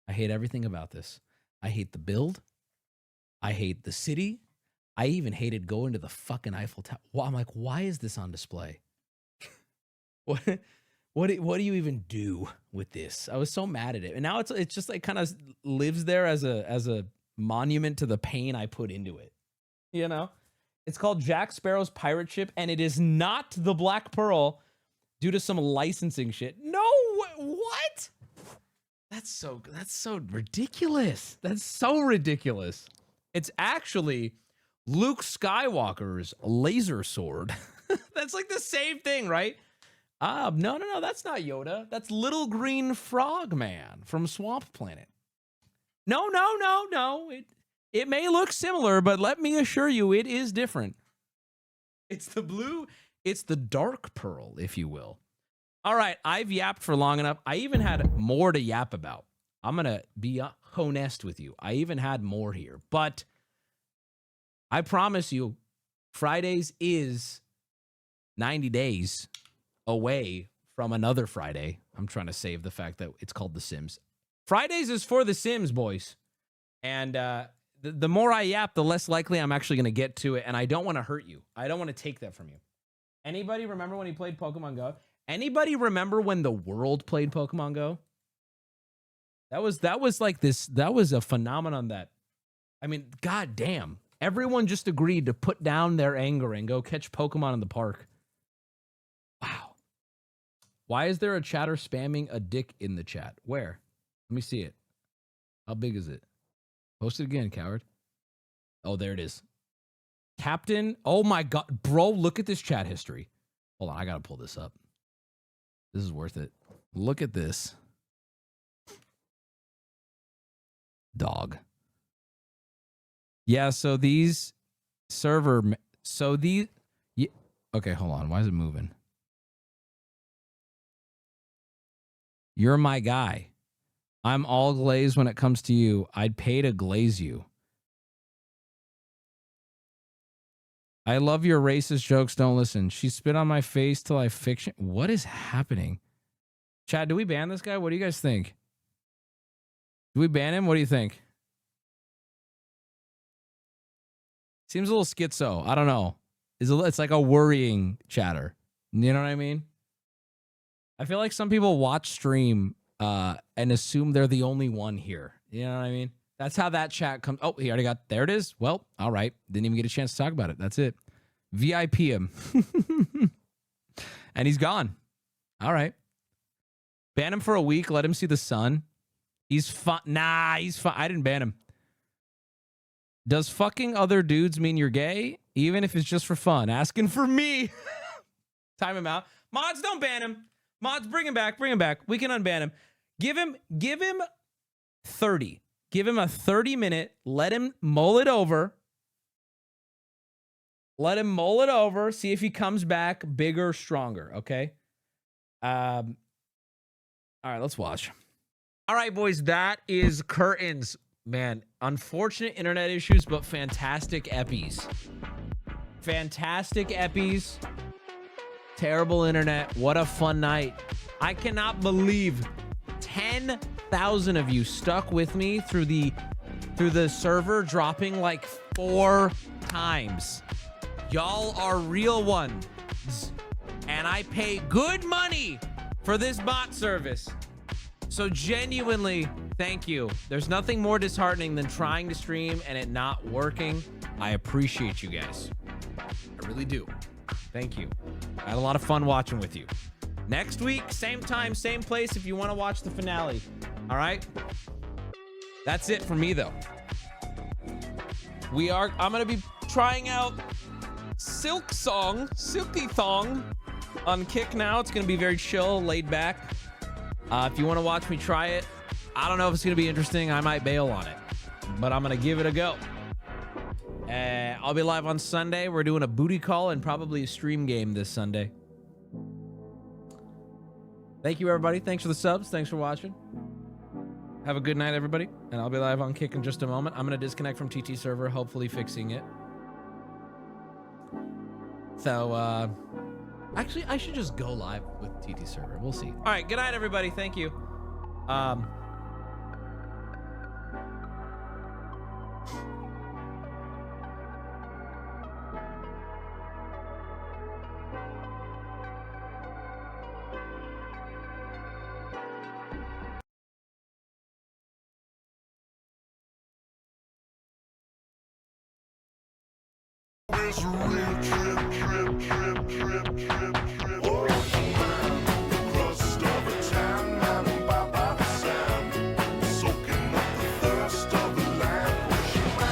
I hate everything about this. I hate the build. I hate the city. I even hated going to the fucking Eiffel Tower. Well, I'm like, why is this on display? What do you even do with this? I was so mad at it, and now it's just like kind of lives there as a monument to the pain I put into it. You know, it's called Jack Sparrow's pirate ship, and it is not the Black Pearl due to some licensing shit. No, what? That's so ridiculous. That's so ridiculous. It's actually Luke Skywalker's laser sword. That's like the same thing, right? No, that's not Yoda. That's Little Green Frog Man from Swamp Planet. No. It may look similar, but let me assure you, it is different. It's the blue, it's the dark pearl, if you will. All right, I've yapped for long enough. I even had more to yap about. I'm gonna be honest with you. I even had more here, but I promise you, Fridays is 90 days away from another Friday. I'm trying to save the fact that it's called The Sims. Fridays is for The Sims, boys. And the more I yap, the less likely I'm actually going to get to it. And I don't want to hurt you. I don't want to take that from you. Anybody remember when he played Pokemon Go? Anybody remember when the world played Pokemon Go? That was like this. That was a phenomenon that, I mean, goddamn. Everyone just agreed to put down their anger and go catch Pokemon in the park. Wow. Why is there a chatter spamming a dick in the chat? Where? Let me see it. How big is it? Post it again, coward. Oh, there it is. Captain. Oh my God. Bro, look at this chat history. Hold on. I got to pull this up. This is worth it. Look at this. Dog. Yeah, so these server... So these... Yeah, okay, hold on. Why is it moving? You're my guy. I'm all glazed when it comes to you. I'd pay to glaze you. I love your racist jokes. Don't listen. She spit on my face till I fiction. What is happening? Chad, do we ban this guy? What do you guys think? Do we ban him? What do you think? Seems a little schizo. I don't know. It's like a worrying chatter. You know what I mean? I feel like some people watch stream and assume they're the only one here. You know what I mean? That's how that chat comes. Oh, he already got, there it is. Well, all right. Didn't even get a chance to talk about it. That's it. VIP him. And he's gone. All right. Ban him for a week. Let him see the sun. He's fine. Nah, he's fine. I didn't ban him. Does fucking other dudes mean you're gay? Even if it's just for fun. Asking for me. Time him out. Mods, don't ban him. Mods, bring him back. Bring him back. We can unban him. Give him 30. Give him a 30-minute. Let him mull it over. Let him mull it over. See if he comes back bigger, stronger. Okay? All right, let's watch. All right, boys. That is curtains. Man, unfortunate internet issues, but fantastic eppies. Fantastic eppies. Terrible internet. What a fun night. I cannot believe 10,000 of you stuck with me through the server dropping like 4 times. Y'all are real ones. And I pay good money for this bot service. So genuinely, thank you. There's nothing more disheartening than trying to stream and it not working. I appreciate you guys. I really do. Thank you. I had a lot of fun watching with you. Next week, same time, same place if you want to watch the finale. All right? That's it for me, though. I'm going to be trying out Silky Thong on Kick now. It's going to be very chill, laid back. If you want to watch me try it, I don't know if it's going to be interesting. I might bail on it, but I'm going to give it a go. I'll be live on Sunday. We're doing a booty call and probably a stream game this Sunday. Thank you, everybody. Thanks for the subs. Thanks for watching. Have a good night, everybody. And I'll be live on Kick in just a moment. I'm going to disconnect from TT server, hopefully fixing it. So, actually, I should just go live with TT server. We'll see. All right. Good night, everybody. Thank you. It's a real trip.